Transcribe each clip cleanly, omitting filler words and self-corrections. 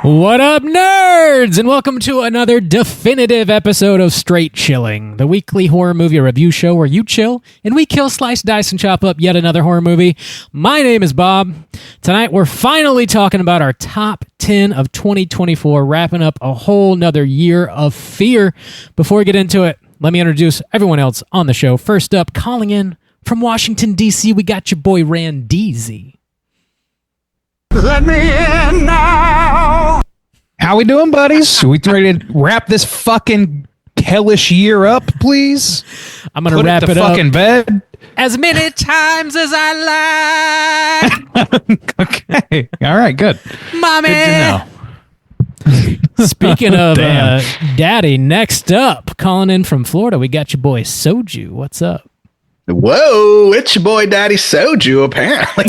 What up, nerds? And welcome to another definitive episode of Straight Chilling, the weekly horror movie review show where you chill and we kill, slice, dice, and chop up yet another horror movie. My name is Bob. Tonight we're finally talking about our top 10 of 2024, wrapping up a whole nother year of fear. Before we get into it, let me introduce everyone else on the show. First up, calling in from Washington, D.C., we got your boy Randeezy. Let me in now. How we doing, buddies? We ready to wrap this fucking hellish year up, please? I'm going to wrap it up. Fucking bed. As many times as I like. Okay. All right, good. Mommy. Good to know. Speaking of daddy, next up, calling in from Florida, we got your boy Soju. What's up? Whoa, it's your boy Daddy Soju, apparently.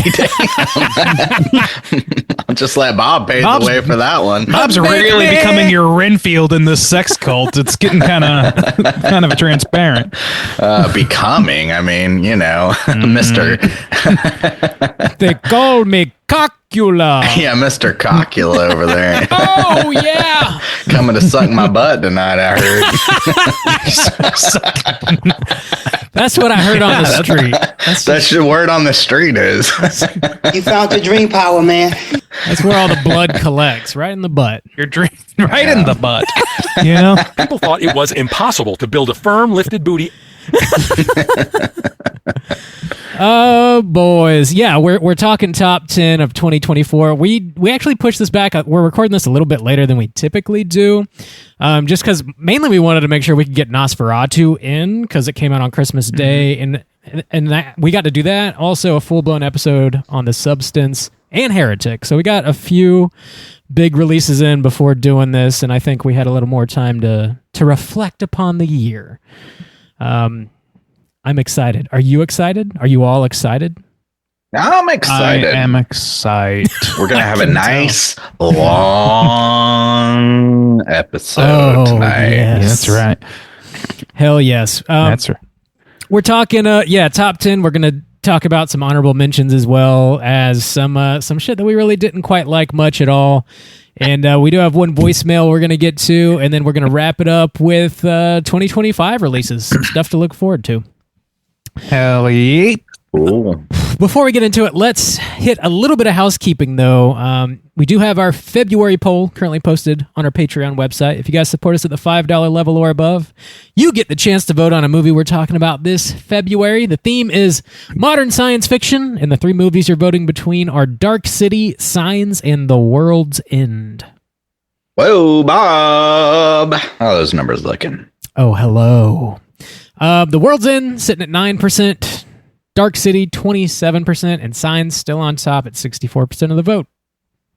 I'll just let Bob pave the way for that one. Bob's really becoming your Renfield in this sex cult. It's getting kind of transparent. Becoming, I mean, you know, Mr. They call me Cockula. Yeah, Mr. Cockula over there. Oh, yeah. Coming to suck my butt tonight, I heard. That's what I heard on the street. That's your word on the street is. You found your dream power, man. That's where all the blood collects, right in the butt. Your dream, right in the butt. You know? People thought it was impossible to build a firm, lifted booty. Oh, boys. Yeah, we're talking top 10 of 2024. We actually pushed this back. We're recording this a little bit later than we typically do, just because mainly we wanted to make sure we could get Nosferatu in because it came out on Christmas Day, and we got to do that. Also, a full-blown episode on The Substance and Heretic. So we got a few big releases in before doing this, and I think we had a little more time to reflect upon the year. I'm excited. Are you excited? Are you all excited? I'm excited. I am excited. We're going to have a nice, long episode tonight. Yes. Yeah, that's right. Hell yes. That's right. We're talking, top 10. We're going to talk about some honorable mentions as well as some shit that we really didn't quite like much at all. And we do have one voicemail we're going to get to, and then we're going to wrap it up with 2025 releases. Some stuff to look forward to. Hell yeah. Cool. Before we get into it, let's hit a little bit of housekeeping, though. We do have our February poll currently posted on our Patreon website. If you guys support us at the $5 level or above, you get the chance to vote on a movie we're talking about this February. The theme is modern science fiction, and the three movies you're voting between are Dark City, Signs, and The World's End. Whoa, Bob. How are those numbers looking? Oh, hello. The World's End sitting at 9%, Dark City 27%, and Signs still on top at 64% of the vote.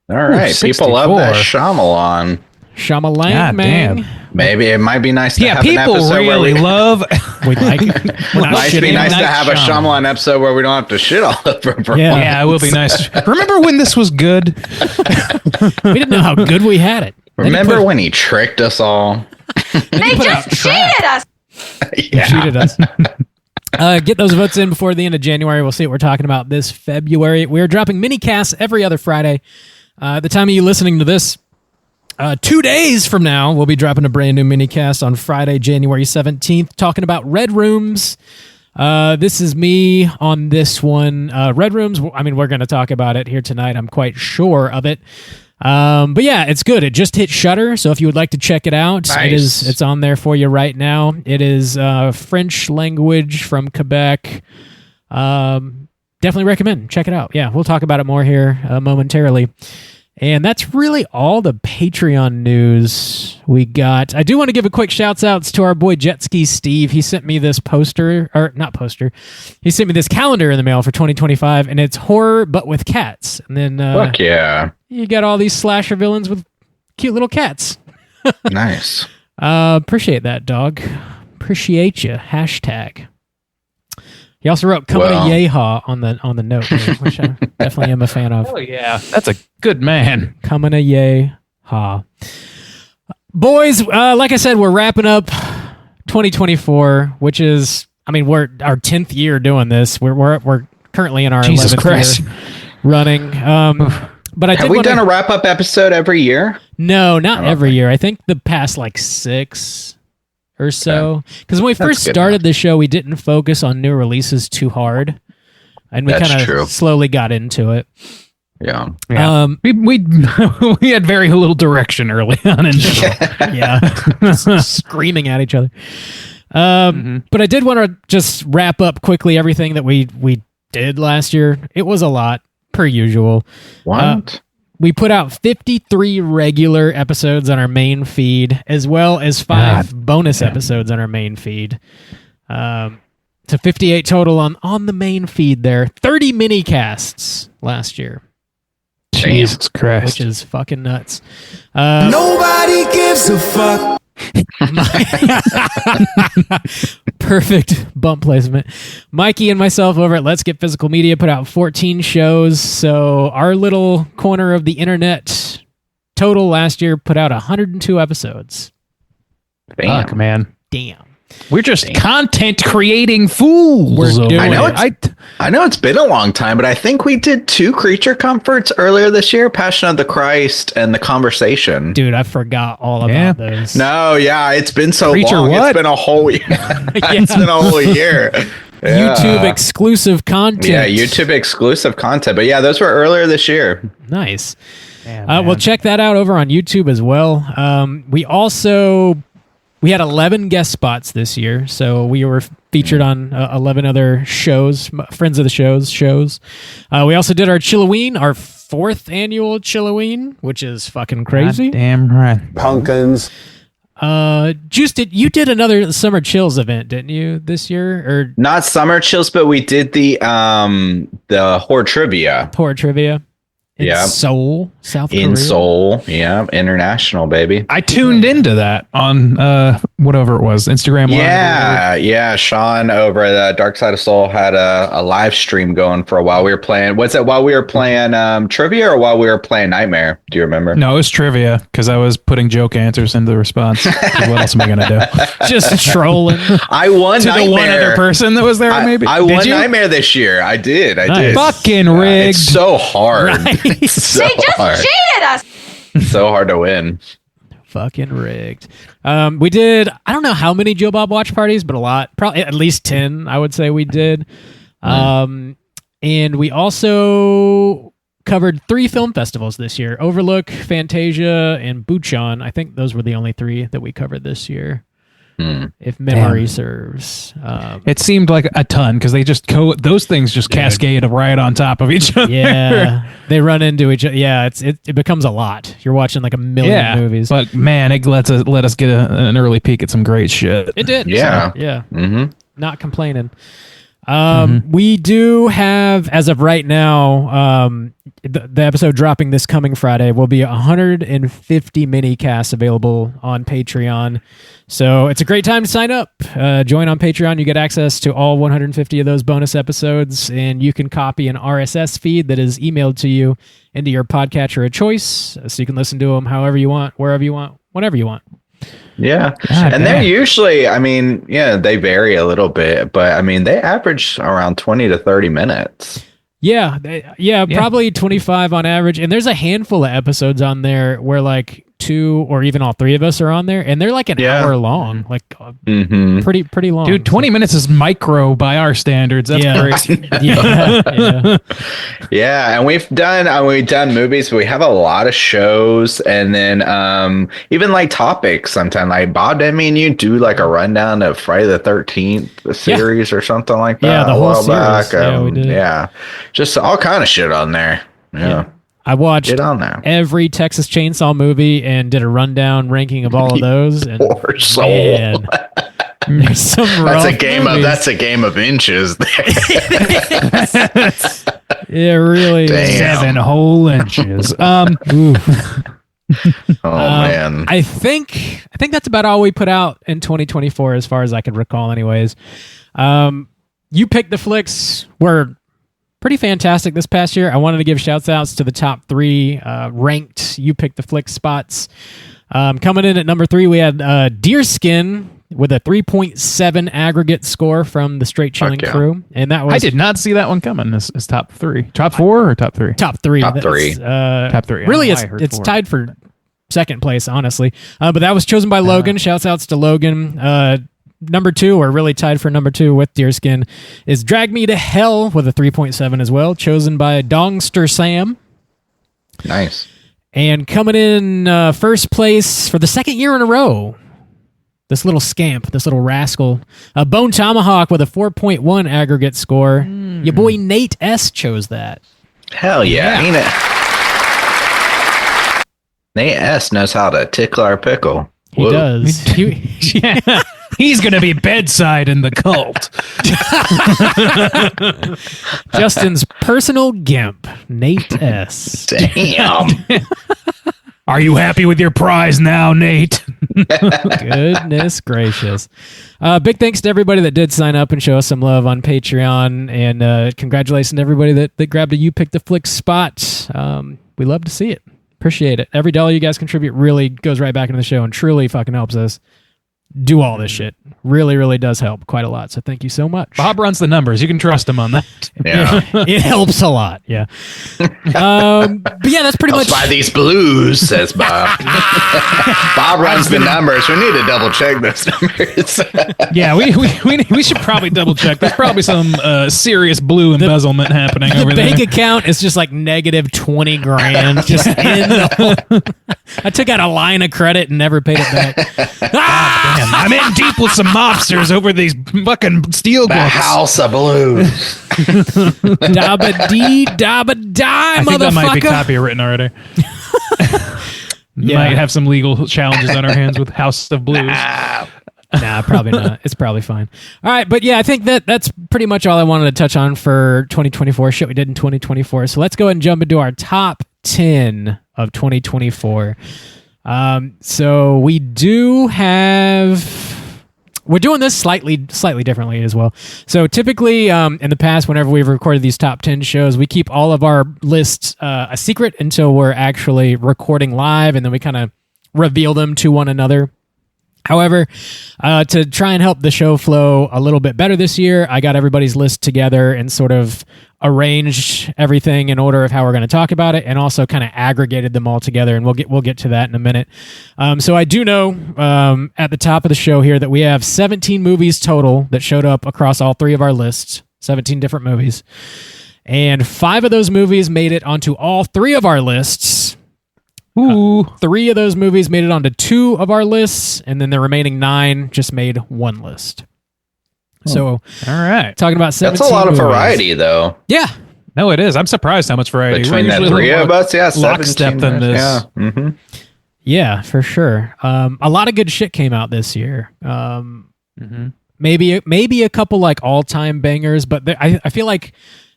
All right, people love that Shyamalan. Shyamalan, man. Damn. Maybe it might be nice to have an people episode really where love. We like it. Might be nice to have a Shyamalan episode where we don't have to shit all over. Yeah, it will be nice. Remember when this was good? We didn't know how good we had it. Remember when he tricked us all? They just cheated us. Yeah. Cheated us. Get those votes in before the end of January. We'll see what we're talking about this February. We're dropping mini casts every other Friday. The time of you listening to this, 2 days from now, we'll be dropping a brand new mini cast on Friday, January 17th, talking about Red Rooms. This is me on this one. Red Rooms, I mean, we're going to talk about it here tonight. I'm quite sure of it. But yeah, it's good. It just hit Shudder, so if you would like to check it out, nice. It's on there for you right now. It is French language from Quebec. Definitely recommend. Check it out. Yeah, we'll talk about it more here momentarily. And that's really all the Patreon news we got. I do want to give a quick shouts-outs to our boy Jet Ski Steve. He sent me this he sent me this calendar in the mail for 2025, and it's horror but with cats. And then fuck yeah. You got all these slasher villains with cute little cats. Nice. Appreciate that, dog. Appreciate you. Hashtag. He also wrote "Coming to Yeehaw" on the note, which I definitely am a fan of. Oh yeah, that's a good man. Coming to Yeehaw. Boys, like I said, we're wrapping up 2024, which is, I mean, we're our 10th year doing this. We're currently in our Jesus 11th Christ year running. But I Have did we wanna- done a wrap-up episode every year? No, not every year. I think the past like 6 or so. Because when we first good started the show, we didn't focus on new releases too hard, and we That's kind true. of slowly got into it. Yeah. Yeah. We we had very little direction early on in the show. Yeah, screaming at each other. But I did want to just wrap up quickly everything that we did last year. It was a lot, per usual. What? We put out 53 regular episodes on our main feed, as well as 5 bonus episodes on our main feed. To 58 total on the main feed there. 30 mini casts last year, Jesus Christ. which is fucking nuts. Nobody gives a fuck. Perfect bump placement. Mikey and myself over at Let's Get Physical Media put out 14 shows. So our little corner of the internet total last year put out 102 episodes. Damn. Fuck, man. Damn. We're just content creating fools. We're doing I know it. I know it's been a long time, but I think we did 2 creature comforts earlier this year, Passion of the Christ and The Conversation. Dude, I forgot all Yeah. about those. No, yeah, it's been so Creature long. what? It's been a whole year. It's been a whole year. Yeah. YouTube exclusive content. Yeah, YouTube exclusive content. But yeah, those were earlier this year. Nice. Man, Well, check that out over on YouTube as well. We had 11 guest spots this year, so we were featured on 11 other shows, friends of the shows. We also did our Chilloween, our 4th annual Chilloween, which is fucking crazy. Damn right. Pumpkins. Juice, you did another Summer Chills event, didn't you, this year? Or Not Summer Chills, but we did the horror trivia Horror Trivia in Yeah. Seoul, South Korea? in Seoul. Yeah, international, baby. I tuned into that on whatever it was, Instagram Live. Yeah. Sean over at Dark Side of Soul had a live stream going for a while. We were playing. What's that? While we were playing trivia, or while we were playing Nightmare? Do you remember? No, it was trivia because I was putting joke answers into the response. 'Cause what else am I gonna do? Just trolling. I won To Nightmare. the one other person that was there, maybe. I Did won you? Nightmare this year. I did. Fucking rigged. It's so hard. It's so They just hard. cheated us. So hard to win. Fucking rigged. We did, I don't know how many Joe Bob watch parties, but a lot. Probably at least 10, I would say we did. And we also covered 3 film festivals this year. Overlook, Fantasia, and Bucheon. I think those were the only 3 that we covered this year, if memory serves. It seemed like a ton because they just those things just cascade right on top of each other. Yeah, they run into each other. Yeah, it becomes a lot. You're watching like a million movies. But man, it let us get an early peek at some great shit. It did. Yeah. So, yeah. Mm-hmm. Not complaining. We do have, as of right now, the episode dropping this coming Friday will be 150 mini casts available on Patreon. So it's a great time to sign up. Join on Patreon. You get access to all 150 of those bonus episodes, and you can copy an RSS feed that is emailed to you into your podcatcher of choice, so you can listen to them however you want, wherever you want, whenever you want. Yeah. God And they're damn. usually, I mean, yeah, they vary a little bit, but I mean, they average around 20 to 30 minutes. Yeah, probably 25 on average. And there's a handful of episodes on there where like 2 or even all 3 of us are on there, and they're like an hour long, like pretty long. Dude, 20 minutes is micro by our standards. That's great. Yeah. Yeah, and we've done movies, but we have a lot of shows, and then even like topics sometimes. Like Bob, didn't mean you do like a rundown of Friday the 13th series or something like that. Yeah, the a whole while back. series. Yeah, we did. Yeah, just all kind of shit on there. Yeah. I watched Get on there. every Texas Chainsaw movie and did a rundown ranking of all of those. And Poor soul. man, there's some That's rough a game of inches there. It really is. Damn. 7 whole inches. Man. I think that's about all we put out in 2024, as far as I can recall. Anyways, you picked the flicks were pretty fantastic this past year. I wanted to give shouts outs to the top 3 ranked You Pick the Flicks spots. Coming in at number 3, we had Deerskin with a 3.7 aggregate score from the Straight Chilling Fuck yeah. crew. And that was I did not see that one coming. As top 3, top 4, or top 3? top three. Top three. Top 3. Really, it's tied for second place, honestly. But that was chosen by Logan. Shouts outs to Logan. Number 2, or really tied for number 2 with Deerskin, is Drag Me to Hell with a 3.7 as well, chosen by Dongster Sam. Nice. And coming in first place for the second year in a row, this little scamp, this little rascal, Bone Tomahawk with a 4.1 aggregate score. Your boy Nate S. chose that. Hell yeah. Ain't it? Nate S knows how to tickle our pickle. He Whoa. does. Yeah. He's going to be bedside in the cult. Justin's personal gimp, Nate S. Damn. Are you happy with your prize now, Nate? Goodness gracious. Big thanks to everybody that did sign up and show us some love on Patreon. And congratulations to everybody that grabbed a You Pick the Flick spot. We love to see it. Appreciate it. Every dollar you guys contribute really goes right back into the show and truly fucking helps us do all this shit. Really, really does help quite a lot. So thank you so much. Bob runs the numbers. You can trust him on that. Yeah. It helps a lot. Yeah. But yeah, that's pretty Let's much. buy these blues, says Bob. Bob runs the numbers. We need to double check those numbers. Yeah, we should probably double check. There's probably some serious blue embezzlement happening The over there. bank account is just like negative 20 grand. Just in the hole. I took out a line of credit and never paid it back. Ah! Damn, I'm in deep with some mobsters over these fucking steel The books. House of Blues. Dabba dee, dabba die, I think that might be motherfucker. copywritten already. Yeah. Might have some legal challenges on our hands with House of Blues. Nah, probably not. It's probably fine. All right, but yeah, I think that's pretty much all I wanted to touch on for 2024. Shit we did in 2024. So let's go ahead and jump into our top 10 of 2024. So we do have. We're doing this slightly differently as well. So typically, in the past, whenever we've recorded these top 10 shows, we keep all of our lists a secret until we're actually recording live, and then we kind of reveal them to one another. However, to try and help the show flow a little bit better this year, I got everybody's list together and sort of arranged everything in order of how we're going to talk about it, and also kind of aggregated them all together. And we'll get to that in a minute. So I do know at the top of the show here that we have 17 movies total that showed up across all 3 of our lists, 17 different movies, and 5 of those movies made it onto all 3 of our lists. Ooh. 3 of those movies made it onto 2 of our lists, and then the remaining 9 just made 1 list. So, All right. talking about 17 That's a lot of movies. variety, though. Yeah. No, it is. I'm surprised how much variety. Between We're the usually 3 a of little us, yeah, lockstep 17. in this. Yeah. Mm-hmm. Yeah, for sure. A lot of good shit came out this year. Maybe a couple like all-time bangers, but I feel like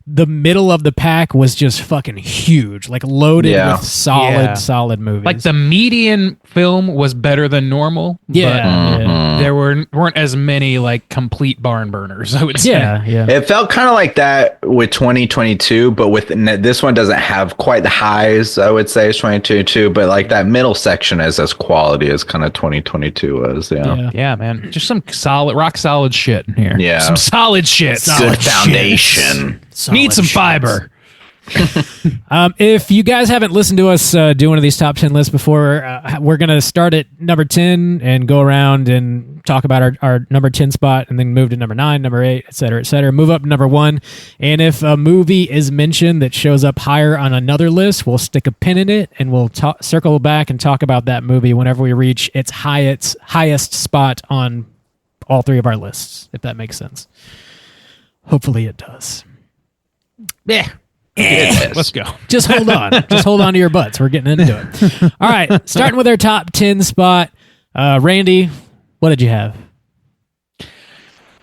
the middle of the pack was just fucking huge, like loaded Yeah. with solid movies. Like the median film was better than normal. Yeah. But there weren't as many like complete barn burners, I would say. Yeah. It felt kind of like that with 2022, but with this one doesn't have quite the highs, I would say, as 2022, but like that middle section is as quality as kind of 2022 was. Yeah. Yeah, man. Just some rock solid shit in here. Yeah. Some solid shit. Good foundation. Need some fiber. If you guys haven't listened to us do one of these top 10 lists before, we're going to start at number 10 and go around and talk about our number 10 spot, and then move to number 9, number 8, et cetera, move up to number 1. And if a movie is mentioned that shows up higher on another list, we'll stick a pin in it, and we'll circle back and talk about that movie whenever we reach its highest spot on all 3 of our lists, if that makes sense. Hopefully it does. Yeah. Yes. Let's go. Just hold on. Just hold on to your butts. We're getting into it. All right. Starting with our top 10 spot. Randy, what did you have?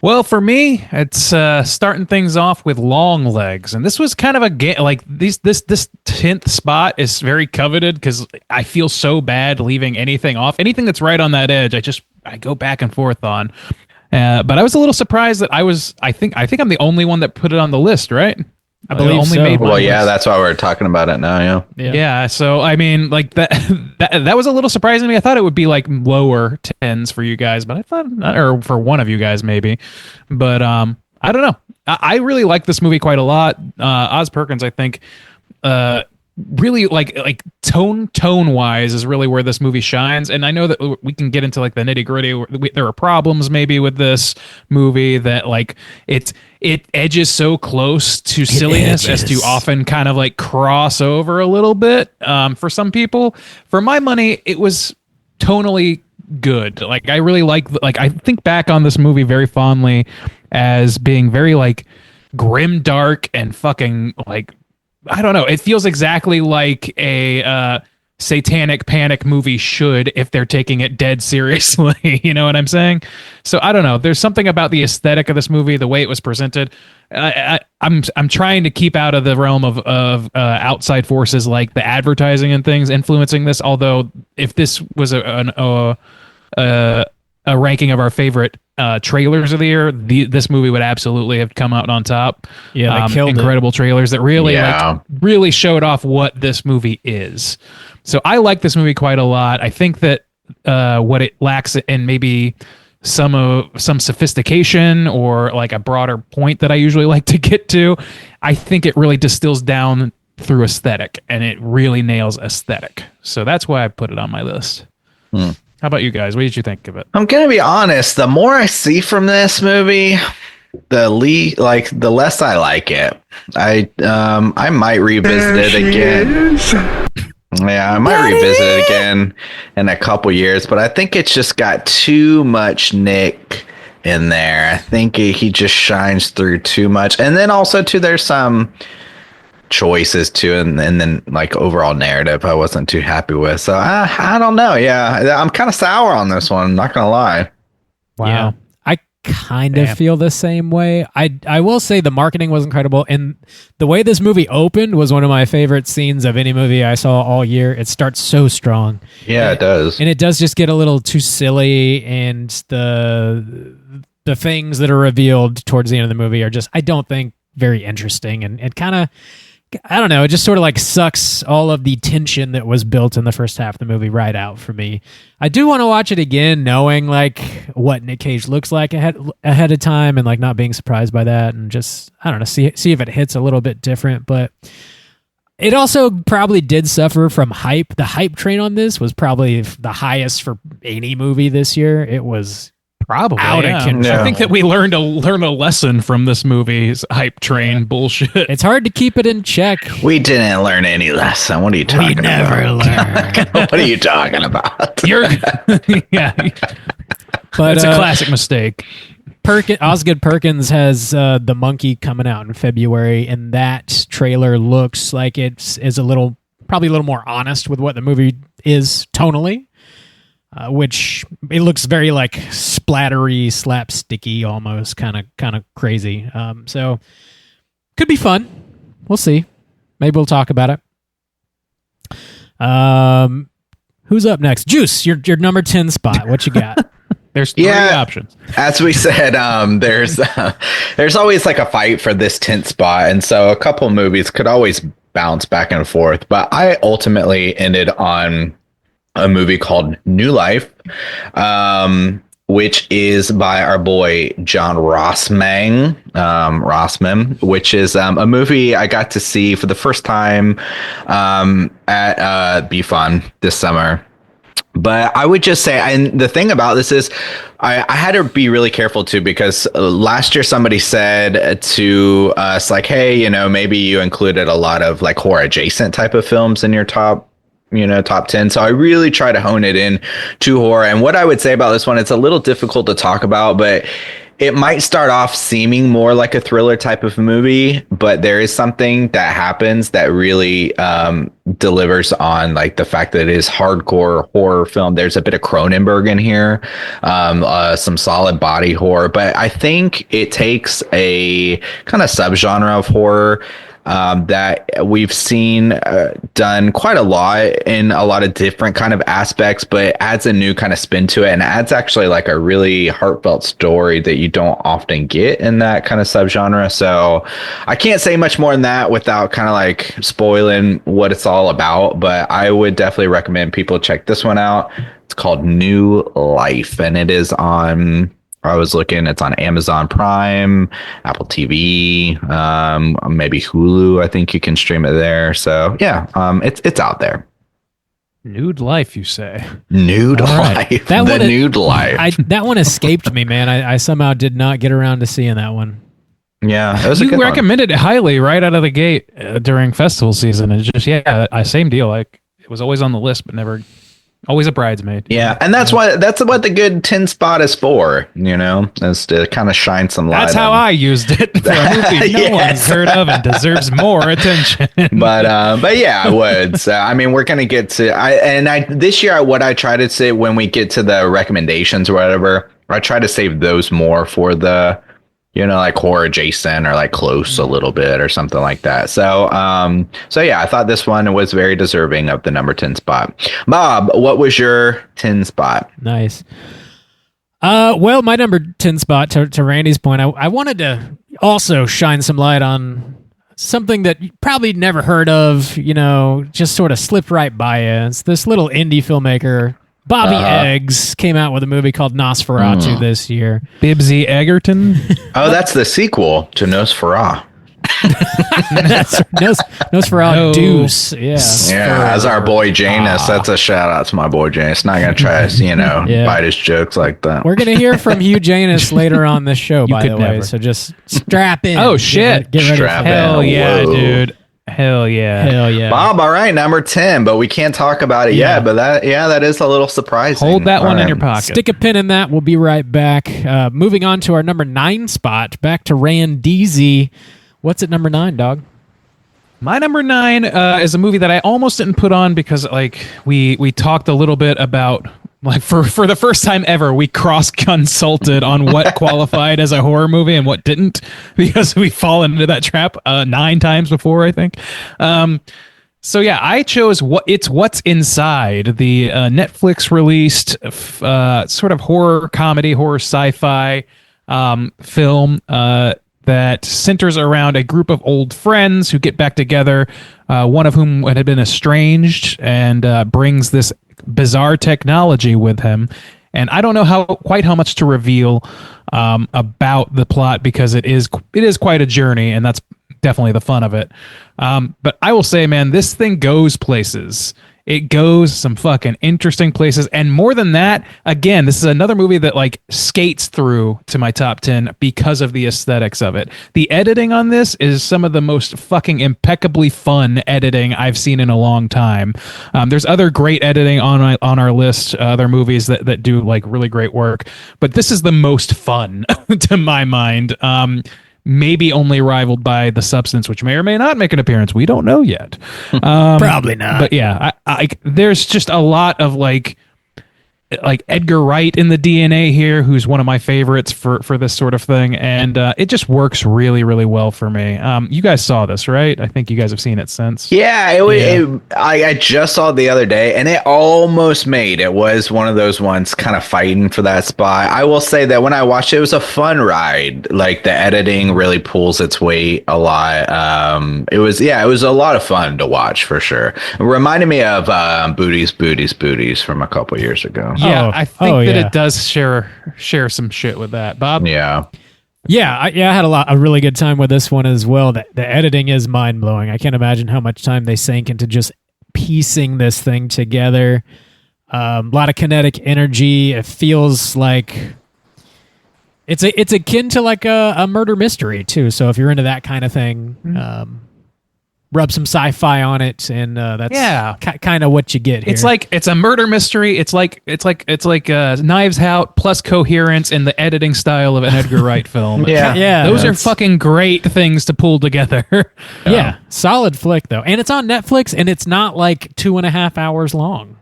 Well, for me, it's starting things off with Long Legs, and this was kind of a game. Like this 10th spot is very coveted because I feel so bad leaving anything off. Anything that's right on that edge, I go back and forth on. But I was a little surprised that I think I'm the only one that put it on the list, right? I believe only so. made my Well, yeah, list. that's why we're talking about it now. Yeah. Yeah, so I mean, like that was a little surprising to me. I thought it would be like lower tens for you guys, but I thought, or for one of you guys maybe, but I don't know. I really like this movie quite a lot. Oz Perkins, I think, really like tone wise is really where this movie shines. And I know that we can get into like the nitty gritty. There are problems maybe with this movie that like it edges so close to silliness as to often kind of like cross over a little bit. For some people, for my money, it was tonally good. Like I really like I think back on this movie very fondly as being very like grim, dark, and fucking like, I don't know. It feels exactly like a satanic panic movie should if they're taking it dead seriously. You know what I'm saying? So I don't know. There's something about the aesthetic of this movie, the way it was presented. I'm trying to keep out of the realm of outside forces like the advertising and things influencing this. Although if this was a ranking of our favorite trailers of the year, this movie would absolutely have come out on top. Yeah, they killed incredible trailers that really Yeah. really showed off what this movie is. So I like this movie quite a lot. I think that what it lacks in maybe some sophistication or like a broader point that I usually like to get to, I think it really distills down through aesthetic, and it really nails aesthetic. So that's why I put it on my list. How about you guys? What did you think of it? I'm gonna be honest. The more I see from this movie, the less I like it. I might revisit it again. Yeah, I might revisit it again in a couple years, but I think it's just got too much Nick in there. I think he just shines through too much, and then also too, there's some choices too, and then like overall narrative I wasn't too happy with. So I don't know. Yeah, I'm kind of sour on this one. I'm not gonna lie. Wow. Yeah. I kind of feel the same way. I will say the marketing was incredible, and the way this movie opened was one of my favorite scenes of any movie I saw all year. It starts so strong. Yeah, it does. And it does just get a little too silly, and the things that are revealed towards the end of the movie are just, I don't think, very interesting, and it kind of, I don't know, it just sort of like sucks all of the tension that was built in the first half of the movie right out for me. I do want to watch it again, knowing like what Nick Cage looks like ahead of time, and like not being surprised by that, and just, I don't know, see if it hits a little bit different. But it also probably did suffer from hype. The hype train on this was probably the highest for any movie this year. It was Probably out of control. I think that we learned a lesson from this movie's hype train bullshit. It's hard to keep it in check. We didn't learn any lesson. What are you talking about? learned. What are you talking about? Yeah, But it's a classic mistake. Osgood Perkins has The Monkey coming out in February, and that trailer looks like it is probably a little more honest with what the movie is tonally. Which it looks very like splattery, slapsticky, almost kind of crazy. So could be fun. We'll see. Maybe we'll talk about it. Who's up next? Juice, your number 10 spot. What you got? There's three options. As we said, there's always like a fight for this 10th spot, and so a couple movies could always bounce back and forth. But I ultimately ended on a movie called New Life, which is by our boy John Rossman, which is a movie I got to see for the first time at BFun this summer. But I would just say, and the thing about this is, I had to be really careful too, because last year somebody said to us, like, hey, maybe you included a lot of like horror adjacent type of films in your top 10. So I really try to hone it in to horror. And what I would say about this one, it's a little difficult to talk about, but it might start off seeming more like a thriller type of movie, but there is something that happens that really delivers on like the fact that it is hardcore horror film. There's a bit of Cronenberg in here, some solid body horror, but I think it takes a kind of subgenre of horror that we've seen done quite a lot in a lot of different kind of aspects, but it adds a new kind of spin to it and adds actually like a really heartfelt story that you don't often get in that kind of subgenre. So I can't say much more than that without kind of like spoiling what it's all about, but I would definitely recommend people check this one out. It's called New Life, and it is on, I was looking, it's on Amazon Prime, Apple TV, maybe Hulu. I think you can stream it there. So yeah, it's out there. Nude Life, you say? Nude right. Life. That the one- Nude Life. That one escaped me, man. I somehow did not get around to seeing that one. Yeah, it was a You good one. recommended it highly right out of the gate during festival season. It's just, same deal. Like, it was always on the list, but never, always a bridesmaid. Yeah, and that's what the good 10 spot is for, is to kind of shine some light. That's how I used it for a movie no one's heard of and deserves more attention. But yeah, I would. So I mean, we're gonna get to this year. What I try to say when we get to the recommendations or whatever, I try to save those more for the, like horror adjacent or like close a little bit or something like that. So yeah, I thought this one was very deserving of the number 10 spot. Bob, what was your 10 spot? Nice. Well, my number 10 spot, to Randy's point, I wanted to also shine some light on something that you probably never heard of, just sort of slipped right by you. It's this little indie filmmaker, Bobby Eggs, came out with a movie called Nosferatu this year. Bibsy Egerton. Oh, that's the sequel to Nosferatu. Nosferatu Deuce. Yeah. Yeah, as our boy Janus. That's a shout out to my boy Janus. Not gonna try to, bite his jokes like that. We're gonna hear from Hugh Janus later on this show, by could the way. never. So just strap in. Oh, shit. Get ready. Strap in. Hell yeah, Whoa. dude. Hell yeah. Hell yeah. Bob, all right, number 10, but we can't talk about it yet. But that is a little surprising. Hold that All one in right. your pocket. Stick a pin in that. We'll be right back. Moving on to our number 9 spot. Back to Randeezy. What's at number 9, dog? My number 9 is a movie that I almost didn't put on because, like, we talked a little bit about, like, for the first time ever, we cross-consulted on what qualified as a horror movie and what didn't, because we've fallen into that trap 9 times before, I think. So yeah, I chose What's Inside, the Netflix released sort of horror comedy, horror sci-fi film that centers around a group of old friends who get back together, one of whom had been estranged, and brings this bizarre technology with him. And I don't know quite how much to reveal about the plot, because it is quite a journey, and that's definitely the fun of it. But I will say, man, this thing goes places. It goes some fucking interesting places. And more than that, again, this is another movie that like skates through to my top 10 because of the aesthetics of it. The editing on this is some of the most fucking impeccably fun editing I've seen in a long time. There's other great editing on our list, other movies that do like really great work, but this is the most fun to my mind. Maybe only rivaled by The Substance, which may or may not make an appearance. We don't know yet. Probably not. But yeah, I there's just a lot of like Edgar Wright in the DNA here, who's one of my favorites for this sort of thing, and it just works really, really well for me. You guys saw this, right? I think you guys have seen it since. Yeah, I just saw it the other day, and it almost made. It was one of those ones kind of fighting for that spot. I will say that when I watched it, it was a fun ride. Like the editing really pulls its weight a lot. It was a lot of fun to watch for sure. It reminded me of Booties from a couple years ago. Yeah, I think that yeah. it does share some shit with that, Bob. Yeah. I had a really good time with this one as well. The editing is mind blowing. I can't imagine how much time they sank into just piecing this thing together. A lot of kinetic energy. It feels like it's akin to like a murder mystery too. So if you're into that kind of thing, rub some sci-fi on it, and that's kind of what you get here. It's a murder mystery. It's like Knives Out plus coherence in the editing style of an Edgar Wright film. Yeah, Those are fucking great things to pull together. Yeah, solid flick though, and it's on Netflix, and it's not like 2.5 hours long.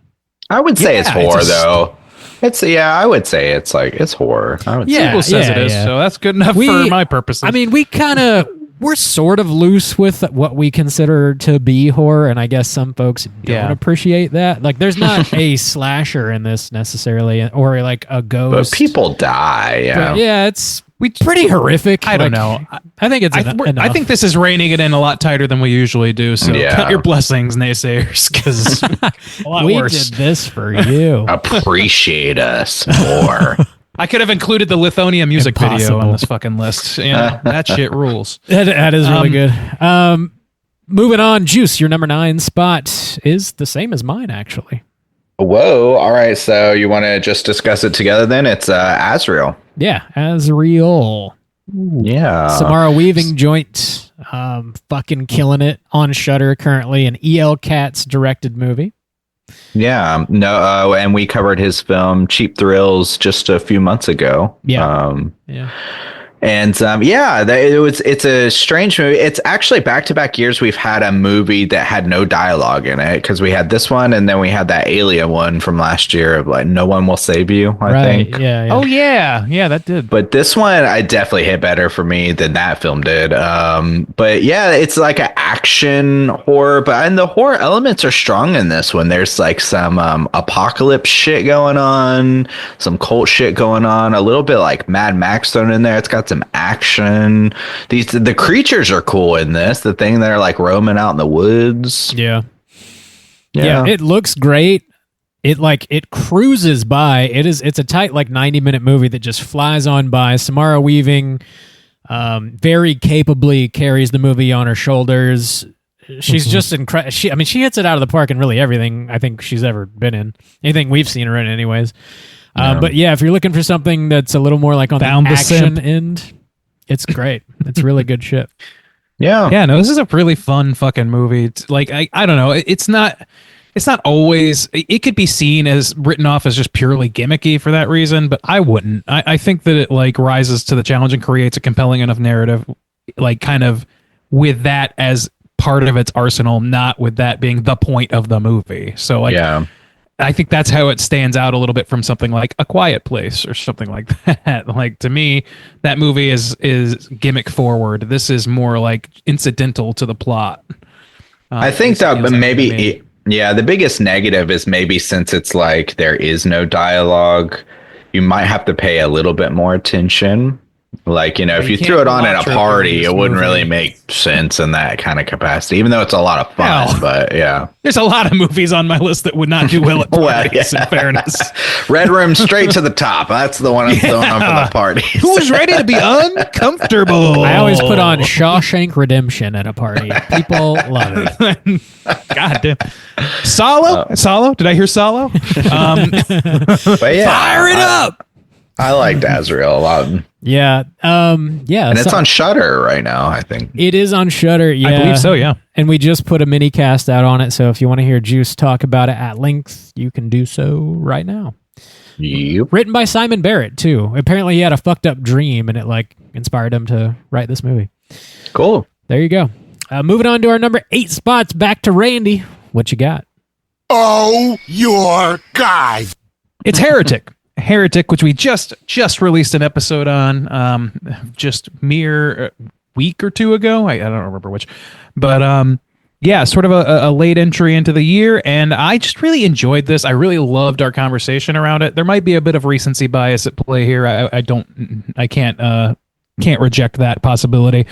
I would say it's horror though. I would say it's horror. I would say. Google says it is, so that's good enough for my purposes. I mean, we kind of we're sort of loose with what we consider to be horror, and I guess some folks don't appreciate that. Like, there's not a slasher in this necessarily, or like a ghost. But people die. Yeah, But yeah, it's pretty horrific. I don't know. I think it's I enough. think this is reining it in a lot tighter than we usually do. So count your blessings, naysayers, because a lot we worse. did this for you. Appreciate us more. I could have included the Lithonia music video Impossible. on this fucking list. You know, that shit rules. That is really good. Moving on, Juice, your number 9 spot is the same as mine, actually. Whoa! All right, so you want to just discuss it together? Then it's Azrael. Yeah, Azrael. Yeah, Samara Weaving joint, fucking killing it on Shudder currently, an E.L. Katz directed movie. Yeah, no, and we covered his film Cheap Thrills just a few months ago. Yeah, And it's a strange movie. It's actually back-to-back years we've had a movie that had no dialogue in it, because we had this one and then we had that Alien one from last year of like No One Will Save You, I think. Yeah. Oh yeah, that did. But this one I definitely hit better for me than that film did. But yeah, it's like an action horror, and the horror elements are strong in this one. There's like some apocalypse shit going on, some cult shit going on, a little bit like Mad Max thrown in there. It's got some action. The creatures are cool in this. The thing that are like roaming out in the woods. Yeah, it looks great. It cruises by. It's a tight like 90-minute movie that just flies on by. Samara Weaving very capably carries the movie on her shoulders. She's just incredible. She hits it out of the park in really everything I think she's ever been in. Anything we've seen her in, anyways. But yeah, if you're looking for something that's a little more like on the action end, it's great. It's really good shit. Yeah, no, this is a really fun fucking movie. It's like I don't know. It's not always. It could be seen as written off as just purely gimmicky for that reason, but I wouldn't. I think that it like rises to the challenge and creates a compelling enough narrative, like kind of with that as part of its arsenal, not with that being the point of the movie. So like, yeah. I think that's how it stands out a little bit from something like A Quiet Place or something like that. Like, to me, that movie is gimmick forward. This is more like incidental to the plot. I think that maybe, the biggest negative is maybe since it's like there is no dialogue, you might have to pay a little bit more attention. Like, if you threw it on at a party, it wouldn't really make sense in that kind of capacity, even though it's a lot of fun. But yeah, there's a lot of movies on my list that would not do well at parties, in fairness. Red Room straight to the top. That's the one I'm throwing on for the party. Who's ready to be uncomfortable? I always put on Shawshank Redemption at a party. People love it. God damn. Solo? Did I hear Solo? But yeah, fire it up. I liked Azrael a lot. Yeah. And it's on Shudder right now, I think. It is on Shudder, yeah. I believe so, yeah. And we just put a mini cast out on it, so if you want to hear Juice talk about it at length, you can do so right now. Yep. Written by Simon Barrett, too. Apparently he had a fucked up dream, and it like inspired him to write this movie. Cool. There you go. Moving on to our number 8 spots, back to Randy. What you got? Oh, your guy. It's Heretic, which we just released an episode on just mere week or two ago. I don't remember which, but sort of a late entry into the year, and I just really enjoyed this. I really loved our conversation around it. There might be a bit of recency bias at play here. I can't reject that possibility,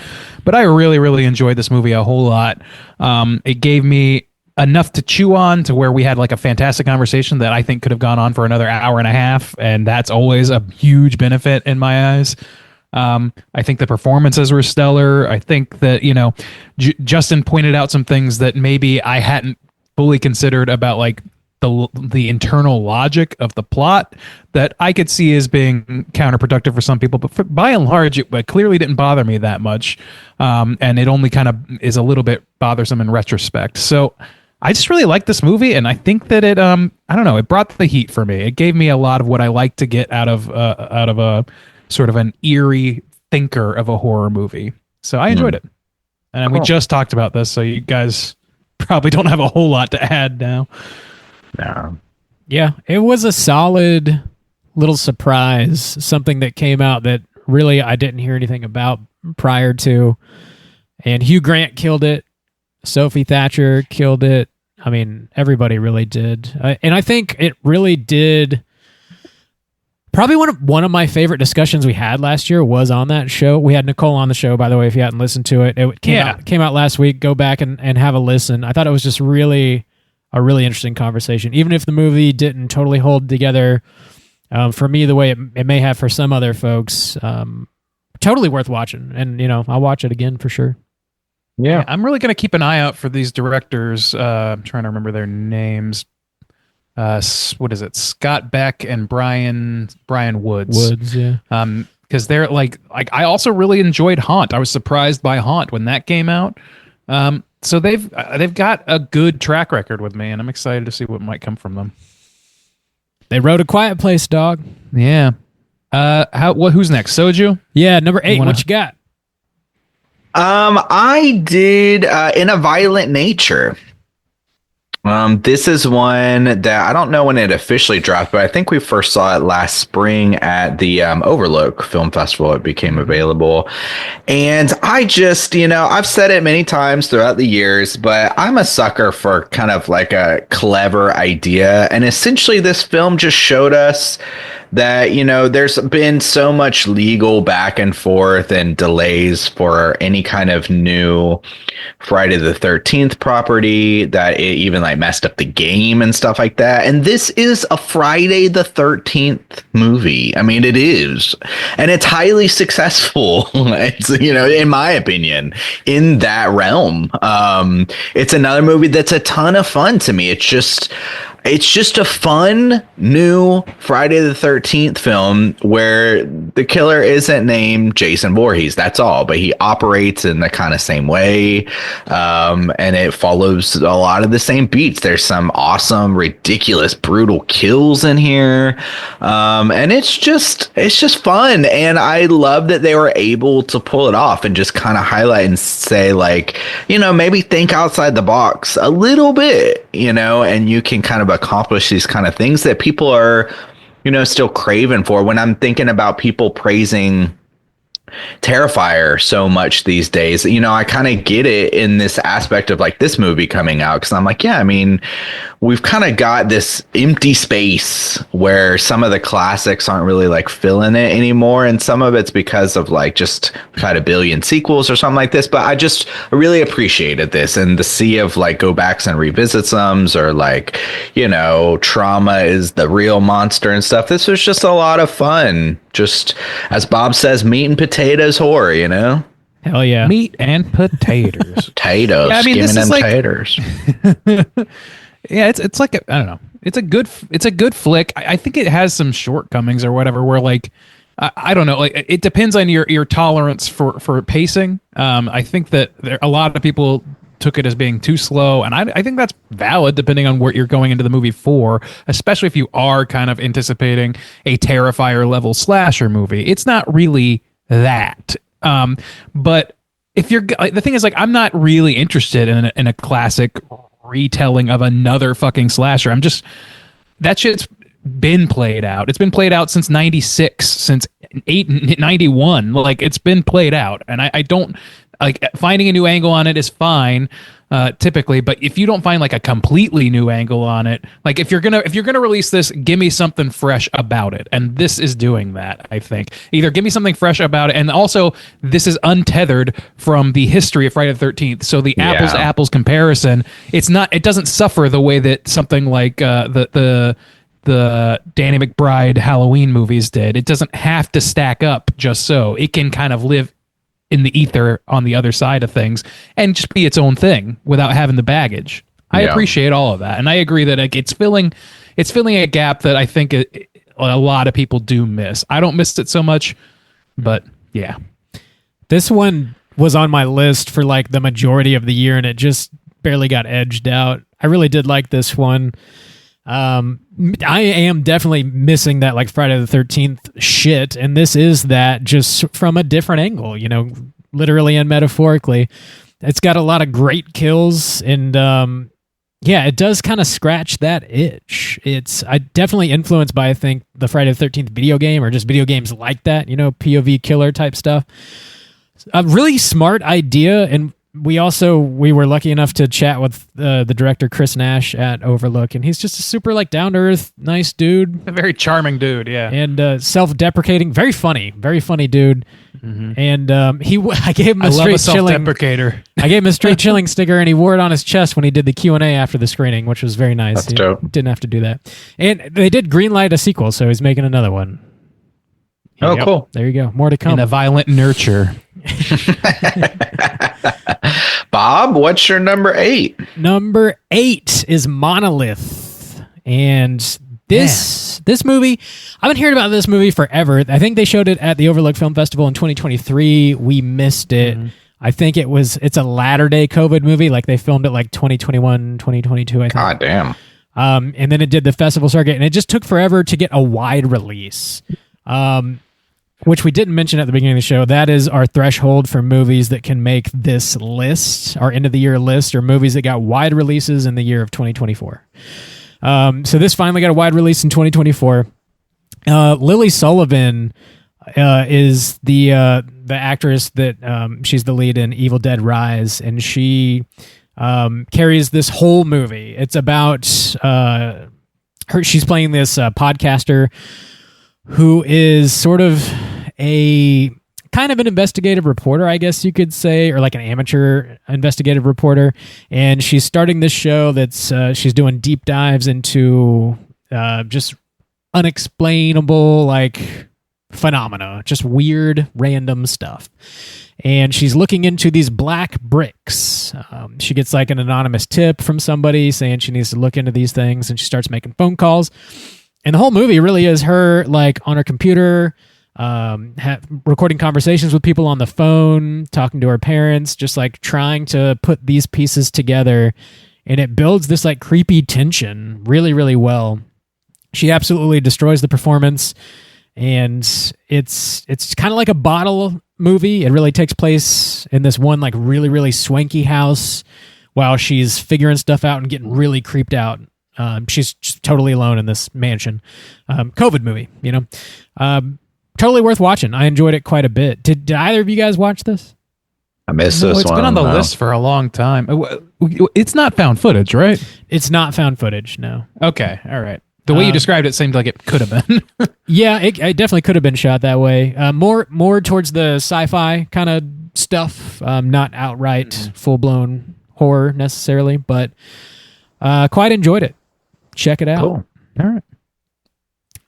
but I really enjoyed this movie a whole lot. It gave me enough to chew on to where we had like a fantastic conversation that I think could have gone on for another hour and a half. And that's always a huge benefit in my eyes. I think the performances were stellar. I think that, Justin pointed out some things that maybe I hadn't fully considered about like the internal logic of the plot that I could see as being counterproductive for some people, but by and large, it clearly didn't bother me that much. And it only kind of is a little bit bothersome in retrospect. So I just really like this movie, and I think that it, I don't know, it brought the heat for me. It gave me a lot of what I like to get out of a sort of an eerie thinker of a horror movie. So I enjoyed it. And we just talked about this, so you guys probably don't have a whole lot to add now. No. Yeah, it was a solid little surprise, something that came out that really I didn't hear anything about prior to. And Hugh Grant killed it. Sophie Thatcher killed it. I mean, everybody really did. And I think it really did. Probably one of my favorite discussions we had last year was on that show. We had Nicole on the show, by the way, if you hadn't listened to it. It came out last week. Go back and have a listen. I thought it was just really a really interesting conversation. Even if the movie didn't totally hold together, for me, the way it may have for some other folks, totally worth watching. And, I'll watch it again for sure. Yeah, I'm really going to keep an eye out for these directors. I'm trying to remember their names. What is it? Scott Beck and Brian Woods. Yeah. Because they're like I also really enjoyed Haunt. I was surprised by Haunt when that came out. So they've got a good track record with me, and I'm excited to see what might come from them. They wrote A Quiet Place, dog. Yeah. Who's next? Soju? Yeah, number 8. What you got? I did In a Violent Nature. This is one that I don't know when it officially dropped, but I think we first saw it last spring at the Overlook Film Festival. It became available. And I just, I've said it many times throughout the years, but I'm a sucker for kind of like a clever idea. And essentially this film just showed us that, there's been so much legal back and forth and delays for any kind of new Friday the 13th property that it even like messed up the game and stuff like that. And this is a Friday the 13th movie. I mean, it is. And it's highly successful. It's, in my opinion, in that realm. It's another movie that's a ton of fun to me. It's just a fun new Friday the 13th film where the killer isn't named Jason Voorhees. That's all, but he operates in the kind of same way. And it follows a lot of the same beats. There's some awesome, ridiculous, brutal kills in here. And it's just fun. And I love that they were able to pull it off and just kind of highlight and say like, maybe think outside the box a little bit, and you can kind of accomplish these kind of things that people are, still craving for. When I'm thinking about people praising Terrifier so much these days, I kind of get it in this aspect of like this movie coming out, because I'm like, yeah, I mean, we've kind of got this empty space where some of the classics aren't really like filling it anymore, and some of it's because of like just kind of billion sequels or something like this. But I really appreciated this, and the sea of like go backs and revisit some, or like, trauma is the real monster and stuff. This was just a lot of fun. Just as Bob says, meat and potatoes horror, Hell yeah. Meat and potatoes. Potatoes. Yeah, I mean, give me this them is like, taters. Yeah, it's like I don't know. It's a good flick. I think it has some shortcomings or whatever. Where like I don't know. Like it depends on your tolerance for pacing. I think that a lot of people took it as being too slow, and I think that's valid depending on what you're going into the movie for, especially if you are kind of anticipating a Terrifier level slasher movie. It's not really that. But if you're the thing is like I'm not really interested in a classic retelling of another fucking slasher. That shit's been played out. It's been played out since 96, since 91. Like it's been played out, and I don't like finding a new angle on it is fine typically, but if you don't find like a completely new angle on it, like if you're gonna release this, give me something fresh about it, and this is doing that. I think either give me something fresh about it, and also this is untethered from the history of Friday the 13th, so the apples to apples comparison, it doesn't suffer the way that something like the Danny McBride Halloween movies did. It doesn't have to stack up just so. It can kind of live in the ether on the other side of things and just be its own thing without having the baggage. I appreciate all of that. And I agree that it's filling a gap that I think a lot of people do miss. I don't miss it so much, but yeah. This one was on my list for like the majority of the year, and it just barely got edged out. I really did like this one. I am definitely missing that like Friday the 13th shit, and this is that just from a different angle, literally and metaphorically. It's got a lot of great kills, and it does kind of scratch that itch. It's definitely influenced by, I think, the Friday the 13th video game, or just video games like that, POV killer type stuff. A really smart idea, and we were lucky enough to chat with the director Chris Nash at Overlook, and he's just a super like down to earth, nice dude, A very charming dude, yeah. and self-deprecating, very funny dude. And I gave him a straight chilling. I gave him a straight chilling sticker, and he wore it on his chest when he did the Q&A after the screening, which was very nice. That's dope. Didn't have to do that, and they did greenlight a sequel, so he's making another one. Oh, cool. There you go. More to come. In a violent nurture. Bob, what's your number 8? Number 8 is Monolith. And this movie, I've been hearing about this movie forever. I think they showed it at the Overlook Film Festival in 2023. We missed it. I think it's a latter day COVID movie. Like they filmed it like 2021, 2022, I think. God damn. And then it did the festival circuit, and it just took forever to get a wide release. Which we didn't mention at the beginning of the show. That is our threshold for movies that can make this list, our end of the year list, or movies that got wide releases in the year of 2024. So this finally got a wide release in 2024. Lily Sullivan is the actress that she's the lead in Evil Dead Rise, and she carries this whole movie. It's about she's playing this podcaster who is sort of a kind of an investigative reporter, I guess you could say, or like an amateur investigative reporter. And she's starting this show that's she's doing deep dives into just unexplainable like phenomena, just weird, random stuff. And she's looking into these black bricks. She gets like an anonymous tip from somebody saying she needs to look into these things, and she starts making phone calls. And the whole movie really is her like on her computer, recording conversations with people on the phone, talking to her parents, just like trying to put these pieces together. And it builds this like creepy tension really, really well. She absolutely destroys the performance. And it's kind of like a bottle movie. It really takes place in this one like really, really swanky house while she's figuring stuff out and getting really creeped out. She's just totally alone in this mansion. COVID movie, you know. Totally worth watching. I enjoyed it quite a bit. Did either of you guys watch this? I missed this one. It's been on the list for a long time. It's not found footage, right? It's not found footage, no. Okay, all right. The way you described it seemed like it could have been. Yeah, it definitely could have been shot that way. More towards the sci-fi kind of stuff, not outright full-blown horror necessarily, but quite enjoyed it. Check it out. Cool. All right.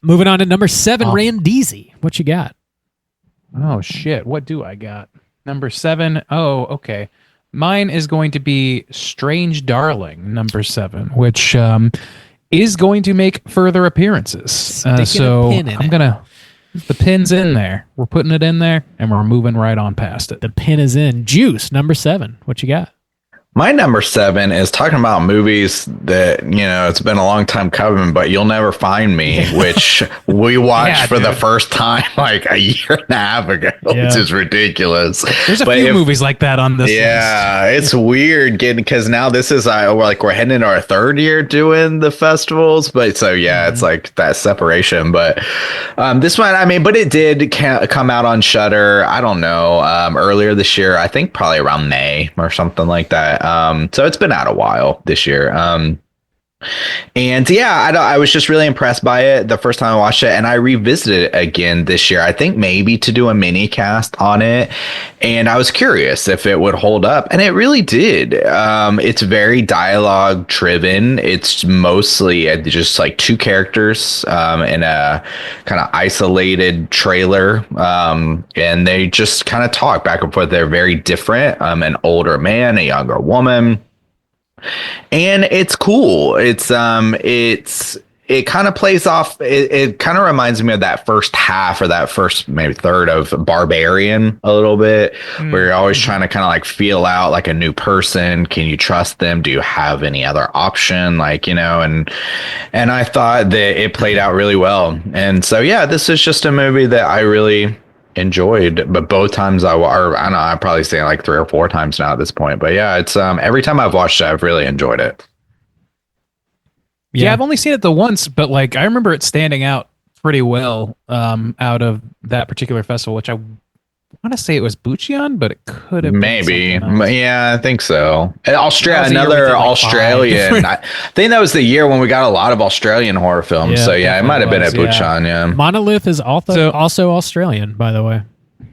Moving on to number 7, Randeezy. What you got? Oh, shit. What do I got? Number 7. Oh, okay. Mine is going to be Strange Darling, number 7, which is going to make further appearances. So I'm going to... The pin's in there. We're putting it in there, and we're moving right on past it. The pin is in. Juice, number 7. What you got? My number 7 is talking about movies that, you know, it's been a long time coming, but You'll Never Find Me, which we watched for the first time like a year and a half ago, which is ridiculous. There's a few movies like that on this list. It's weird getting, because now this is we're heading into our 3rd year doing the festivals, but so it's like that separation. But this one, I mean, but it did come out on Shudder. I don't know, earlier this year. I think probably around May or something like that. So it's been out a while this year. And yeah, I was just really impressed by it the first time I watched it, and I revisited it again this year. I think maybe to do a mini cast on it, and I was curious if it would hold up, and it really did. It's very dialogue driven. It's mostly just like 2 characters in a kind of isolated trailer, and they just kind of talk back and forth. They're very different. An older man, a younger woman. And it's cool. It kind of plays off. It kind of reminds me of that first half or that first maybe third of Barbarian a little bit, where you're always trying to kind of like feel out like a new person. Can you trust them? Do you have any other option? Like, you know, and I thought that it played out really well. And so, yeah, this is just a movie that I really enjoyed, but both times I don't know, I'm probably saying like 3 or 4 times now at this point, but yeah, it's every time I've watched it, I've really enjoyed it. Yeah, I've only seen it the once, but like I remember it standing out pretty well out of that particular festival, which I want to say it was Bucheon, but it could have been Maybe. something else. Yeah, I think so. And That was the year we another did, like, Australian. I think that was the year when we got a lot of Australian horror films. Yeah, So yeah, it might have been at definitely was, Bucheon. Yeah. Monolith is also Australian, by the way.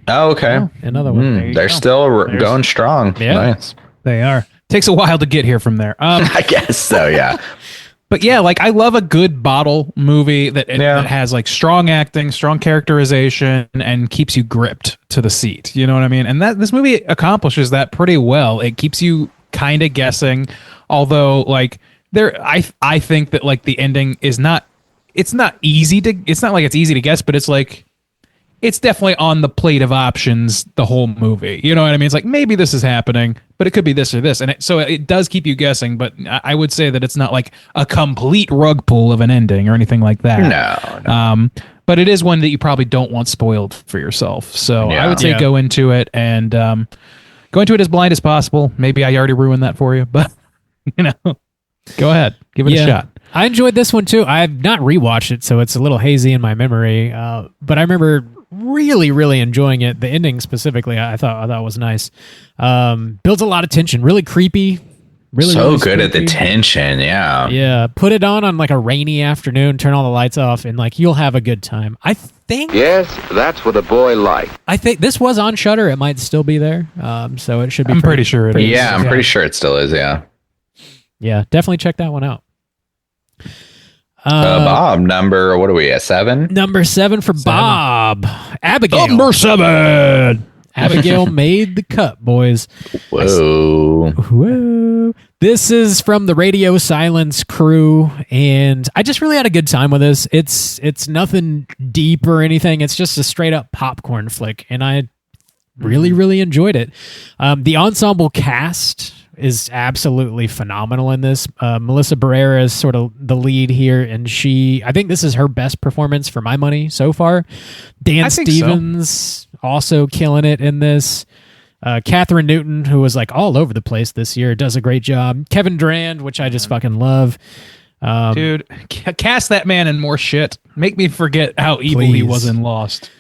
Oh, okay. Another one. There you They're go. still going strong. Yeah. Nice. They are. Takes a while to get here from there. I guess so. Yeah. But yeah, like I love a good bottle movie that has like strong acting, strong characterization, and keeps you gripped to the seat. You know what I mean? And this movie accomplishes that pretty well. It keeps you kind of guessing, although like I think that like the ending is not. It's not easy to. It's not like it's easy to guess, but it's like. It's definitely on the plate of options the whole movie. You know what I mean? It's like maybe this is happening, but it could be this or this. And so it does keep you guessing, but I would say that it's not like a complete rug pull of an ending or anything like that. No. But it is one that you probably don't want spoiled for yourself. So I would say Yeah. go into it and go into it as blind as possible. Maybe I already ruined that for you, but you know, go ahead. Give it a shot. I enjoyed this one too. I've not rewatched it, so it's a little hazy in my memory. But I remember really, really enjoying it. The ending specifically, I thought was nice. Builds a lot of tension. Really creepy. Really, so really good at the spooky. tension. Yeah. Yeah, put it on like a rainy afternoon. Turn all the lights off, and like you'll have a good time. I think. Yes, that's what a boy likes. I think this was on Shudder. It might still be there. So it should be. I'm pretty sure it is. Yeah, I'm pretty sure it still is. Yeah. Yeah, definitely check that one out. Bob, number, what are we at? 7? Number 7 for Bob. Abigail. Number 7. Abigail made the cut, boys. Whoa. Whoa. This is from the Radio Silence crew, and I just really had a good time with this. It's nothing deep or anything. It's just a straight up popcorn flick, and I really, really enjoyed it. The ensemble cast is absolutely phenomenal in this. Melissa Barrera is sort of the lead here, and I think this is her best performance for my money so far. Dan I think so. Stevens also killing it in this. Catherine Newton, who was like all over the place this year, does a great job. Kevin Durand, which I just fucking love. Dude, cast that man in more shit. Make me forget how evil he Please. was in Lost.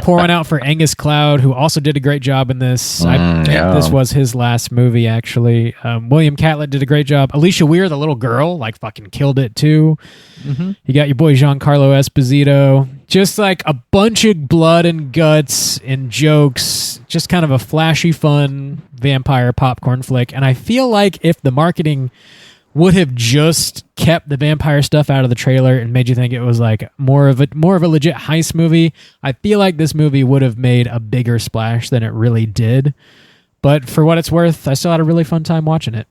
Pour one out for Angus Cloud, who also did a great job in this. I think this was his last movie, actually. William Catlett did a great job. Alicia Weir, the little girl, like fucking killed it too. You got your boy Giancarlo Esposito. Just like a bunch of blood and guts and jokes. Just kind of a flashy, fun vampire popcorn flick. And I feel like if the marketing would have just kept the vampire stuff out of the trailer and made you think it was like more of a legit heist movie, I feel like this movie would have made a bigger splash than it really did. But for what it's worth, I still had a really fun time watching it.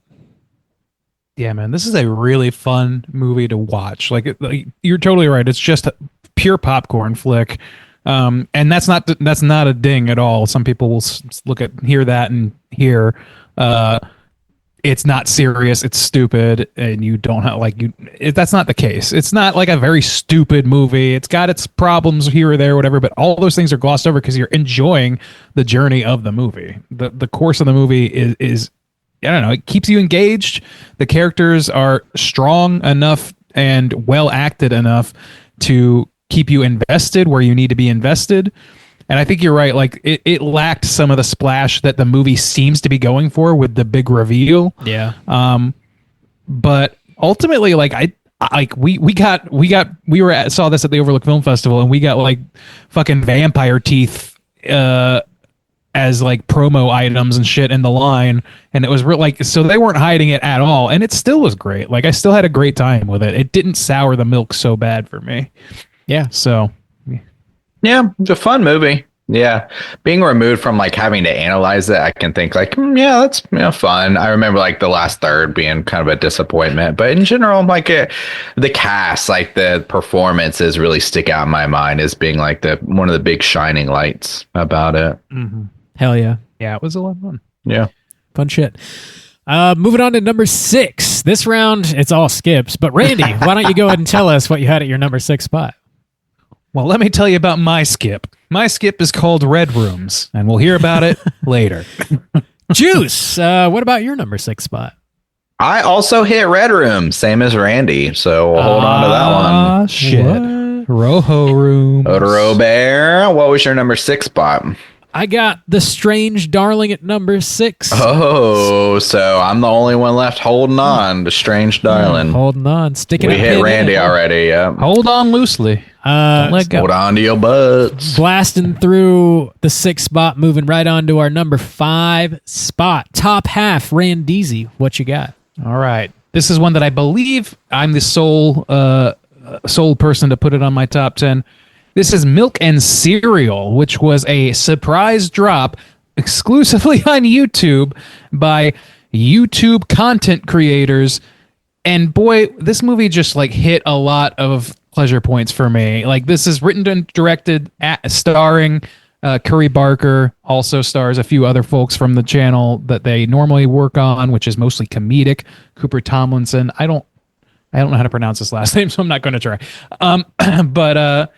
Yeah, man, this is a really fun movie to watch. Like you're totally right. It's just a pure popcorn flick. And that's not a ding at all. Some people will hear that and hear it's not serious, it's stupid, and you don't have that's not the case. It's not like a very stupid movie. It's got its problems here or there, whatever, but all those things are glossed over because you're enjoying the journey of the movie. The course of the movie is I don't know, it keeps you engaged. The characters are strong enough and well acted enough to keep you invested where you need to be invested. And I think you're right. Like it lacked some of the splash that the movie seems to be going for with the big reveal. Yeah. But ultimately, like we saw this at the Overlook Film Festival, and we got like fucking vampire teeth as like promo items and shit in the line, and it was real like, so they weren't hiding it at all, and it still was great. Like I still had a great time with it. It didn't sour the milk so bad for me. Yeah. So. Yeah, it's a fun movie. Yeah, being removed from like having to analyze it, I can think like, yeah, that's fun. I remember like the last third being kind of a disappointment, but in general, like the cast, like the performances really stick out in my mind as being like one of the big shining lights about it. Mm-hmm. Hell yeah. Yeah, it was a lot of fun. Yeah, fun shit. Moving on to number 6. This round, it's all skips, but Randy, why don't you go ahead and tell us what you had at your number 6 spot? Well, let me tell you about my skip. My skip is called Red Rooms, and we'll hear about it later. Juice, what about your number 6 spot? I also hit Red Room, same as Randy, so we'll hold on to that one. Shit. What? Rojo Room. Robert, what was your number 6 spot? I got The Strange Darling at number 6. Oh, so I'm the only one left holding on to Strange Darling. Holding on, sticking. We hit Randy already. Yep. Hold on loosely. Don't let go. Hold on to your butts. Blasting through the 6th spot, moving right on to our number 5 spot. Top half, Randeezy. What you got? All right. This is one that I believe I'm the sole person to put it on my top 10. This is Milk and Cereal, which was a surprise drop exclusively on YouTube by YouTube content creators. And boy, this movie just like hit a lot of pleasure points for me. Like, this is written and directed, starring Curry Barker, also stars a few other folks from the channel that they normally work on, which is mostly comedic. Cooper Tomlinson. I don't know how to pronounce his last name, so I'm not going to try. But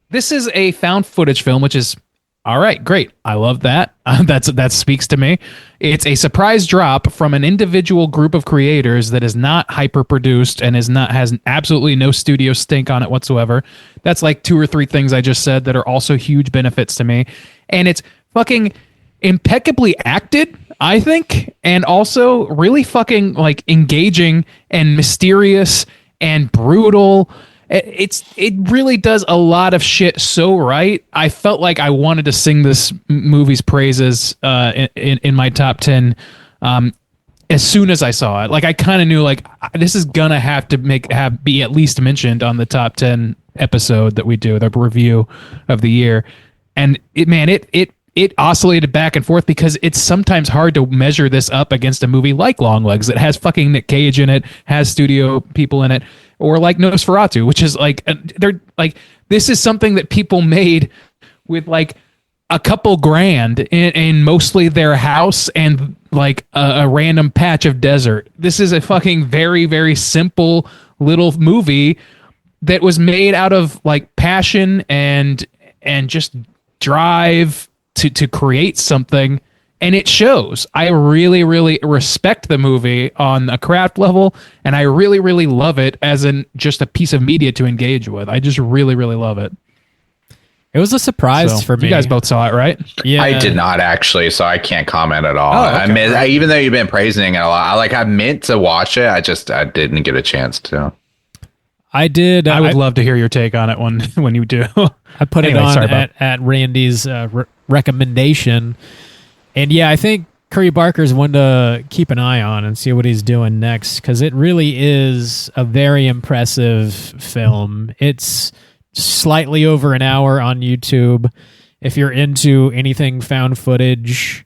this is a found footage film, which is all right, great. I love that. That speaks to me. It's a surprise drop from an individual group of creators that is not hyper produced and has absolutely no studio stink on it whatsoever. That's like 2 or 3 things I just said that are also huge benefits to me. And it's fucking impeccably acted, I think, and also really fucking like engaging and mysterious and brutal. It really does a lot of shit so right. I felt like I wanted to sing this movie's praises in my top 10 as soon as I saw it. Like, I kind of knew like this is gonna have to be at least mentioned on the top 10 episode that we do, the review of the year. And it oscillated back and forth because it's sometimes hard to measure this up against a movie like Longlegs that has fucking Nick Cage in it, has studio people in it, or like Nosferatu, which is like they're like, this is something that people made with like a couple grand in mostly their house and like a random patch of desert. This is a fucking very, very simple little movie that was made out of like passion and just drive to create something, and it shows. I really, really respect the movie on a craft level, and I really, really love it as just a piece of media to engage with. I just really, really love it. It was a surprise for me. You guys both saw it, right? Yeah, I did not actually, so I can't comment at all. Oh, okay. Even though you've been praising it a lot, I meant to watch it. I didn't get a chance to. I did. I would love to hear your take on it when you do. I put it on at Randy's recommendation. And yeah, I think Curry Barker's one to keep an eye on and see what he's doing next, because it really is a very impressive film. It's slightly over an hour on YouTube. If you're into anything found footage,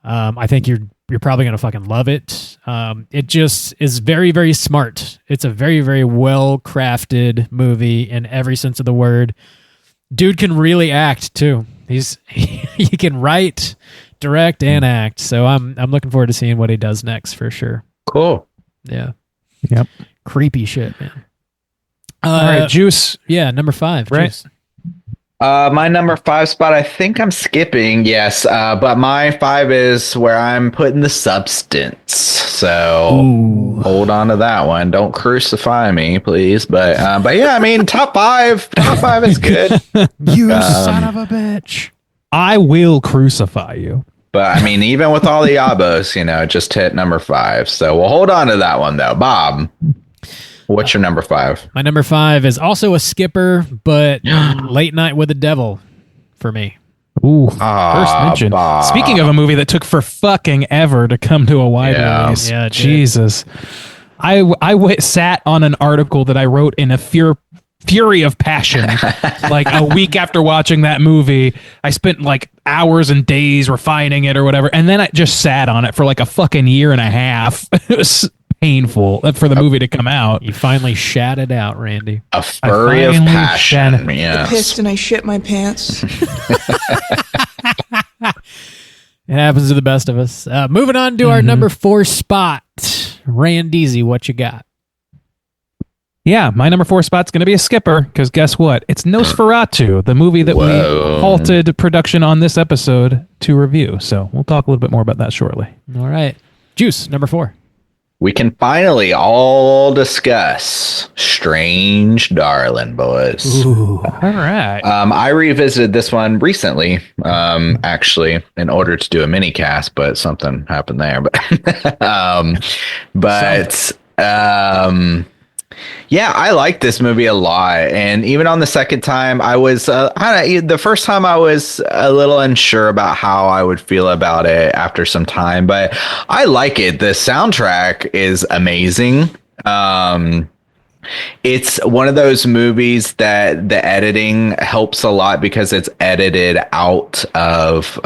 I think you're probably going to fucking love it. It just is very, very smart. It's a very, very well-crafted movie in every sense of the word. Dude can really act too. He can write, direct, and act. So I'm looking forward to seeing what he does next for sure. Cool. Yeah. Yep. Creepy shit, man. All right, Juice. Yeah, number 5. Right. Juice. My number 5 spot, I think I'm skipping, yes, but my 5 is where I'm putting The Substance. So hold on to that one. Don't crucify me, please. But yeah, I mean, top 5 is good. You son of a bitch. I will crucify you. But I mean, even with all the yabos, just hit number 5. So we'll hold on to that one though. Bob, what's your number 5? My number 5 is also a skipper, but Late Night with the Devil for me. Ooh, first mention. Bob. Speaking of a movie that took for fucking ever to come to a wide release. Yeah, it did. Jesus. I sat on an article that I wrote in a fury of passion. Like a week after watching that movie, I spent like hours and days refining it or whatever. And then I just sat on it for like a fucking year and a half. It was painful for the movie to come out. You finally shat it out, Randy. A flurry of passion. I Yes. pissed and I shit my pants. It happens to the best of us. Moving on to our number 4 spot. Randeezy, what you got? Yeah, my number 4 spot's going to be a skipper, because guess what? It's Nosferatu, the movie that we halted production on this episode to review. So we'll talk a little bit more about that shortly. All right. Juice, number 4. we can finally all discuss Strange Darling, boys. All right. I revisited this one recently, actually, in order to do a mini cast, but something happened there. Yeah, I like this movie a lot, and even on the second time, I was the first time I was a little unsure about how I would feel about it after some time, but I like it. The soundtrack is amazing. It's one of those movies that the editing helps a lot because it's edited out of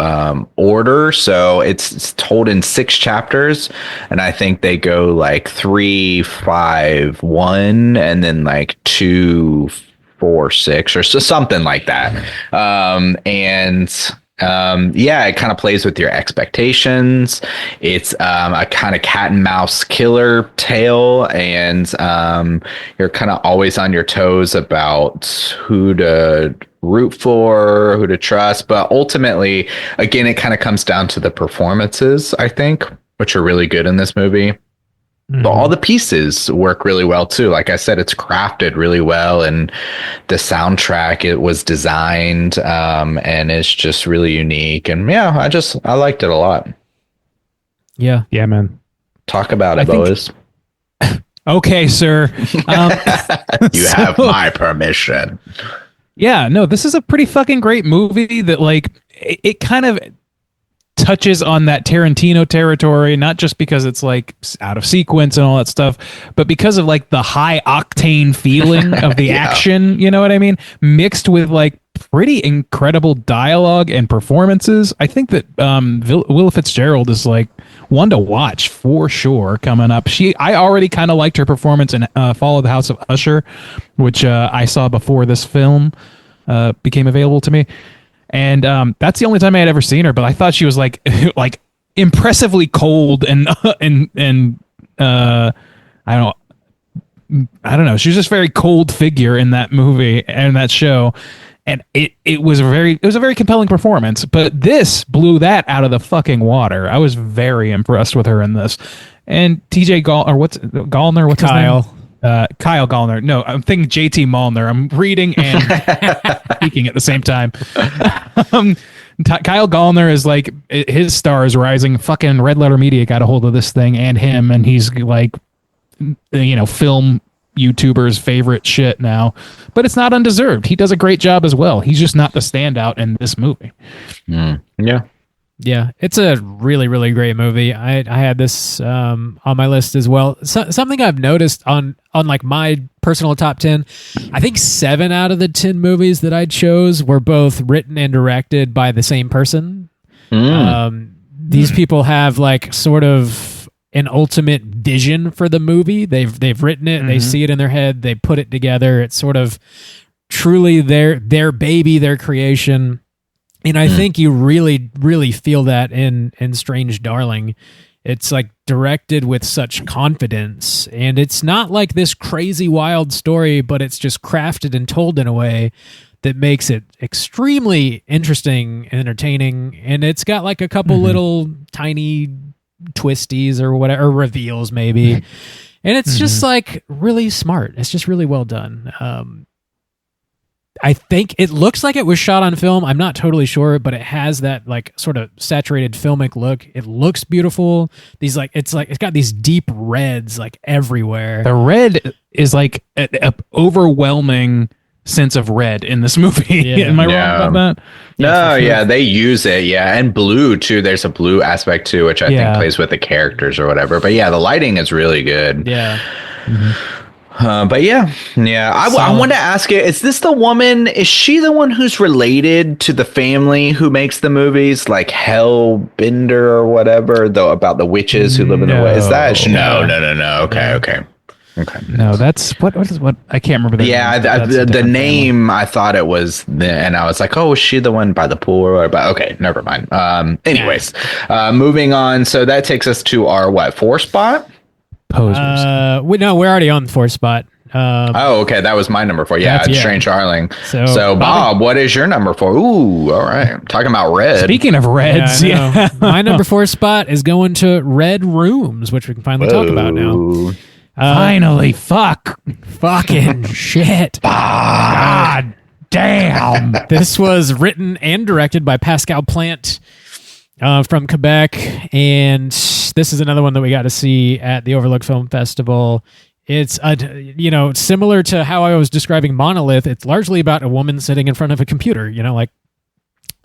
order. So it's told in 6 chapters, and I think they go like 3, 5, 1, and then like 2, 4, 6, or so, something like that. Yeah, it kind of plays with your expectations. It's a kind of cat and mouse killer tale, and you're kind of always on your toes about who to root for, who to trust. But ultimately, again, it kind of comes down to the performances, I think, which are really good in this movie. But all the pieces work really well too. Like I said, it's crafted really well, and the soundtrack, it was designed and it's just really unique. And yeah, I liked it a lot. Yeah, man. Talk about it, boys. Okay, sir. You have my permission. Yeah, no, this is a pretty fucking great movie that like it kind of touches on that Tarantino territory, not just because it's like out of sequence and all that stuff, but because of like the high octane feeling of the action, you know what I mean? Mixed with like pretty incredible dialogue and performances. I think that Willa Fitzgerald is like one to watch for sure coming up. I already kind of liked her performance in Fall of the House of Usher, which I saw before this film became available to me. And that's the only time I had ever seen her, but I thought she was like like impressively cold and I don't know. She was just a very cold figure in that movie and that show. And it was a very compelling performance, but this blew that out of the fucking water. I was very impressed with her in this. And TJ Gallner, what's Kyle. his name? Kyle Gallner. No, I'm thinking JT Malner. I'm reading and speaking at the same time. Kyle Gallner is like, his star is rising. Fucking Red Letter Media got a hold of this thing and him, and he's like, film YouTubers' favorite shit now. But it's not undeserved. He does a great job as well. He's just not the standout in this movie. Yeah. Yeah, it's a really, really great movie. I had this on my list as well. Something I've noticed on like my personal top 10, I think 7 out of the 10 movies that I chose were both written and directed by the same person. These people have like sort of an ultimate vision for the movie. They've written it, they see it in their head, they put it together. It's sort of truly their baby, their creation. And I think you really, really feel that in Strange Darling. It's like directed with such confidence, and it's not like this crazy wild story, but it's just crafted and told in a way that makes it extremely interesting and entertaining. And it's got like a couple little tiny twisties or whatever, or reveals maybe. And it's just like really smart. It's just really well done. I think it looks like it was shot on film. I'm not totally sure, but it has that like sort of saturated filmic look. It looks beautiful. It's got these deep reds like everywhere. The red is like an overwhelming sense of red in this movie. Yeah. Am I wrong about that? No, yeah, they use it. Yeah, and blue too. There's a blue aspect too, which I think plays with the characters or whatever. But yeah, the lighting is really good. Yeah. But yeah. I want to ask you: is this the woman? Is she the one who's related to the family who makes the movies, like Hellbender or whatever? Though about the witches who live in the way. Is that no? Okay. No, that's what I can't remember. The name. Family. I thought it was, and I was like, oh, is she the one by the pool? But okay, never mind. Anyways, moving on. So that takes us to our 4 spot. Posers. We're already on the 4th spot. Oh, okay. That was my number 4. Yeah, That's- yeah. Strange Darling. So, Bob, what is your number 4? Ooh, all right. Talking about red. Speaking of reds, Yeah, I know. My number 4 spot is going to Red Rooms, which we can finally talk about now. Ooh. finally, fuck. Fucking shit. God damn. This was written and directed by Pascal Plante from Quebec, and this is another one that we got to see at the Overlook Film Festival. It's similar to how I was describing Monolith. It's largely about a woman sitting in front of a computer, like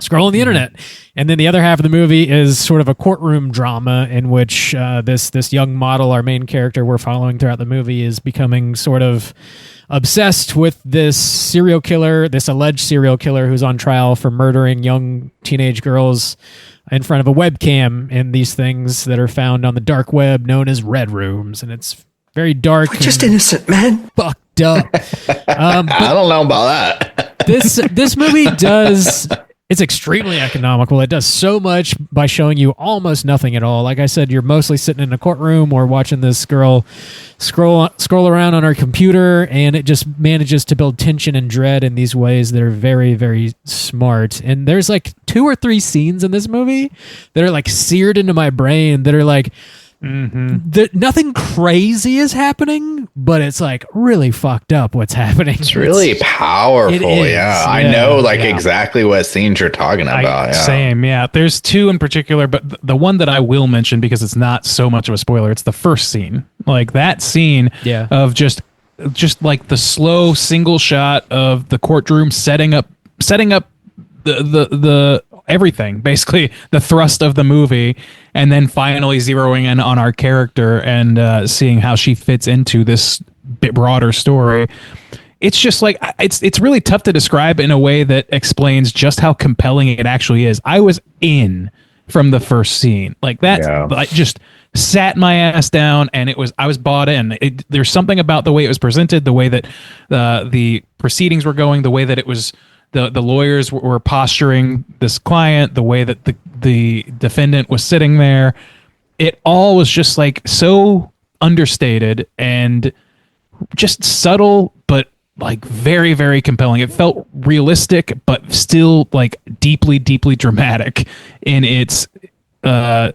scrolling the internet. And then the other half of the movie is sort of a courtroom drama in which this young model, our main character we're following throughout the movie, is becoming sort of obsessed with this serial killer, this alleged serial killer who's on trial for murdering young teenage girls in front of a webcam in these things that are found on the dark web known as red rooms. And it's very dark. We're just innocent, man. Fucked up. I don't know about that. This movie does... It's extremely economical. It does so much by showing you almost nothing at all. Like I said, you're mostly sitting in a courtroom or watching this girl scroll around on her computer, and it just manages to build tension and dread in these ways that are very, very smart. And there's like 2 or 3 scenes in this movie that are like seared into my brain that are like, nothing crazy is happening, but it's like really fucked up what's happening. It's really powerful. It is, yeah. I know exactly what scenes you're talking about. Same, yeah. There's 2 in particular, but the one that I will mention because it's not so much of a spoiler, it's the first scene. Like that scene of just like the slow single shot of the courtroom setting up the everything, basically the thrust of the movie, and then finally zeroing in on our character and seeing how she fits into this bit broader story. It's just like it's really tough to describe in a way that explains just how compelling it actually is. I was in from the first scene like that. I just sat my ass down and I was bought in. There's something about the way it was presented, the way that the proceedings were going, the way that it was. The lawyers were posturing this client, the way that the defendant was sitting there. It all was just like so understated and just subtle, but like very, very compelling. It felt realistic, but still like deeply, deeply dramatic in its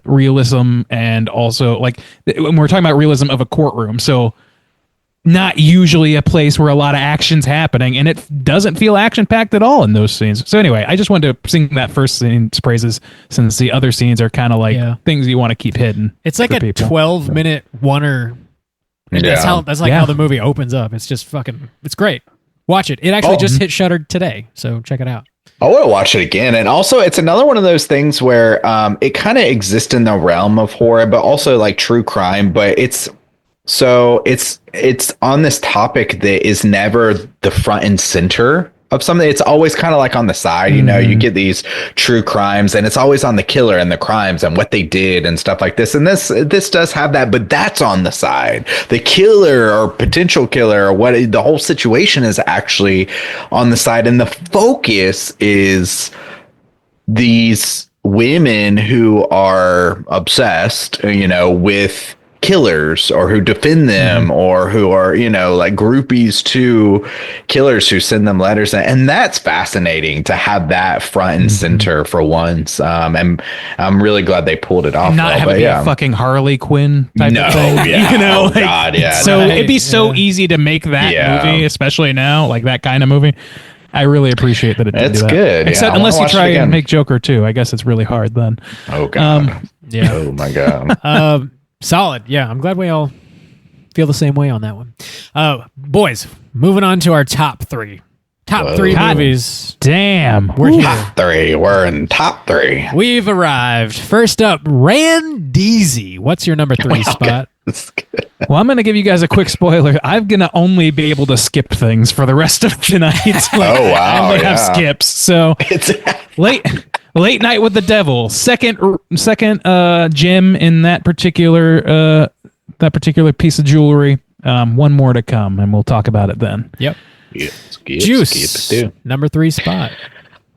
realism. And also like when we're talking about realism of a courtroom. So not usually a place where a lot of action's happening, and it doesn't feel action-packed at all in those scenes. So anyway, I just wanted to sing that first scene's praises since the other scenes are kind of like things you want to keep hidden. It's like a 12-minute oneer. And that's how the movie opens up. It's just it's great. Watch it. It actually just hit Shudder today, so check it out. I want to watch it again. And also, it's another one of those things where it kind of exists in the realm of horror, but also like true crime, but it's on this topic that is never the front and center of something. It's always kind of like on the side, you get these true crimes and it's always on the killer and the crimes and what they did and stuff like this. And this does have that, but that's on the side. The killer or potential killer or what the whole situation is actually on the side. And the focus is these women who are obsessed, with killers or who defend them or who are like groupies to killers who send them letters, and that's fascinating to have that front and center for once. And I'm really glad they pulled it off. Not have it be a fucking Harley Quinn type of thing. God, yeah. So it'd be so easy to make that movie, especially now, like that kind of movie. I really appreciate that it did do that. Good. Except unless you try and make Joker too. I guess it's really hard then. Oh god. Oh my god. Solid. Yeah, I'm glad we all feel the same way on that one. Boys, moving on to our top 3. Top 3 movies. Damn. We're here. Top 3. We're in top 3. We've arrived. First up, Randeezy. What's your number 3 spot? Well, I'm going to give you guys a quick spoiler. I'm going to only be able to skip things for the rest of the night. Oh, wow. I only have skips. So Late Night with the Devil, second gem in that particular piece of jewelry. One more to come, and we'll talk about it then. Yep. Juice, number 3 spot.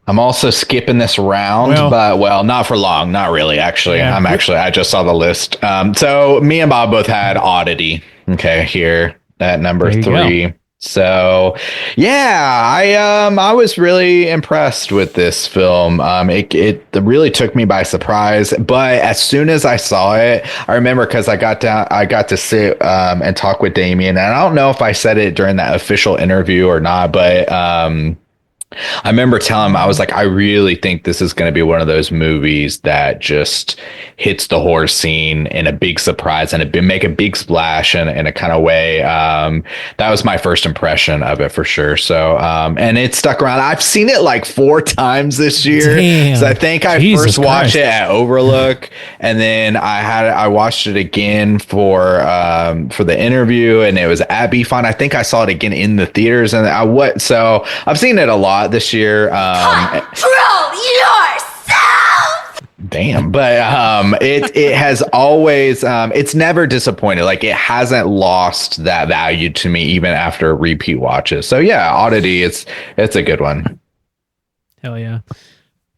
I'm also skipping this round, but not for long. Not really, actually. Yeah. I just saw the list. So me and Bob both had Oddity. Okay, here. at number There you 3. go. So, yeah, I was really impressed with this film. It really took me by surprise. But as soon as I saw it, I remember because I got to sit and talk with Damien, and I don't know if I said it during that official interview or not, but I remember telling him, I was like, I really think this is going to be one of those movies that just hits the horror scene in a big surprise and make a big splash in a kind of way. That was my first impression of it for sure. So, and it stuck around. I've seen it like 4 times this year. Damn. So I think I Jesus first watched Christ. it at Overlook, and then I watched it again for the interview, and it was at BFON. I think I saw it again in the theaters, and so I've seen it a lot this year. Control yourself! Damn, but it has always it's never disappointed. Like, it hasn't lost that value to me even after repeat watches. So yeah, Oddity, it's a good one. Hell yeah.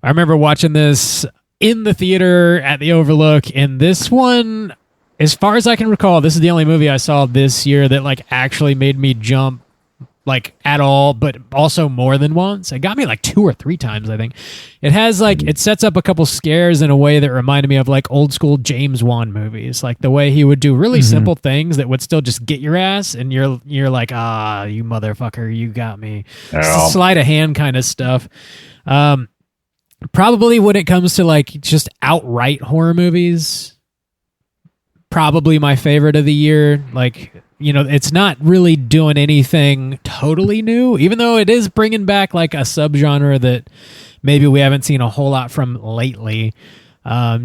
I remember watching this in the theater at the Overlook, and this one, as far as I can recall, this is the only movie I saw this year that like actually made me jump like at all, but also more than once. It got me like 2 or 3 times, I think. It has like, it sets up a couple scares in a way that reminded me of like old school James Wan movies, like the way he would do really simple things that would still just get your ass, and you're like, you motherfucker, you got me. Oh. Sleight of hand kind of stuff. Probably when it comes to like just outright horror movies, probably my favorite of the year. Like, you know, it's not really doing anything totally new, even though it is bringing back like a subgenre that maybe we haven't seen a whole lot from lately.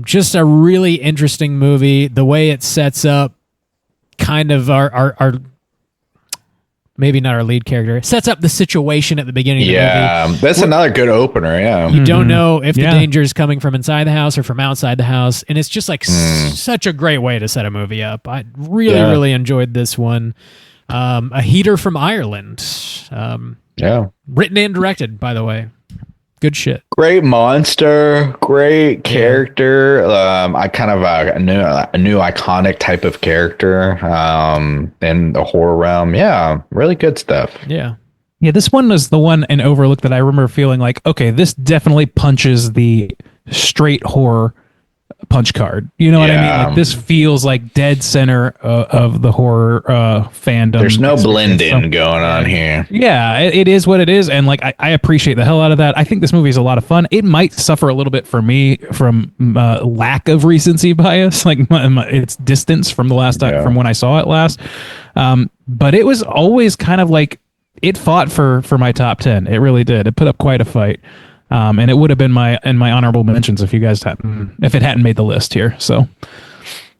Just a really interesting movie. The way it sets up kind of our maybe not our lead character, sets up the situation at the beginning of the movie. That's another good opener. Yeah. You don't know if the danger is coming from inside the house or from outside the house. And it's just like such a great way to set a movie up. I really enjoyed this one. A heater from Ireland. Written and directed, by the way. Good shit. Great monster, great character. I kind of a new iconic type of character in the horror realm. Yeah, really good stuff. Yeah. Yeah, this one was the one in Overlook that I remember feeling like, okay, this definitely punches the straight horror punch card. You know what I mean? Like, this feels like dead center of the horror fandom. There's no blending going on here. Yeah, it is what it is, and like I appreciate the hell out of that. I think this movie is a lot of fun. It might suffer a little bit for me from lack of recency bias, like its distance from the last time, from when I saw it last. But it was always kind of like it fought for my top 10. It really did. It put up quite a fight. And it would have been in my honorable mentions if it hadn't made the list here. So,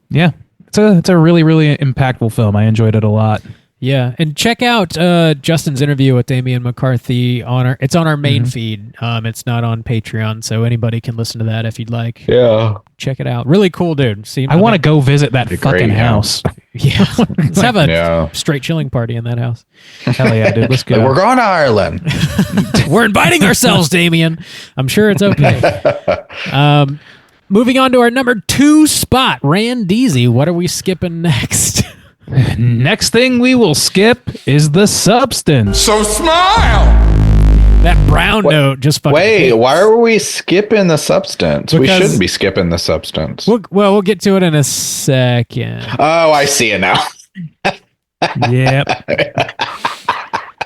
yeah, it's a really, really impactful film. I enjoyed it a lot. Yeah, and check out Justin's interview with Damian McCarthy it's on our main feed. It's not on Patreon, so anybody can listen to that if you'd like. Yeah, check it out. Really cool, dude. I want to go visit that fucking house. Yeah, let's have a straight chilling party in that house. Hell yeah, dude. Let's go. We're going to Ireland. We're inviting ourselves, Damien. I'm sure it's okay. Moving on to our number 2 spot, Randeezy. What are we skipping next? Next thing we will skip is The Substance. So smile! That brown note just fucking... Wait, why are we skipping The Substance? We shouldn't be skipping The Substance. We'll get to it in a second. Oh, I see it now. Yep.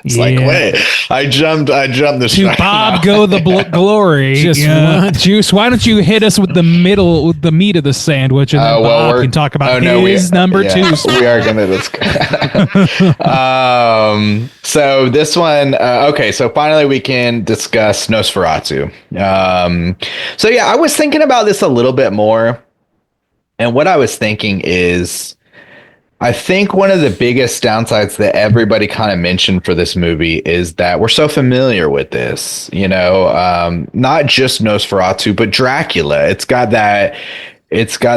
It's like, wait, I jumped the to shot. Bob go the glory. Juice, why don't you hit us with the meat of the sandwich, and then Bob can talk about his number 2. We are going to discuss. So this one, okay, so finally we can discuss Nosferatu. So yeah, I was thinking about this a little bit more, and what I was thinking is, I think one of the biggest downsides that everybody kind of mentioned for this movie is that we're so familiar with this, not just Nosferatu, but Dracula. It's got that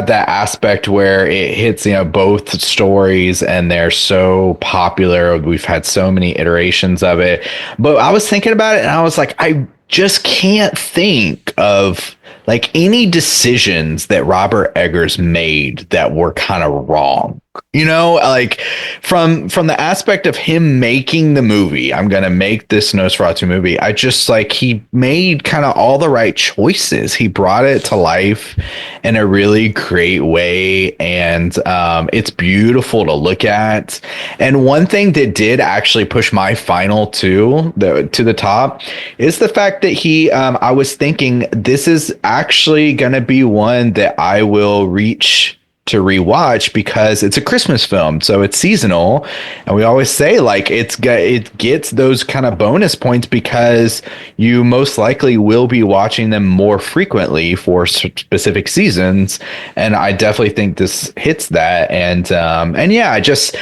aspect where it hits, both stories, and they're so popular. We've had so many iterations of it. But I was thinking about it, and I was like, I just can't think of like any decisions that Robert Eggers made that were kind of wrong. You know, like from the aspect of him making the movie, I'm gonna make this Nosferatu movie. I just like he made kind of all the right choices. He brought it to life in a really great way, and it's beautiful to look at. And one thing that did actually push my final to the top is the fact that he. I was thinking this is actually gonna be one that I will reach to rewatch because it's a Christmas film, so it's seasonal, and we always say like it gets those kind of bonus points because you most likely will be watching them more frequently for specific seasons, and I definitely think this hits that. And yeah, I just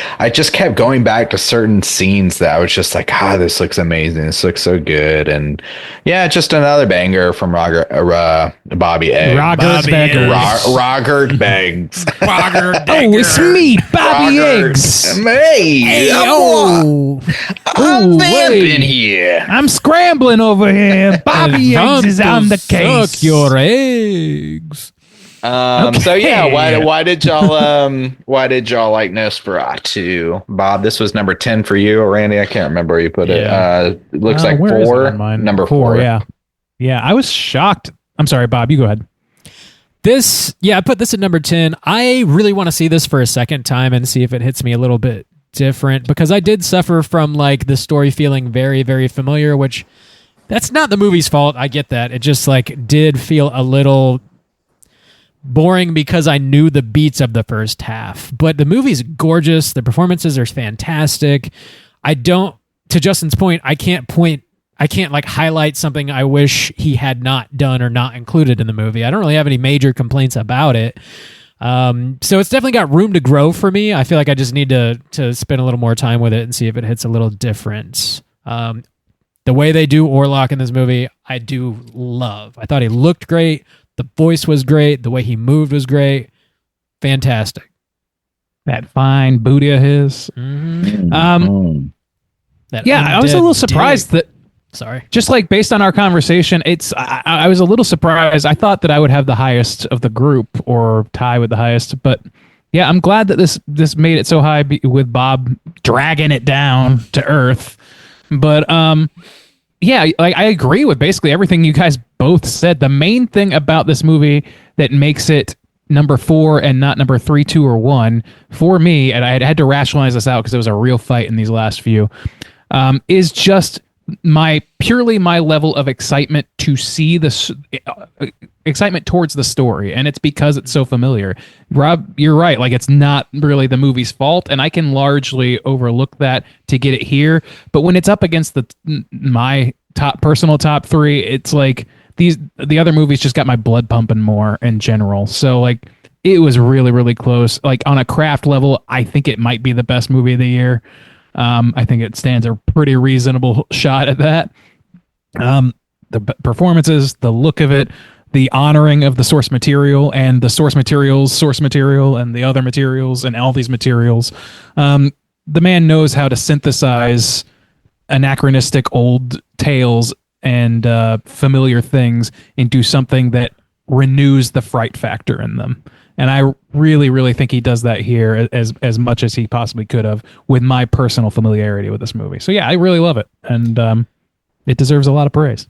kept going back to certain scenes that I was just like, this looks amazing, this looks so good. And yeah, just another banger from Bobby Eggs. Rogert Beggs. Oh, it's me, Bobby Eggs. Hey, I'm vamping here. I'm scrambling over here. Bobby Eggs is on the case. Suck your eggs. So yeah, why did y'all like Nosferatu? Bob, this was number 10 for you, or Randy? I can't remember where you put it. It looks like where is it 4. on mine? Number 4. Yeah. I was shocked. I'm sorry, Bob. You go ahead. I put this at number 10. I really want to see this for a second time and see if it hits me a little bit different, because I did suffer from like the story feeling very, very familiar, which that's not the movie's fault. I get that. It just like did feel a little boring because I knew the beats of the first half. But the movie's gorgeous. The performances are fantastic. To Justin's point, I can't like highlight something I wish he had not done or not included in the movie. I don't really have any major complaints about it. So it's definitely got room to grow for me. I feel like I just need to spend a little more time with it and see if it hits a little different. The way they do Orlok in this movie, I do love. I thought he looked great. The voice was great. The way he moved was great. Fantastic. That fine booty of his. Mm-hmm. I was a little surprised that. Sorry. Just like based on our conversation, I was a little surprised. I thought that I would have the highest of the group or tie with the highest, but yeah, I'm glad that this made it so high with Bob dragging it down to earth. But yeah, like I agree with basically everything you guys both said. The main thing about this movie that makes it number 4 and not number 3, 2, or 1 for me, and I had to rationalize this out because it was a real fight in these last few, is just my level of excitement to see this excitement towards the story, and it's because it's so familiar. Rob, you're right, like it's not really the movie's fault, and I can largely overlook that to get it here, but when it's up against my personal top 3, it's like the other movies just got my blood pumping more in general. So like it was really, really close. Like on a craft level, I think it might be the best movie of the year. I think it stands a pretty reasonable shot at that. The performances, the look of it, the honoring of the source material and the source material and the other materials and all these materials. The man knows how to synthesize anachronistic old tales and familiar things into something that renews the fright factor in them. And I really, really think he does that here as much as he possibly could have with my personal familiarity with this movie. So yeah, I really love it. And it deserves a lot of praise.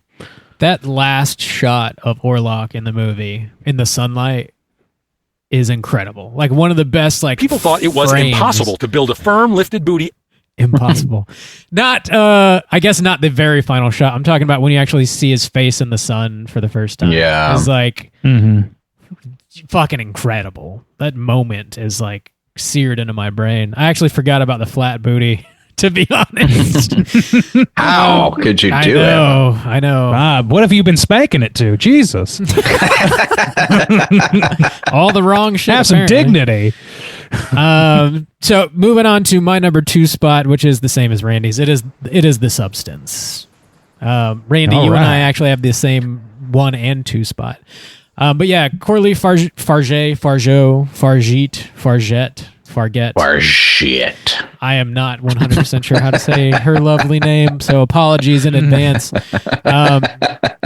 That last shot of Orlok in the movie in the sunlight is incredible. Like one of the best, like people thought it was impossible to build a firm lifted booty. Impossible. Not, I guess not the very final shot. I'm talking about when you actually see his face in the sun for the first time. Yeah. It's like fucking incredible. That moment is like seared into my brain. I actually forgot about the flat booty, to be honest. How could you do it? I know. Bob, what have you been spanking it to? Jesus. All the wrong shit. Have some apparently. dignity. So moving on to my number 2 spot, which is the same as Randy's. It is The Substance. Randy, you and I actually have the same 1 and 2 spot. But yeah, Coralie Farget. I am not 100% sure how to say her lovely name, so apologies in advance.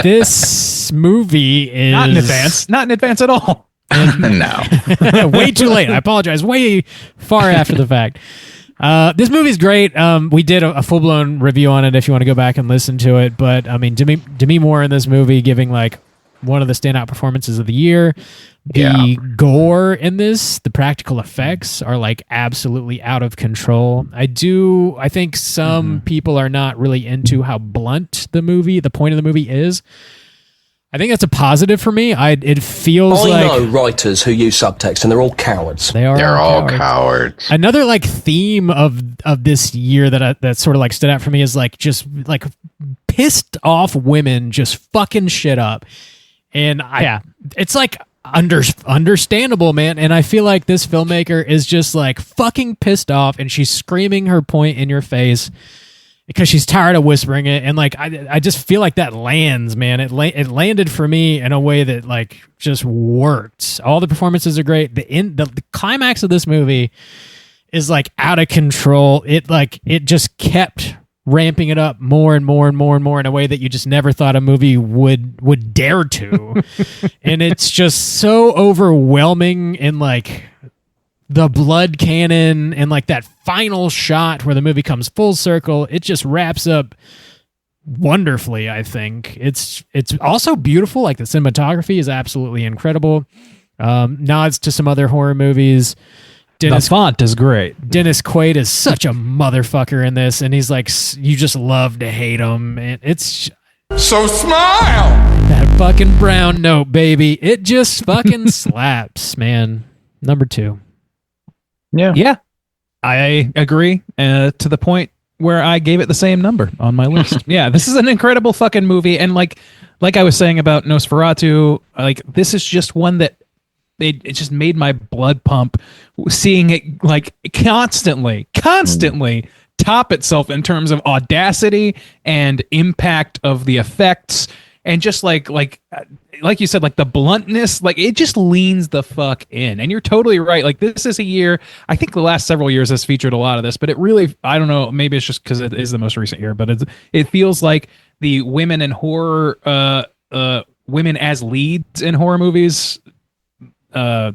This movie is... Not in advance at all. No. Way too late. I apologize. Way far after the fact. This movie's great. We did a full blown review on it if you want to go back and listen to it. But I mean, Demi Moore in this movie giving like one of the standout performances of the year. The gore in this, the practical effects are like absolutely out of control. I think some people are not really into how blunt the point of the movie is. I think that's a positive for me. It feels like... I know writers who use subtext, and they're all cowards. They're all cowards. Another like theme of this year that sort of like stood out for me is like just like pissed off women just fucking shit up. And it's like understandable, man. And I feel like this filmmaker is just like fucking pissed off, and she's screaming her point in your face because she's tired of whispering it. And like I just feel like that lands, man. It landed for me in a way that like just worked. All the performances are great. The climax of this movie is like out of control. It just kept ramping it up more and more and more and more in a way that you just never thought a movie would dare to. And it's just so overwhelming in like the blood cannon and like that final shot where the movie comes full circle. It just wraps up wonderfully. I think it's also beautiful. Like the cinematography is absolutely incredible. Nods to some other horror movies. The font is great. Dennis Quaid is such a motherfucker in this, and he's like, you just love to hate him. And it's So smile! that fucking brown note, baby. It just fucking slaps, man. Number 2. Yeah, I agree to the point where I gave it the same number on my list. Yeah, this is an incredible fucking movie. And like I was saying about Nosferatu, like this is just one that it just made my blood pump seeing it like constantly top itself in terms of audacity and impact of the effects. And just like you said, like the bluntness, like it just leans the fuck in. And you're totally right. Like this is a year, I think the last several years has featured a lot of this, but it really, I don't know, maybe it's just because it is the most recent year, but it feels like the women in horror, women as leads in horror movies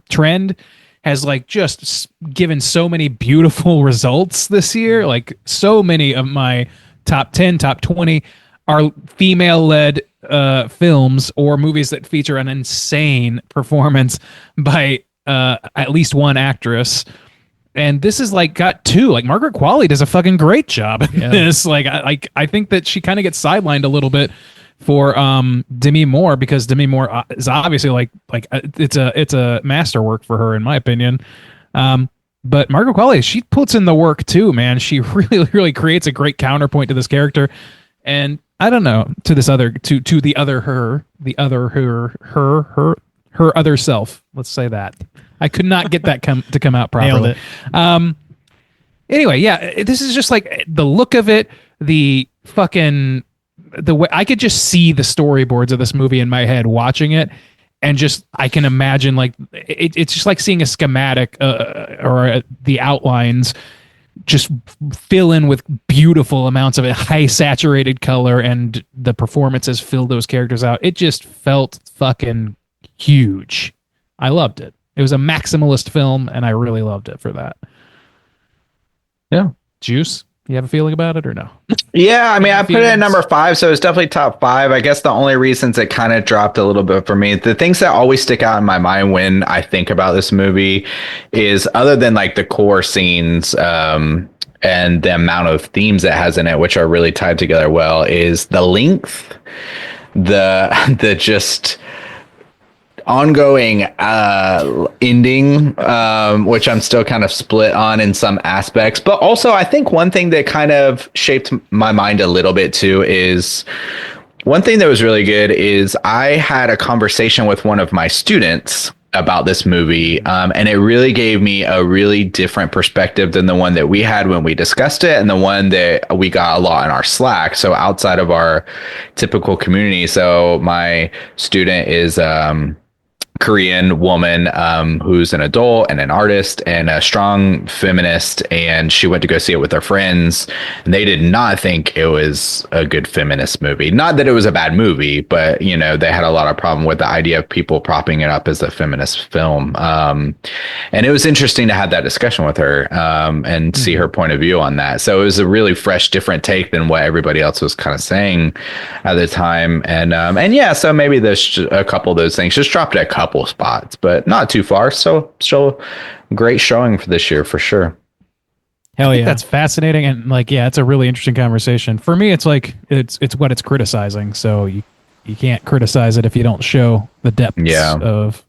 trend has like just given so many beautiful results this year. Like so many of my top 10, top 20 are female-led films or movies that feature an insane performance by at least one actress. And this is like got 2. Like Margaret Qualley does a fucking great job in this. Like I think that she kind of gets sidelined a little bit for Demi Moore, because Demi Moore is obviously like it's a masterwork for her in my opinion. But Margaret Qualley, she puts in the work too, man. She really creates a great counterpoint to this character. And I don't know, to this other to the other her other self. Let's say that. I could not get that to come out properly. Anyway, yeah, this is just like the look of it, the way I could just see the storyboards of this movie in my head watching it, and just I can imagine like it's just like seeing a schematic or the outlines just fill in with beautiful amounts of high saturated color, and the performances fill those characters out. It just felt fucking huge. I loved it. It was a maximalist film, and I really loved it for that. Yeah. Juice, you have a feeling about it or no? Yeah, I mean, I put it at number 5, so it's definitely top 5. I guess the only reasons it kind of dropped a little bit for me, the things that always stick out in my mind when I think about this movie is, other than like the core scenes and the amount of themes it has in it, which are really tied together well, is the length, the just ongoing ending, which I'm still kind of split on in some aspects. But also, I think one thing that kind of shaped my mind a little bit too is, one thing that was really good is I had a conversation with one of my students about this movie, and it really gave me a really different perspective than the one that we had when we discussed it, and the one that we got a lot in our Slack, so outside of our typical community. So my student is Korean woman who's an adult and an artist and a strong feminist, and she went to go see it with her friends, and they did not think it was a good feminist movie. Not that it was a bad movie, but you know, they had a lot of problem with the idea of people propping it up as a feminist film. And it was interesting to have that discussion with her and see her point of view on that. So it was a really fresh, different take than what everybody else was kind of saying at the time. And yeah, so maybe there's a couple of those things just dropped a couple spots, but not too far. So still great showing for this year for sure. Hell yeah. That's fascinating. And like, yeah, it's a really interesting conversation. For me, it's like, it's what it's criticizing. So you can't criticize it if you don't show the depths of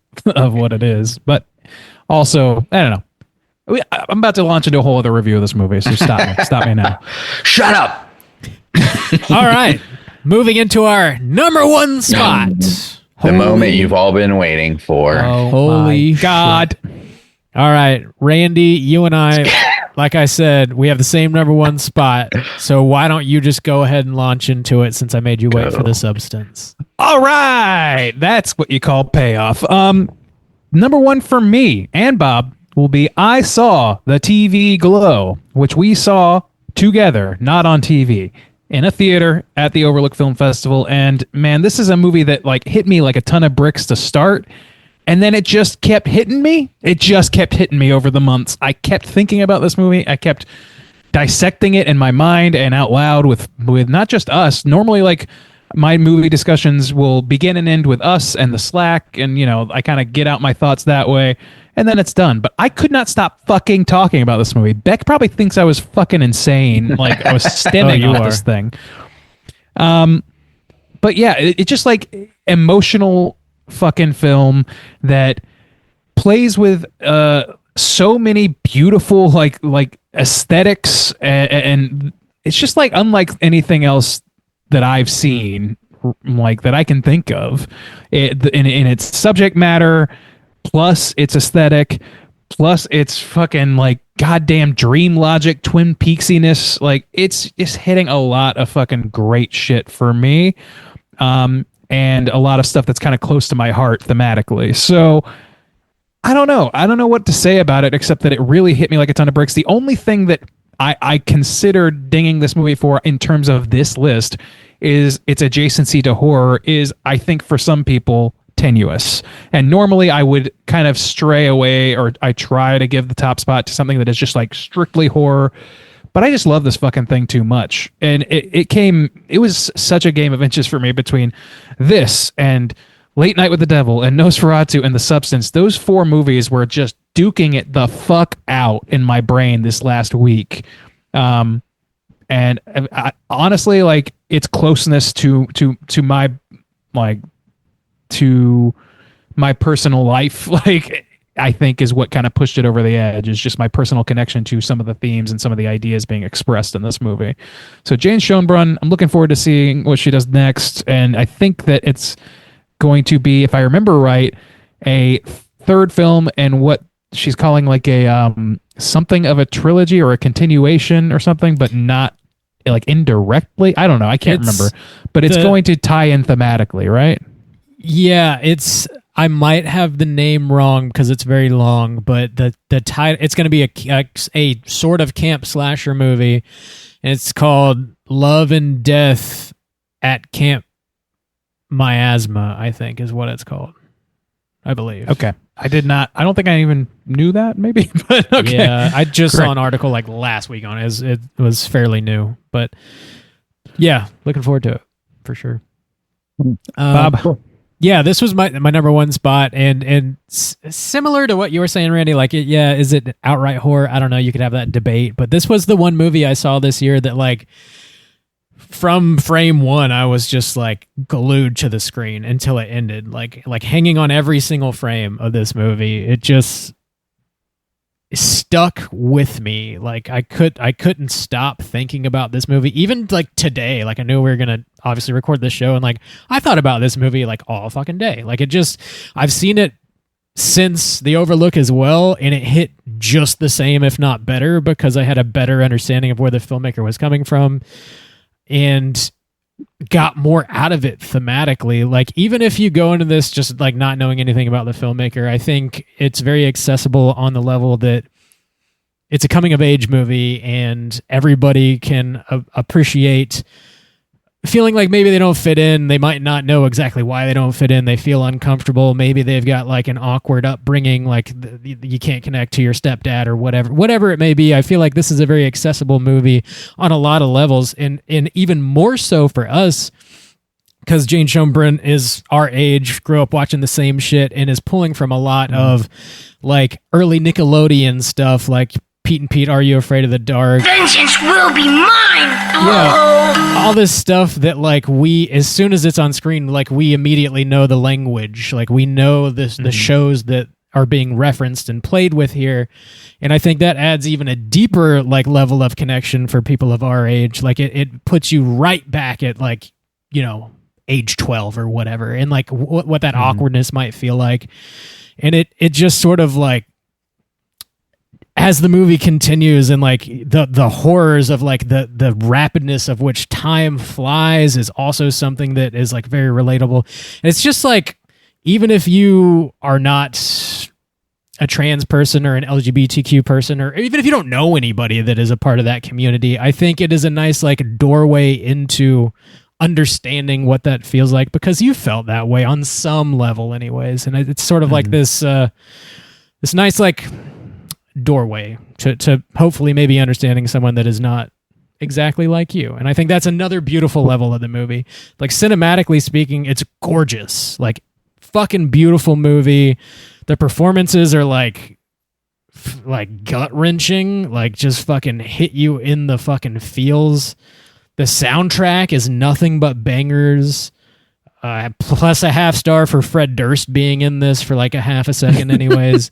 what it is. But also, I don't know. I'm about to launch into a whole other review of this movie. So stop me now. Shut up. All right. Moving into our number one spot. The moment you've all been waiting for. Oh, holy God. All right, Randy, you and I, like I said, we have the same number one spot. So why don't you just go ahead and launch into it since I made you wait for the substance? All right. That's what you call payoff. Number one for me and Bob will be I Saw the TV Glow, which we saw together, not on TV, in a theater at the Overlook Film Festival. And man, this is a movie that like hit me like a ton of bricks to start. And then it just kept hitting me. It just kept hitting me over the months. I kept thinking about this movie. I kept dissecting it in my mind and out loud with not just us. Normally, like, my movie discussions will begin and end with us and the Slack. And, you know, I kind of get out my thoughts that way. And then it's done. But I could not stop fucking talking about this movie. Beck probably thinks I was fucking insane. Like, I was stemming on this thing. But yeah, it's just like emotional fucking film that plays with so many beautiful like aesthetics, and it's just like unlike anything else that I've seen, like that I can think of. In its subject matter, plus its aesthetic, plus its fucking like goddamn dream logic, Twin Peaksiness. Like it's hitting a lot of fucking great shit for me. And a lot of stuff that's kind of close to my heart thematically. So I don't know what to say about it, except that it really hit me like a ton of bricks. The only thing that I considered dinging this movie for in terms of this list is its adjacency to horror is, I think, for some people, tenuous. And normally I would kind of stray away, or I try to give the top spot to something that is just like strictly horror. But I just love this fucking thing too much. And it was such a game of inches for me between this and Late Night with the Devil and Nosferatu and The Substance. Those four movies were just duking it the fuck out in my brain this last week. And I, honestly, like, its closeness to my, like, to my personal life, like, I think is what kind of pushed it over the edge, is just my personal connection to some of the themes and some of the ideas being expressed in this movie. So Jane Schoenbrunn, I'm looking forward to seeing what she does next. And I think that it's going to be, if I remember right, a third film and what she's calling like a something of a trilogy or a continuation or something, but not like indirectly. I don't know. I can't remember. But it's going to tie in thematically, right? Yeah, I might have the name wrong because it's very long, but the title, it's going to be a sort of camp slasher movie, and it's called Love and Death at Camp Miasma, I think is what it's called. I believe. Okay. I don't think I even knew that, maybe, but okay. Yeah, I just saw an article like last week on it. It was fairly new, but yeah, looking forward to it for sure. Bob? Yeah, this was my number one spot, and similar to what you were saying, Randy. Like, is it outright horror? I don't know. You could have that debate, but this was the one movie I saw this year that, like, from frame one, I was just like glued to the screen until it ended. Like hanging on every single frame of this movie. It just stuck with me. Like I couldn't stop thinking about this movie. Even like today, like I knew we were gonna obviously record this show, and like I thought about this movie like all fucking day. Like I've seen it since The Overlook as well, and it hit just the same, if not better, because I had a better understanding of where the filmmaker was coming from. And got more out of it thematically. Like, even if you go into this just like not knowing anything about the filmmaker, I think it's very accessible on the level that it's a coming of age movie and everybody can appreciate feeling like maybe they don't fit in. They might not know exactly why they don't fit in. They feel uncomfortable. Maybe they've got like an awkward upbringing, like you can't connect to your stepdad or whatever it may be. I feel like this is a very accessible movie on a lot of levels, and even more so for us because Jane Schoenbrunn is our age, grew up watching the same shit, and is pulling from a lot of like early Nickelodeon stuff, like Pete and Pete, Are You Afraid of the Dark? Vengeance will be mine! Yeah, all this stuff that like we, as soon as it's on screen, like we immediately know the language, like we know this the shows that are being referenced and played with here, and I think that adds even a deeper like level of connection for people of our age. Like it puts you right back at like, you know, age 12 or whatever, and like what that awkwardness might feel like, and it just sort of like, as the movie continues and like the horrors of like the rapidness of which time flies is also something that is like very relatable. And it's just like, even if you are not a trans person or an LGBTQ person, or even if you don't know anybody that is a part of that community, I think it is a nice like doorway into understanding what that feels like, because you felt that way on some level anyways. And it's sort of like this nice like doorway to hopefully maybe understanding someone that is not exactly like you. And I think that's another beautiful level of the movie. Like, cinematically speaking, it's gorgeous, like fucking beautiful movie. The performances are like gut-wrenching, like just fucking hit you in the fucking feels. The soundtrack is nothing but bangers. Plus a half star for Fred Durst being in this for like a half a second anyways.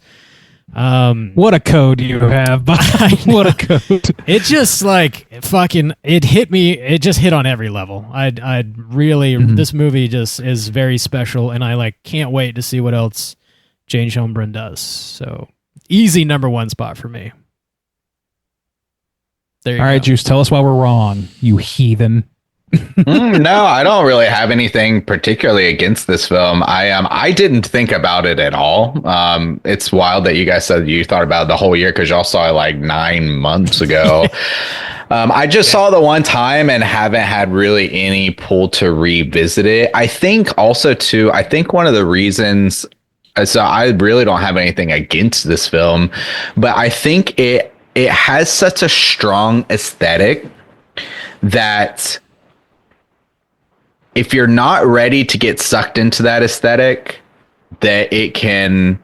What a code you have. What a code. It just like fucking, it hit me. It just hit on every level. I'd really, this movie just is very special, and I like can't wait to see what else Jane Schoenbrunn does. So easy number one spot for me. There you go. All right, Juice, tell us why we're wrong, you heathen. No, I don't really have anything particularly against this film. I didn't think about it at all. It's wild that you guys said you thought about it the whole year, because y'all saw it like 9 months ago. I just saw the one time and haven't had really any pull to revisit it. I think also too, I think one of the reasons, so I really don't have anything against this film, but I think it has such a strong aesthetic that if you're not ready to get sucked into that aesthetic, that it can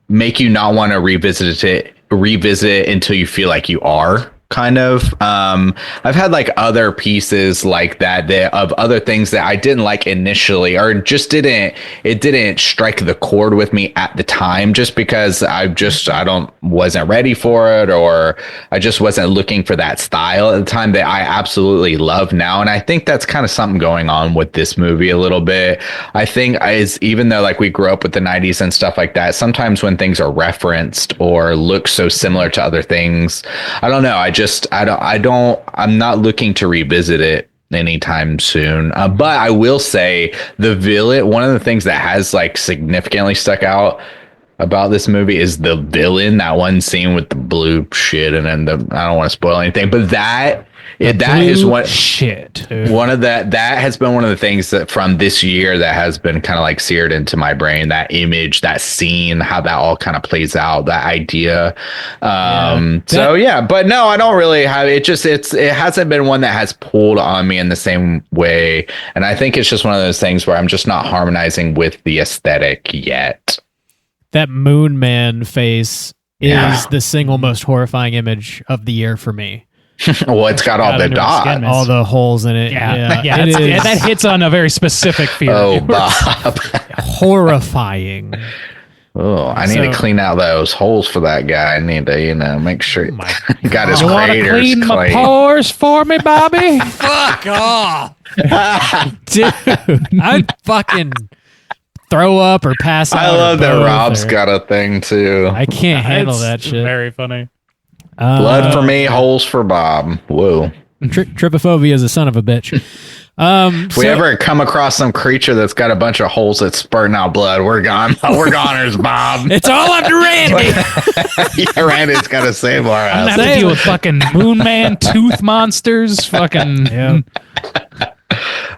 make you not want to revisit it until you feel like you are. Kind of. I've had like other pieces like that of other things that I didn't like initially, or just didn't strike the chord with me at the time, just because wasn't ready for it, or I just wasn't looking for that style at the time that I absolutely love now. And I think that's kind of something going on with this movie a little bit. I think even though like we grew up with the 90s and stuff like that, sometimes when things are referenced or look so similar to other things, I don't know. I'm not looking to revisit it anytime soon. But I will say the villain, one of the things that has like significantly stuck out about this movie is the villain, that one scene with the blue shit. And then I don't want to spoil anything, but that is one shit. One of that has been one of the things that from this year that has been kind of like seared into my brain, that image, that scene, how that all kind of plays out, that idea. But no, I don't really have it. It hasn't been one that has pulled on me in the same way. And I think it's just one of those things where I'm just not harmonizing with the aesthetic yet. That Moon Man face is the single most horrifying image of the year for me. Well, it's got all the dots, all the holes in it. Yeah, that hits on a very specific fear. Oh, Bob. Horrifying. Oh, I need to clean out those holes for that guy. I need to, make sure he got his craters clean. My pores for me, Bobby? Fuck off. Dude, I'd fucking throw up or pass out. I love that Rob's got a thing, too. I can't handle that shit. Very funny. Blood for me, holes for Bob. Whoa. Trypophobia is a son of a bitch. If we ever come across some creature that's got a bunch of holes that's spurting out blood, we're gone. We're goners, Bob. It's all up to Randy. Yeah, Randy's got to save our I'm ass. gonna have to deal with fucking Moon Man, tooth monsters, fucking. Yeah.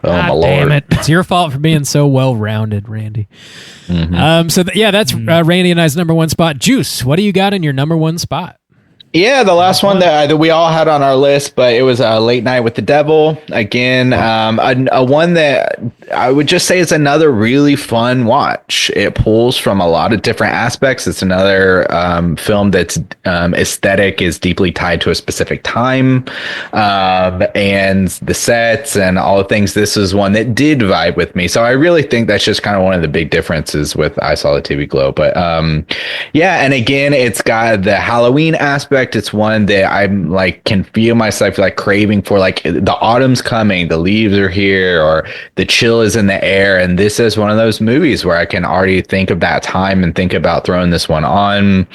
Oh, my God damn Lord. it! It's your fault for being so well-rounded, Randy. Mm-hmm. That's Randy and I's number one spot. Juice, what do you got in your number one spot? Yeah, the last one that we all had on our list, but it was Late Night with the Devil. Again, a one that I would just say is another really fun watch. It pulls from a lot of different aspects. It's another film that's aesthetic is deeply tied to a specific time, and the sets and all the things. This is one that did vibe with me. So I really think that's just kind of one of the big differences with I Saw the TV Glow. But yeah, and again, it's got the Halloween aspect. It's one that I'm like can feel myself like craving for, like the autumn's coming, the leaves are here, or the chill is in the air. And this is one of those movies where I can already think of that time and think about throwing this one on.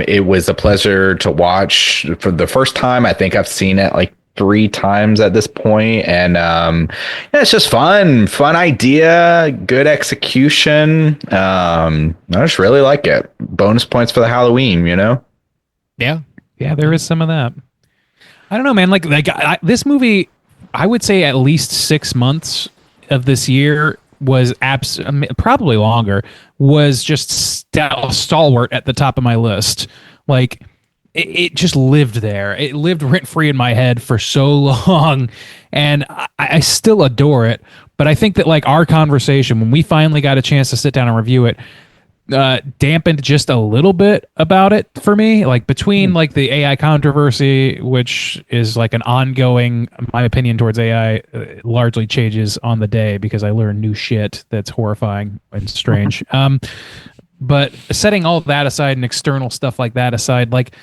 It was a pleasure to watch for the first time. I think I've seen it like 3 times at this point, and yeah, it's just fun idea, good execution. I just really like it. Bonus points for the Halloween, Yeah, there is some of that. I don't know, man. Like this movie, I would say at least 6 months of this year was probably longer, was just stalwart at the top of my list. Like it just lived there. It lived rent free in my head for so long, and I still adore it. But I think that like our conversation, when we finally got a chance to sit down and review it, dampened just a little bit about it for me, like between like the AI controversy, which is like an ongoing, my opinion towards AI largely changes on the day because I learn new shit that's horrifying and strange. But setting all of that aside and external stuff like that aside, like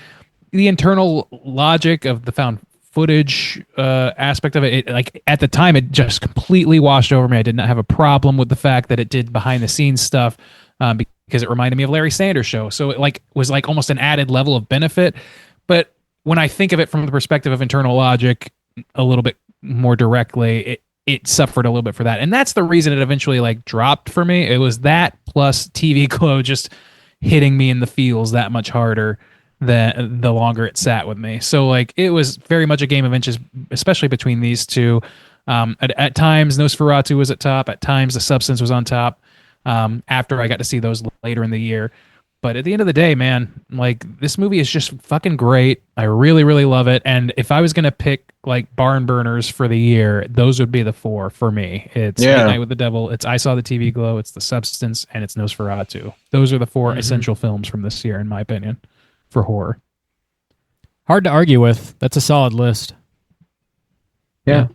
the internal logic of the found footage aspect of it, like at the time it just completely washed over me. I did not have a problem with the fact that it did behind the scenes stuff, because it reminded me of Larry Sanders Show. So it like was like almost an added level of benefit. But when I think of it from the perspective of internal logic a little bit more directly, it suffered a little bit for that. And that's the reason it eventually like dropped for me. It was that plus TV Glow just hitting me in the feels that much harder than the longer it sat with me. So like it was very much a game of inches, especially between these two. At times Nosferatu was at top, at times The Substance was on top. After I got to see those later in the year. But at the end of the day, man, like this movie is just fucking great. I really, really love it. And if I was going to pick like barn burners for the year, those would be the 4 for me. It's Late Night with the Devil, it's I Saw the TV Glow, it's The Substance, and it's Nosferatu. Those are the 4 essential films from this year, in my opinion, for horror. Hard to argue with. That's a solid list. Yeah.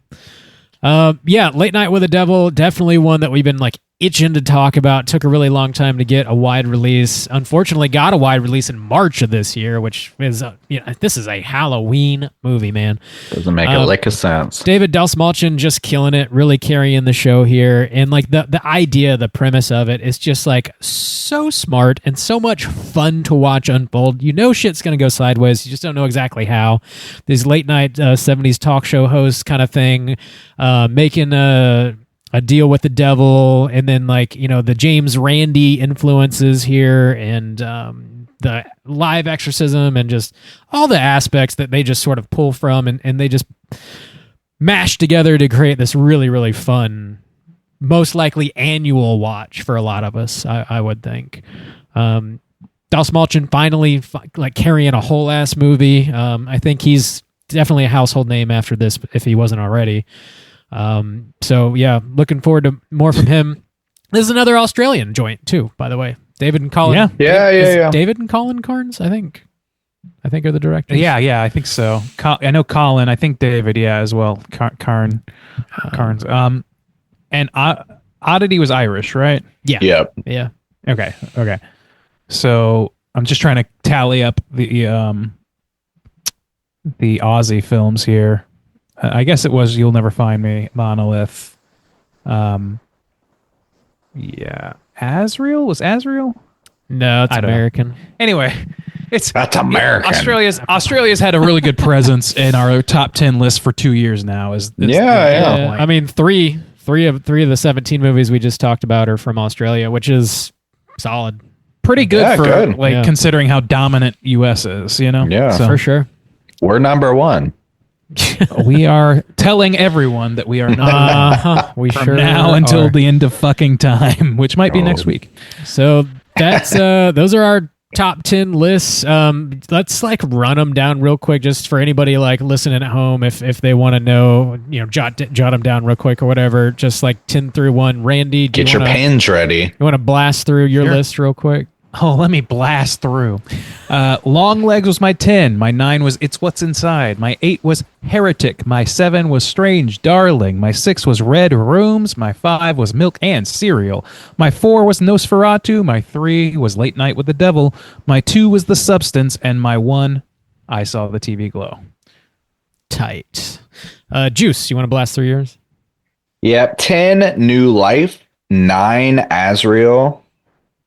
Late Night with the Devil, definitely one that we've been like itching to talk about. Took a really long time to get a wide release. Unfortunately, got a wide release in March of this year, which is this is a Halloween movie, man. Doesn't make a lick of sense. David Dastmalchian just killing it, really carrying the show here, and like the idea, the premise of it is just like so smart and so much fun to watch unfold. You know shit's gonna go sideways. You just don't know exactly how. These late night 70s talk show hosts kind of thing, making a deal with the devil, and then like the James Randi influences here, and the live exorcism, and just all the aspects that they just sort of pull from, and they just mash together to create this really, really fun, most likely annual watch for a lot of us, I would think. Dastmalchian finally like carrying a whole ass movie. I think he's definitely a household name after this, if he wasn't already. So yeah, looking forward to more from him. This is another Australian joint too, by the way. David and Colin. Yeah. David and Colin Carnes, I think are the directors. Yeah, I think so. I know Colin. I think David. Yeah, as well. Carnes. And Oddity was Irish, right? Yeah. Yep. Yeah. Okay. So I'm just trying to tally up the Aussie films here. I guess it was You'll Never Find Me, Monolith. Yeah. Azrael? Was Azrael? No, it's American. Anyway, That's American. Australia's had a really good presence in our top 10 list for 2 years now. Yeah. I mean, three of the 17 movies we just talked about are from Australia, which is solid. Pretty good good. considering how dominant US is, you know? Yeah. For sure. We're number one. We are telling everyone that we are not We from sure now until are. the end of fucking time, which might be next week. So that's those are our top 10 lists. Let's like run them down real quick, just for anybody like listening at home, if they want to know, you know, jot them down real quick or whatever. Just like 10 through 1. Randy, Get your pens ready. You want to blast through your list real quick? Oh, let me blast through. Long Legs was my 10. My 9 was It's What's Inside. My 8 was Heretic. My 7 was Strange Darling. My 6 was Red Rooms. My 5 was Milk and Cereal. My 4 was Nosferatu. My 3 was Late Night with the Devil. My 2 was The Substance. And my 1, I Saw the TV Glow. Tight. Juice, you want to blast through yours? Yep. 10, New Life. 9, Azrael.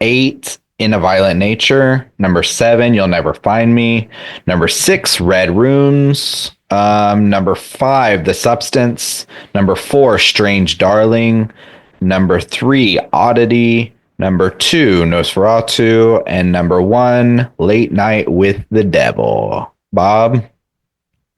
8, In a Violent Nature. Number 7, You'll Never Find Me. Number 6, Red Rooms. Number 5, The Substance. Number 4, Strange Darling. Number 3, Oddity. Number 2, Nosferatu. And number 1, Late Night with the Devil. Bob,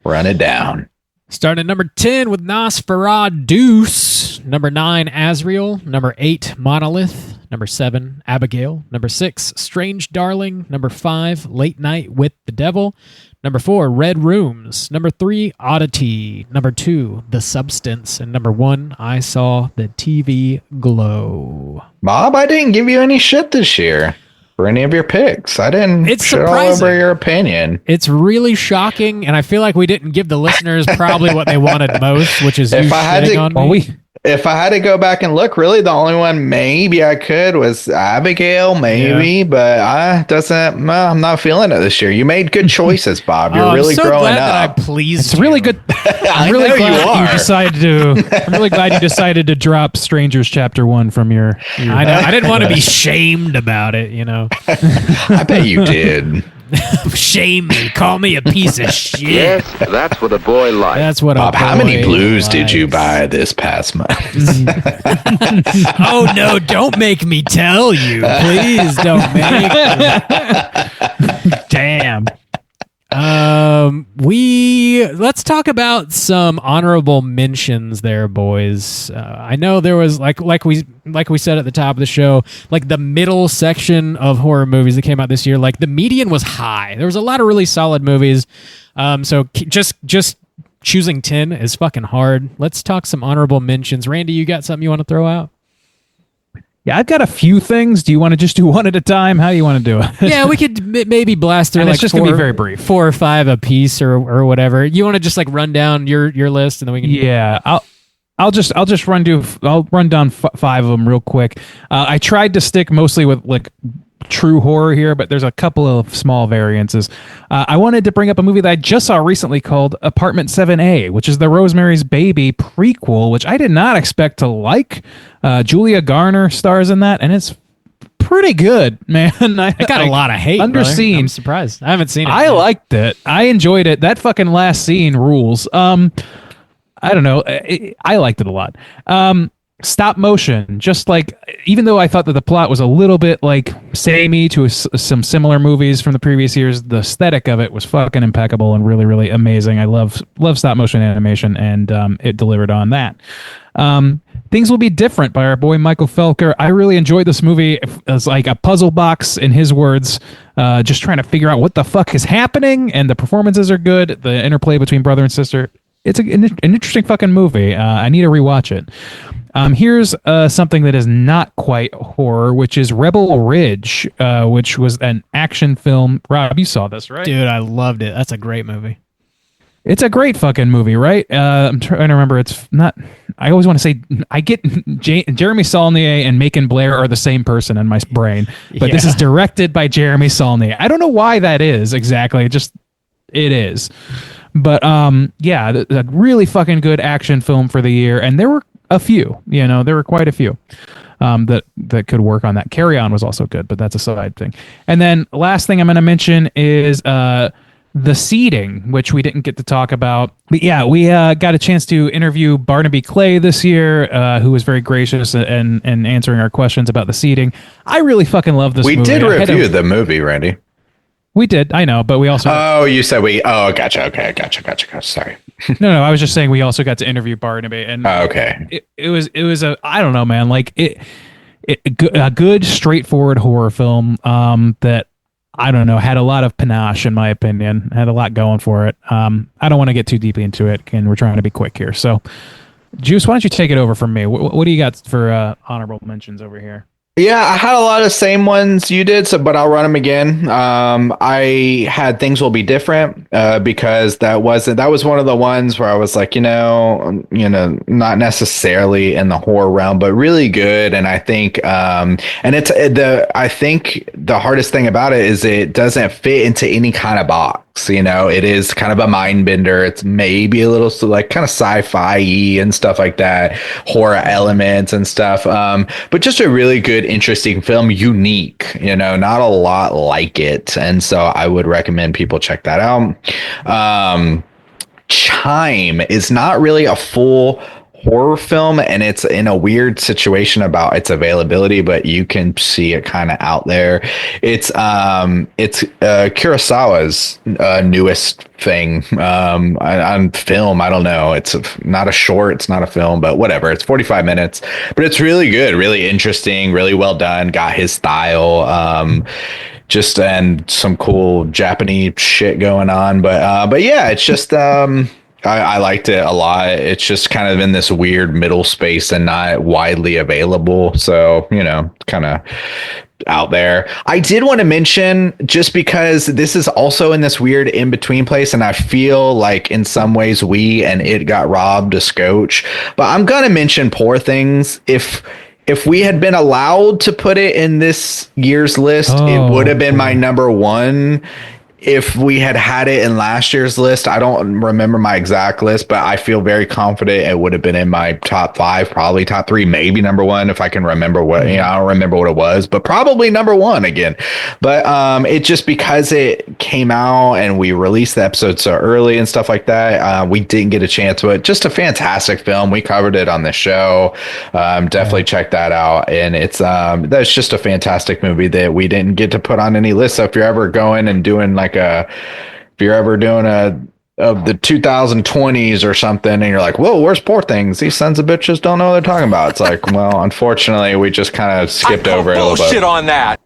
run it down. Starting at number 10 with Nosferatu. Number 9, Azrael. Number 8, Monolith. Number 7, Abigail. Number 6, Strange Darling. Number 5, Late Night with the Devil. Number 4, Red Rooms. Number 3, Oddity. Number 2, The Substance. And number 1, I Saw the TV Glow. Bob, I didn't give you any shit this year for any of your picks. I didn't It's shit all surprising. over your opinion. It's really shocking, and I feel like we didn't give the listeners probably what they wanted most, which is If you I had shitting to- on Well, me. If I had to go back and look, really the only one maybe I could was Abigail, maybe, but I'm not feeling it this year. You made good choices, Bob. You're really I'm so growing glad up. that I pleased It's really good. I'm really know you glad are. you decided to. I'm really glad you decided to drop Strangers Chapter 1 from your. I know. I didn't want to be shamed about it, you know. I bet you did. Shame me. Call me a piece of shit. Yes, that's what a boy likes. That's what Bob, a how many boy blues did you likes. buy this past month? Oh, no. Don't make me tell you. Please don't make me. Damn. Let's talk about some honorable mentions there, boys. I know there was like we said at the top of the show, like the middle section of horror movies that came out this year, like the median was high. There was a lot of really solid movies. So just choosing 10 is fucking hard. Let's talk some honorable mentions. Randy, you got something you want to throw out? Yeah, I've got a few things. Do you want to just do one at a time? How do you want to do it? Yeah, we could maybe blast through And like it's just gonna be very brief. 4 or 5 a piece or whatever. You want to just like run down your list and then we can. Yeah, I'll run down 5 of them real quick. I tried to stick mostly with like true horror here, but there's a couple of small variances. I wanted to bring up a movie that I just saw recently called Apartment 7A, which is the Rosemary's Baby prequel, which I did not expect to like. Julia Garner stars in that, and it's pretty good, man. It got a lot of hate. Underseen. I'm surprised. I haven't seen it. I liked it. I enjoyed it. That fucking last scene rules. I don't know. I liked it a lot. Stop motion, just like, even though I thought that the plot was a little bit like samey to some similar movies from the previous years, the aesthetic of it was fucking impeccable and really, really amazing. I love stop motion animation, and it delivered on that. Things Will Be Different by our boy Michael Felker. I really enjoyed this movie. It's like a puzzle box, in his words, just trying to figure out what the fuck is happening, and the performances are good. The interplay between brother and sister. It's an interesting fucking movie. I need to rewatch it. Here's something that is not quite horror, which is Rebel Ridge, which was an action film. Rob, you saw this, right? Dude, I loved it. That's a great movie. It's a great fucking movie, right? I'm trying to remember. It's not. I always want to say I get Jeremy Saulnier and Macon Blair are the same person in my brain, but this is directed by Jeremy Saulnier. I don't know why that is exactly. It is. But yeah, a really fucking good action film for the year, and there were a few. There were quite a few that could work on that. Carry On was also good, but that's a side thing. And then last thing I'm going to mention is The Seeding, which we didn't get to talk about. But yeah, we got a chance to interview Barnaby Clay this year, who was very gracious and answering our questions about The Seeding. I really fucn love this movie. We did review the movie, Randy. We did, I know, but we also... Oh, you said we... Oh, gotcha. Okay, gotcha. Sorry. No, I was just saying we also got to interview Barnaby. And okay. It was a... I don't know, man. Like, a good, straightforward horror film that, I don't know, had a lot of panache, in my opinion. Had a lot going for it. I don't want to get too deeply into it, and we're trying to be quick here. So, Juice, why don't you take it over from me? What do you got for honorable mentions over here? Yeah, I had a lot of the same ones you did, but I'll run them again. I had Things Will Be Different because that was one of the ones where I was like, not necessarily in the horror realm, but really good. And I think, I think the hardest thing about it is it doesn't fit into any kind of box. It is kind of a mind bender. It's maybe a little like kind of sci-fi and stuff like that, horror elements and stuff. But just a really good, interesting film, unique, not a lot like it. And so I would recommend people check that out. Chime is not really a full horror film, and it's in a weird situation about its availability, but you can see it kind of out there. It's Kurosawa's newest thing on film. I don't know. It's not a short, it's not a film, but whatever. It's 45 minutes, but it's really good, really interesting, really well done. Got his style. And some cool Japanese shit going on, but yeah, it's just I liked it a lot. It's just kind of in this weird middle space and not widely available. So, kind of out there. I did want to mention, just because this is also in this weird in-between place, and I feel like in some ways we and it got robbed a scotch, but I'm going to mention Poor Things. If we had been allowed to put it in this year's list, it would have been my number one. If we had it in last year's list, I don't remember my exact list, but I feel very confident it would have been in my top 5, probably top 3, maybe number 1 if I can remember what. I don't remember what it was, but probably number 1 again. But it just, because it came out and we released the episode so early and stuff like that, we didn't get a chance to it. Just a fantastic film. We covered it on the show. Definitely check that out. And it's that's just a fantastic movie that we didn't get to put on any list. So if you're ever going and doing like if you're ever doing of the 2020s or something, and you're like, whoa, where's Poor Things? These sons of bitches don't know what they're talking about. It's like, well, unfortunately, we just kind of skipped over it a little bit. Bullshit on that.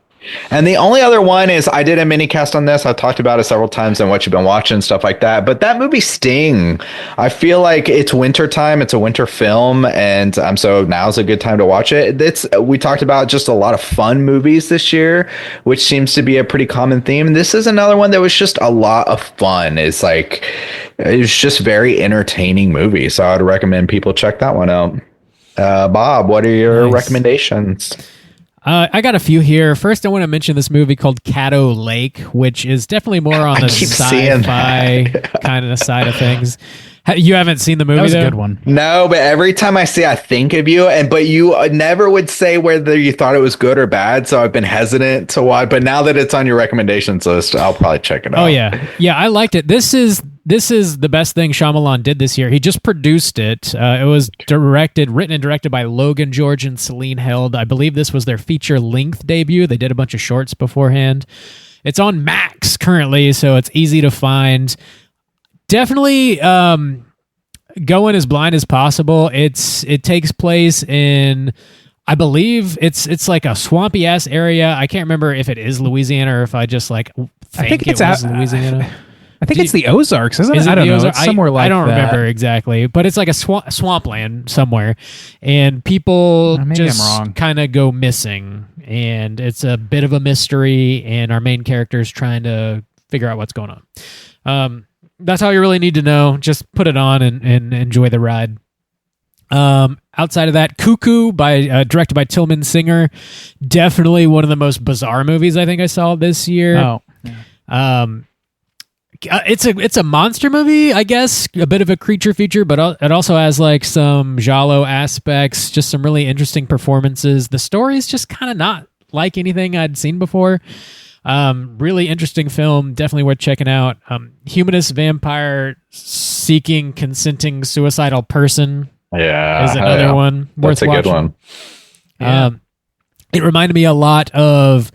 And the only other one is, I did a mini cast on this. I've talked about it several times and what you've been watching, stuff like that. But that movie Sting, I feel like it's winter time. It's a winter film. And so now's a good time to watch it. We talked about just a lot of fun movies this year, which seems to be a pretty common theme. This is another one that was just a lot of fun. It was just very entertaining movie. So I would recommend people check that one out. Bob, what are your recommendations? I got a few here. First, I want to mention this movie called Caddo Lake, which is definitely more on the sci-fi kind of side of things. You haven't seen the movie? That was a good one. No, but every time I see, I think of you, but you never would say whether you thought it was good or bad. So I've been hesitant to watch. But now that it's on your recommendations list, I'll probably check it out. Oh yeah, I liked it. This is the best thing Shyamalan did this year. He just produced it. It was written and directed by Logan George and Celine Held. I believe this was their feature-length debut. They did a bunch of shorts beforehand. It's on Max currently, so it's easy to find. Definitely go in as blind as possible. It takes place in, I believe it's like a swampy ass area. I can't remember if it is Louisiana or if I just think it was Louisiana. I think it's the Ozarks, isn't it? I don't know. It's somewhere like that. I don't remember exactly, but it's like a swampland somewhere, and people just kind of go missing, and it's a bit of a mystery, and our main character is trying to figure out what's going on. That's all you really need to know. Just put it on and enjoy the ride. Outside of that, Cuckoo, directed by Tillman Singer, definitely one of the most bizarre movies I think I saw this year. Oh, yeah. It's a monster movie, I guess, a bit of a creature feature, but it also has like some giallo aspects, just some really interesting performances. The story is just kind of not like anything I'd seen before. Really interesting film, definitely worth checking out. Humanist vampire seeking consenting suicidal person. Yeah, is another one worth That's a watching. good one. Yeah. It reminded me a lot of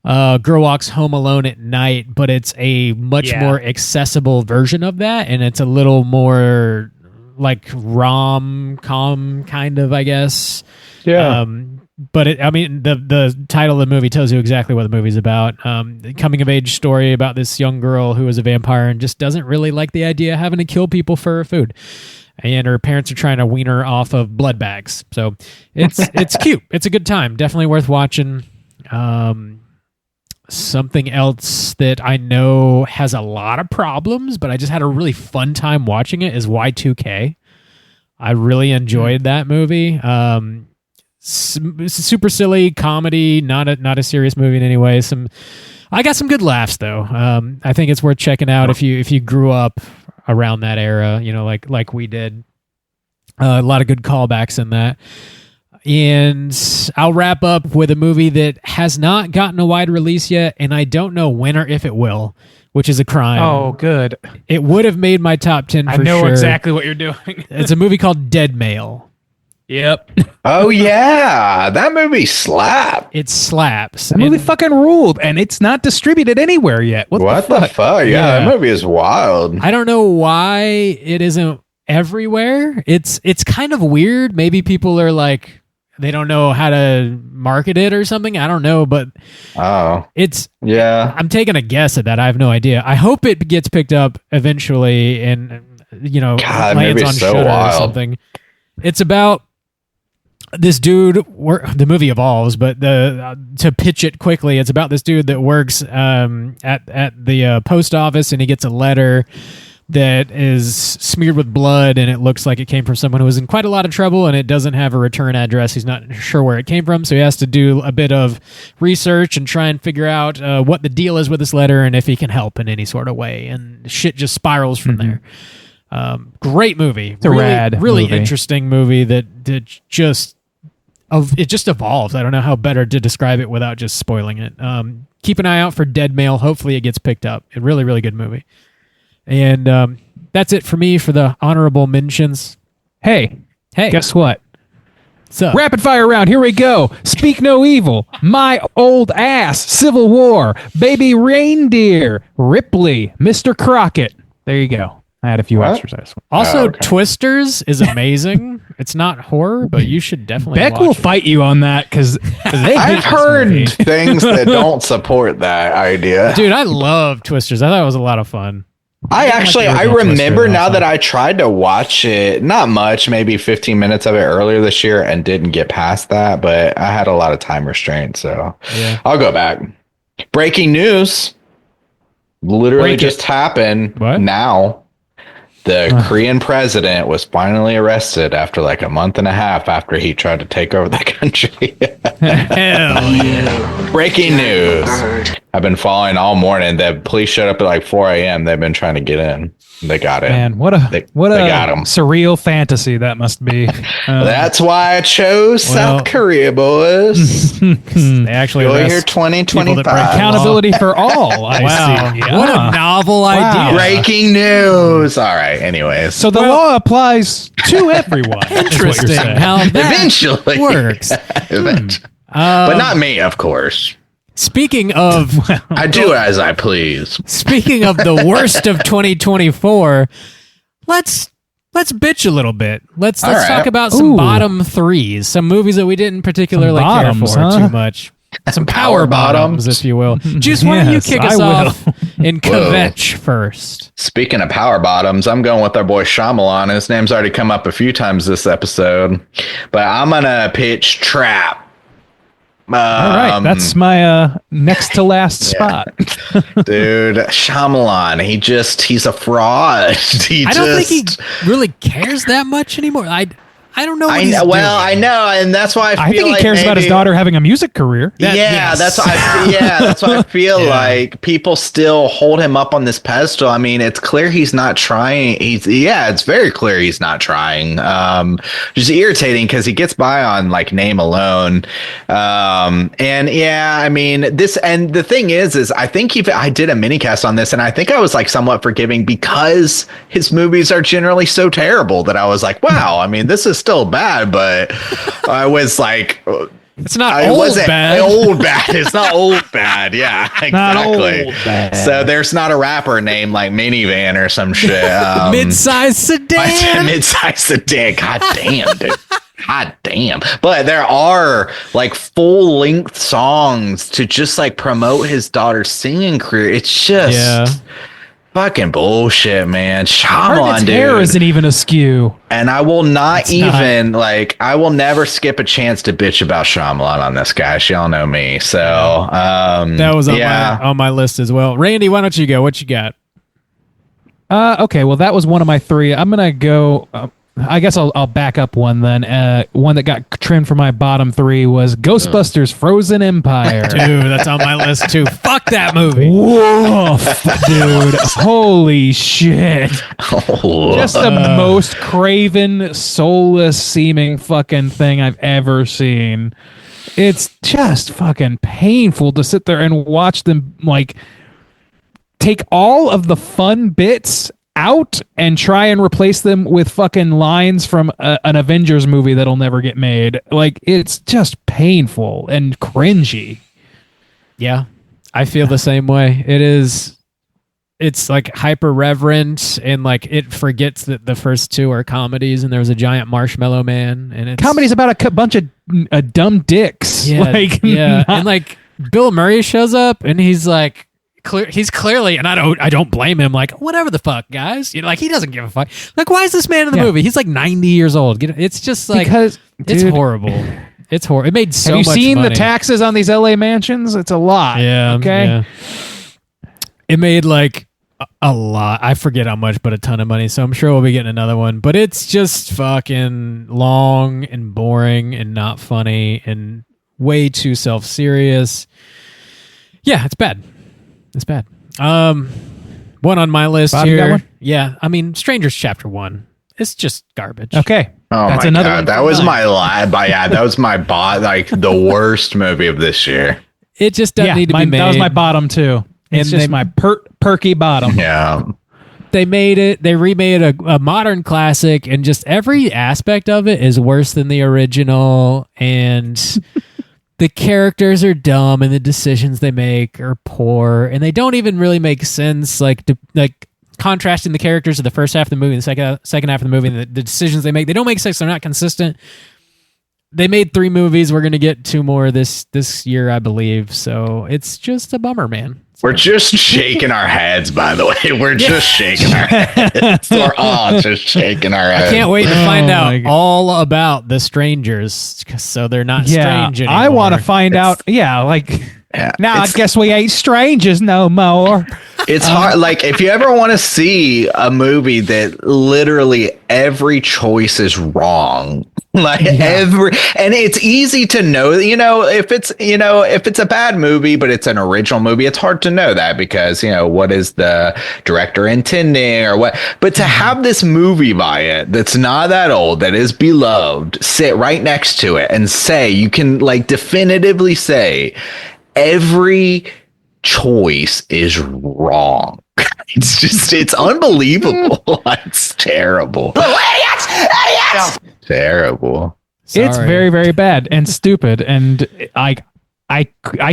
Girl Walks Home Alone at Night, but it's a much more accessible version of that, and it's a little more like rom-com kind of, I guess. Yeah. But the title of the movie tells you exactly what the movie's about. Coming of age story about this young girl who is a vampire and just doesn't really like the idea of having to kill people for food. And her parents are trying to wean her off of blood bags. So it's cute. It's a good time. Definitely worth watching. Something else that I know has a lot of problems, but I just had a really fun time watching it is Y2K. I really enjoyed that movie. Super silly comedy, not a serious movie in any way. I got some good laughs though. I think it's worth checking out if you grew up around that era, like we did. A lot of good callbacks in that. And I'll wrap up with a movie that has not gotten a wide release yet, and I don't know when or if it will, which is a crime. Oh, good. It would have made my top 10 for sure. I know exactly what you're doing. It's a movie called Dead Mail. Yep. Oh yeah, that movie slapped. It slaps. That movie fucking ruled, and it's not distributed anywhere yet. What the fuck? Yeah, that movie is wild. I don't know why it isn't everywhere. It's kind of weird. Maybe people are like, they don't know how to market it or something. I don't know, but I'm taking a guess at that. I have no idea. I hope it gets picked up eventually and lands on so Shudder wild. or something. It's about this dude. The movie evolves, but to pitch it quickly, it's about this dude that works at the post office, and he gets a letter that is smeared with blood, and it looks like it came from someone who was in quite a lot of trouble, and it doesn't have a return address. He's not sure where it came from, so he has to do a bit of research and try and figure out what the deal is with this letter and if he can help in any sort of way, and shit just spirals from there. Great movie. It's a rad really movie. Interesting movie that just evolves. I don't know how better to describe it without just spoiling it. Keep an eye out for Dead Mail. Hopefully it gets picked up. A really, really good movie. And that's it for me for the honorable mentions. Hey, guess what? What's up? Rapid fire round. Here we go. Speak No Evil. My Old Ass. Civil War. Baby Reindeer. Ripley. Mr. Crockett. There you go. I had a few extras. Also, Twisters is amazing. It's not horror, but you should definitely Beck watch will it. fight you on that because I've heard things that don't support that idea. Dude, I love Twisters. I thought it was a lot of fun. I remember now that I tried to watch it, not much, maybe 15 minutes of it earlier this year and didn't get past that, but I had a lot of time restraint, so I'll go back. Breaking news literally just happened now. The Korean president was finally arrested after like a month and a half after he tried to take over the country. Hell yeah. Breaking news. I've been following all morning. The police showed up at like 4 a.m. They've been trying to get in. They got it. Man, what a got him. surreal fantasy that must be. That's why I chose South Korea, boys. They actually Go arrest here people that 2025. break Accountability for all. I Wow. see. What a novel idea. Breaking news. All right. Anyways. So the law applies to everyone. is what you're Interesting saying. how that Eventually. works. Eventually. But not me, of course. Speaking of I do as I please. Speaking of the worst of 2024, let's bitch a little bit. Let's right. talk about some bottom threes, some movies that we didn't particularly care bottoms, for huh? too much. Some power bottoms, if you will. Juice, why don't you Yes, kick I us will. off in kvetch first? Speaking of power bottoms, I'm going with our boy Shyamalan. His name's already come up a few times this episode, but I'm gonna pitch Trap. All right, that's my next to last spot. Dude, Shyamalan, he's a fraud. I don't think he really cares that much anymore. I I don't know what I know, and that's why I think he like cares about his daughter having a music career. That's why I feel like people still hold him up on this pedestal. I mean, it's clear he's not trying. It's very clear he's not trying. Just irritating because he gets by on like name alone. I mean, the thing is I think I did a mini cast on this, and I think I was like somewhat forgiving because his movies are generally so terrible that I was like, wow, I mean, this is still bad, but I was like, it's not old bad. Old bad. It's not old bad. Yeah, exactly. Not old bad. So there's not a rapper named like Minivan or some shit. Mid-size sedan. Mid-size sedan. God damn, dude. God damn. But there are like full-length songs to just like promote his daughter's singing career. It's just fucking bullshit, man. Shyamalan, dude. Hair isn't even askew. And I will I will never skip a chance to bitch about Shyamalan on this guy. Y'all know me. So that was on my list as well. Randy, why don't you go? What you got? Okay, well, that was one of my three. I'm gonna go. I guess I'll back up one then. One that got trimmed from my bottom three was Ghostbusters Frozen Empire. Dude, that's on my list too. Fuck that movie. Woof, dude. Holy shit. Just the most craven, soulless seeming fucking thing I've ever seen. It's just fucking painful to sit there and watch them like take all of the fun bits out and try and replace them with fucking lines from an Avengers movie that'll never get made. Like, it's just painful and cringy. Yeah, I feel the same way. It's like hyper reverent and like it forgets that the first two are comedies and there was a giant marshmallow man and it's comedy's about a bunch of dumb dicks. And like Bill Murray shows up and he's like, he's clearly, and I don't blame him. Like, whatever the fuck, guys. You know, like he doesn't give a fuck. Like, why is this man in the movie? He's like 90 years old. It's just like it's horrible. It's horrible. It made so much money. Have you seen the taxes on these LA mansions? It's a lot. Yeah. Okay. Yeah. It made like a lot. I forget how much, but a ton of money. So I'm sure we'll be getting another one. But it's just fucking long and boring and not funny and way too self-serious. Yeah, it's bad. It's bad. One on my list Bob, here. you got one? Yeah, I mean, Strangers Chapter 1. It's just garbage. Okay. Oh, that's my God. That was my that was my like the worst movie of this year. It just doesn't need to be made. That was my bottom too. It's just my perky bottom. Yeah. They made it. They remade a modern classic, and just every aspect of it is worse than the original. And the characters are dumb, and the decisions they make are poor, and they don't even really make sense. Like contrasting the characters of the first half of the movie and the second half of the movie, and the decisions they make, they don't make sense. They're not consistent. They made 3 movies. We're gonna get 2 more this year, I believe. So it's just a bummer, man. We're just shaking our heads, by the way. We're just shaking our heads. We're all just shaking our heads. I can't wait to find out all about the strangers, so they're not strange anymore. I want to find out. Yeah, like now I guess we ain't strangers no more. It's hard. Like, if you ever want to see a movie that literally every choice is wrong, like and it's easy to know, if it's a bad movie, but it's an original movie, it's hard to know that because, what is the director intending or what, but to have this movie by it, that's not that old, that is beloved, sit right next to it and say, you can like definitively say every choice is wrong. It's unbelievable. It's terrible. Idiots! Terrible. Sorry. It's very, very bad and stupid. And I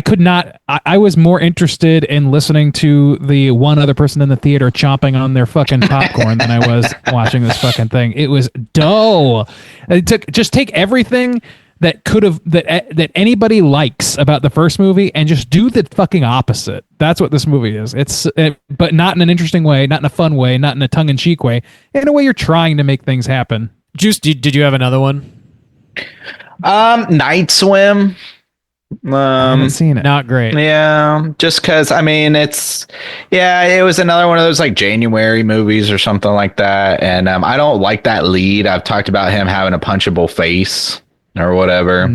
could not. I was more interested in listening to the one other person in the theater chomping on their fucking popcorn than I was watching this fucking thing. It was dull. Just take everything that could have that anybody likes about the first movie and just do the fucking opposite. That's what this movie is. But not in an interesting way, not in a fun way, not in a tongue-in-cheek way. In a way, you're trying to make things happen. Juice, did you have another one? Night Swim. I haven't seen it. Not great. Yeah, just because I mean it was another one of those like January movies or something like that, and I don't like that lead. I've talked about him having a punchable face or whatever.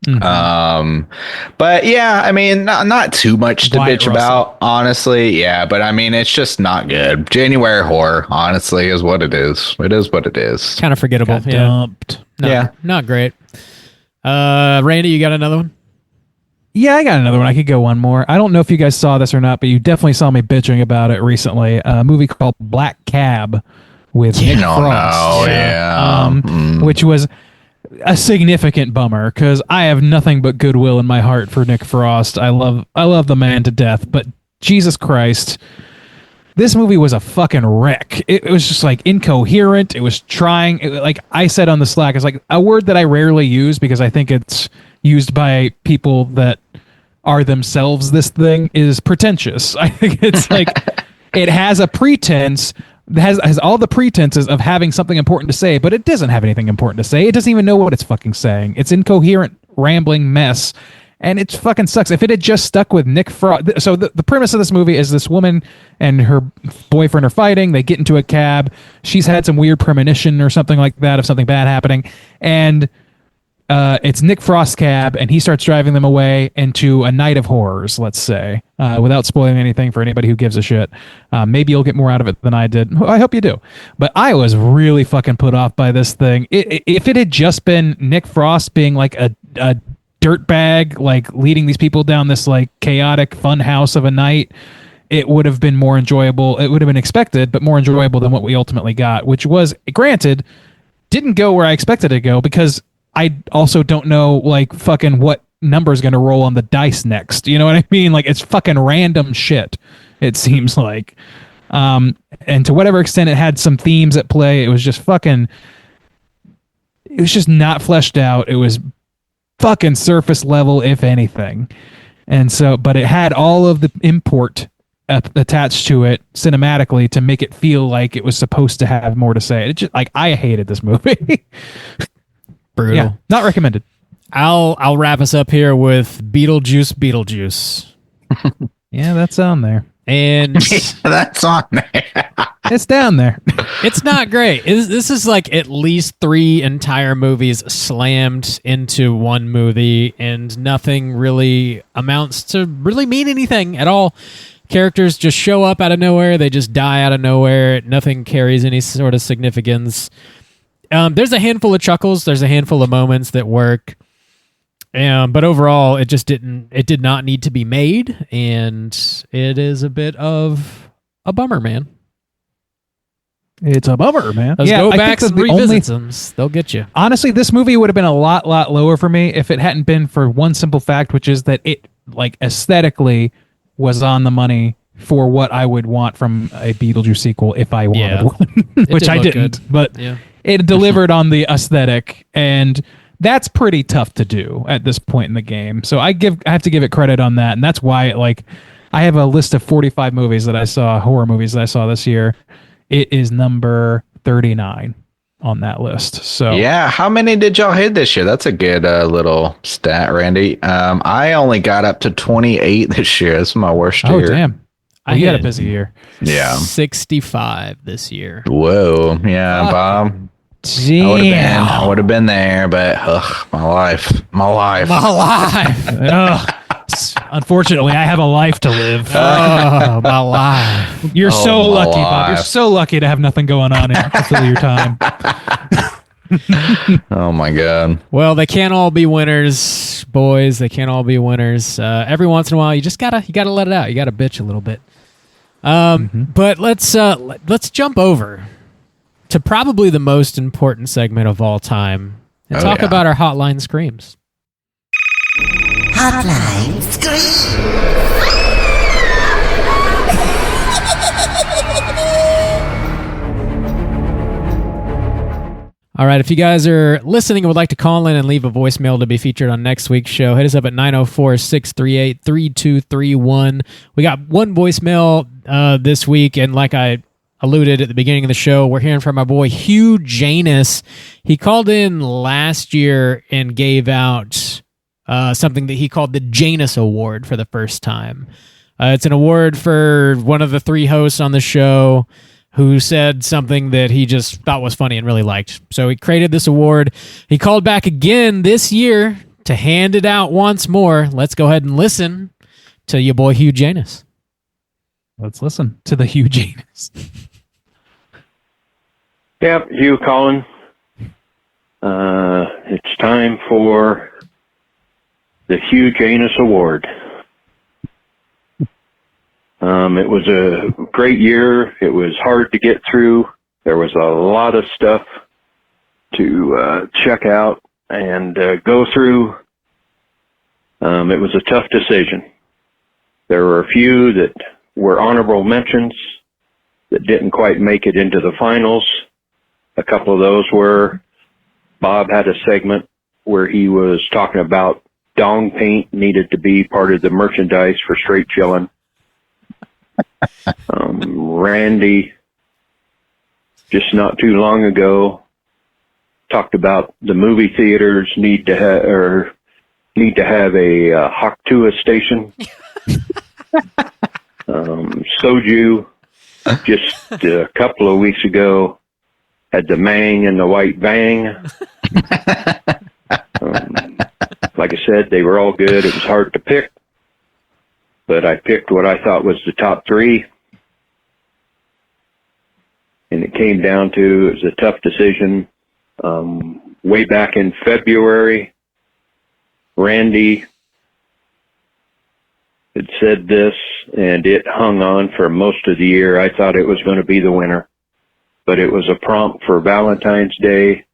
But yeah, I mean not too much to Wyatt bitch Russell. about, honestly. Yeah, but I mean it's just not good. January horror, honestly, is what it is. It is what it is. Kind of forgettable. Got dumped. Not great. Randy, you got another one? Yeah, I got another one. I could go one more. I don't know if you guys saw this or not, but you definitely saw me bitching about it recently. A movie called Black Cab with Nick Frost. Which was a significant bummer because I have nothing but goodwill in my heart for Nick Frost. I love the man to death, but Jesus Christ, this movie was a fucking wreck. It was just like incoherent. It was trying, like I said on the Slack, it's like a word that I rarely use because I think it's used by people that are themselves this thing, is pretentious. I think it's like it has a pretense, has all the pretenses of having something important to say, but it doesn't have anything important to say. It doesn't even know what it's fucking saying. It's incoherent, rambling mess. And it fucking sucks. If it had just stuck with Nick Frost. So the premise of this movie is this woman and her boyfriend are fighting. They get into a cab. She's had some weird premonition or something like that of something bad happening. And it's Nick Frost's cab, and he starts driving them away into a night of horrors, let's say, without spoiling anything for anybody who gives a shit. Maybe you'll get more out of it than I did. I hope you do. But I was really fucking put off by this thing. If it had just been Nick Frost being like a dirtbag, like leading these people down this like chaotic fun house of a night, it would have been more enjoyable. It would have been expected, but more enjoyable than what we ultimately got, which was, granted, didn't go where I expected it to go because I also don't know like fucking what number is going to roll on the dice next. You know what I mean? Like it's fucking random shit, it seems like. And to whatever extent it had some themes at play, it was just not fleshed out. It was fucking surface level, if anything. And so, but it had all of the import attached to it cinematically to make it feel like it was supposed to have more to say. It just like, I hated this movie. Brutal. Yeah, not recommended. I'll wrap us up here with Beetlejuice. Yeah, that's on there. And that's on there. It's down there. It's not great. This is like at least 3 entire movies slammed into one movie, and nothing really amounts to really mean anything at all. Characters just show up out of nowhere. They just die out of nowhere. Nothing carries any sort of significance. There's a handful of chuckles. There's a handful of moments that work. But overall, it did not need to be made, and it is a bit of a bummer, man. It's a bummer, man. Let's go back and revisit them. They'll get you. Honestly, this movie would have been a lot lower for me if it hadn't been for one simple fact, which is that it, like, aesthetically was on the money for what I would want from a Beetlejuice sequel if I wanted one, which I didn't. Good. But it delivered on the aesthetic, and that's pretty tough to do at this point in the game. So I have to give it credit on that, and that's why, like, I have a list of 45 movies that I saw, horror movies that I saw this year. It is number 39 on that list. So yeah, how many did y'all hit this year? That's a good little stat, Randy. I only got up to 28 this year. That's my worst year. Oh, damn. You had a busy year. Yeah. 65 this year. Whoa. Yeah, Bob. Damn. I would have been there, but my life. Unfortunately, I have a life to live. Oh, my life. You're so lucky, Bob. You're so lucky to have nothing going on and to fill your time. Oh my God. Well, they can't all be winners, boys. They can't all be winners. Every once in a while, you just gotta let it out. You gotta bitch a little bit. But let's jump over to probably the most important segment of all time and talk about our Hotline Screams. Hotline Scream. All right, if you guys are listening and would like to call in and leave a voicemail to be featured on next week's show, hit us up at 904-638-3231. We got one voicemail this week, and like I alluded at the beginning of the show, we're hearing from our boy Hugh Janus. He called in last year and gave out something that he called the Janus Award for the first time. It's an award for one of the 3 hosts on the show who said something that he just thought was funny and really liked. So he created this award. He called back again this year to hand it out once more. Let's go ahead and listen to your boy Hugh Janus. Let's listen to the Hugh Janus. Yep, Hugh calling. It's time for the Hugh Janus Award. It was a great year. It was hard to get through. There was a lot of stuff to check out and go through. It was a tough decision. There were a few that were honorable mentions that didn't quite make it into the finals. A couple of those were Bob had a segment where he was talking about dong paint needed to be part of the merchandise for straight chillin'. Randy, just not too long ago, talked about the movie theaters need to have a Hoktua station. Soju, just a couple of weeks ago, had the Mang and the White Bang. Like I said, they were all good. It was hard to pick, but I picked what I thought was the top 3. And it came down to, it was a tough decision. Way back in February, Randy had said this, and it hung on for most of the year. I thought it was going to be the winner, but it was a prompt for Valentine's Day,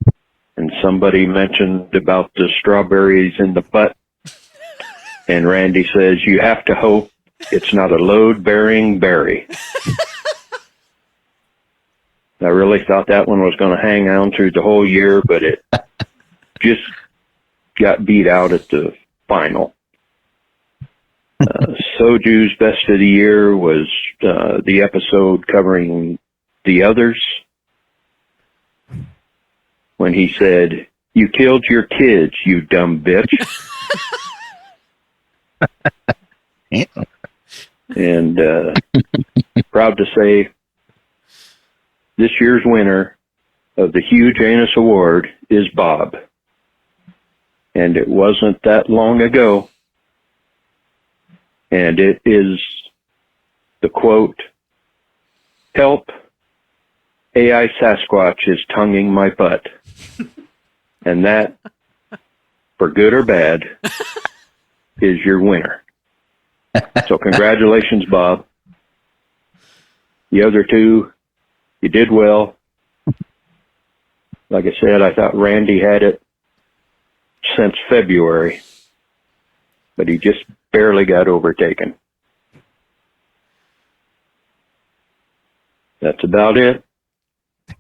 and somebody mentioned about the strawberries in the butt, and Randy says, you have to hope it's not a load-bearing berry. I really thought that one was going to hang on through the whole year, but it just got beat out at the final. Soju's best of the year was the episode covering the others, when he said, you killed your kids, you dumb bitch. And proud to say, this year's winner of the Hugh Janus Award is Bob. And it wasn't that long ago. And it is the quote, help, AI Sasquatch is tonguing my butt. And that, for good or bad, is your winner. So congratulations, Bob. The other 2, you did well. Like I said, I thought Randy had it since February, but he just barely got overtaken. That's about it.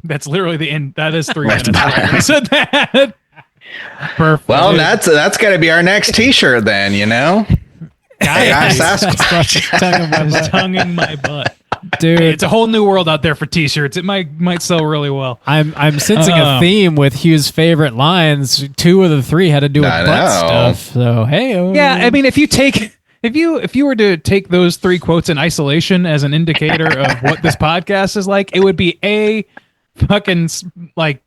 That's literally the end. That is 3 minutes. I said that. Perfect. Well, that's got to be our next T-shirt then, you know? AI Sasquatch. Tonguing my butt. Dude, it's a whole new world out there for T-shirts. It might sell really well. I'm sensing a theme with Hugh's favorite lines. 2 of the 3 had to do with butt stuff. So hey, yeah. I mean, if you were to take those 3 quotes in isolation as an indicator of what this podcast is like, it would be A, fucking like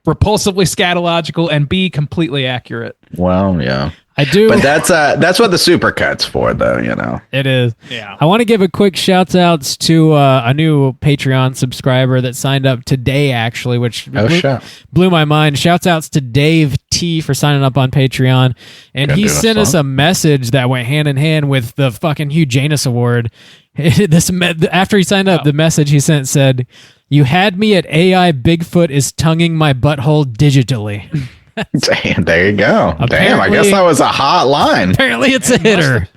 repulsively scatological, and B, completely accurate. Well, yeah. I do. But that's what the supercut's for, though, you know. It is. Yeah. I want to give a quick shout outs to a new Patreon subscriber that signed up today, actually, which blew my mind. Shouts outs to Dave T for signing up on Patreon. And he sent us a message that went hand in hand with the fucking Hugh Janus Award. After he signed up, the message he sent said, "You had me at AI Bigfoot is tonguing my butthole digitally." Damn, there you go. Damn, I guess that was a hot line. Apparently it's a hitter.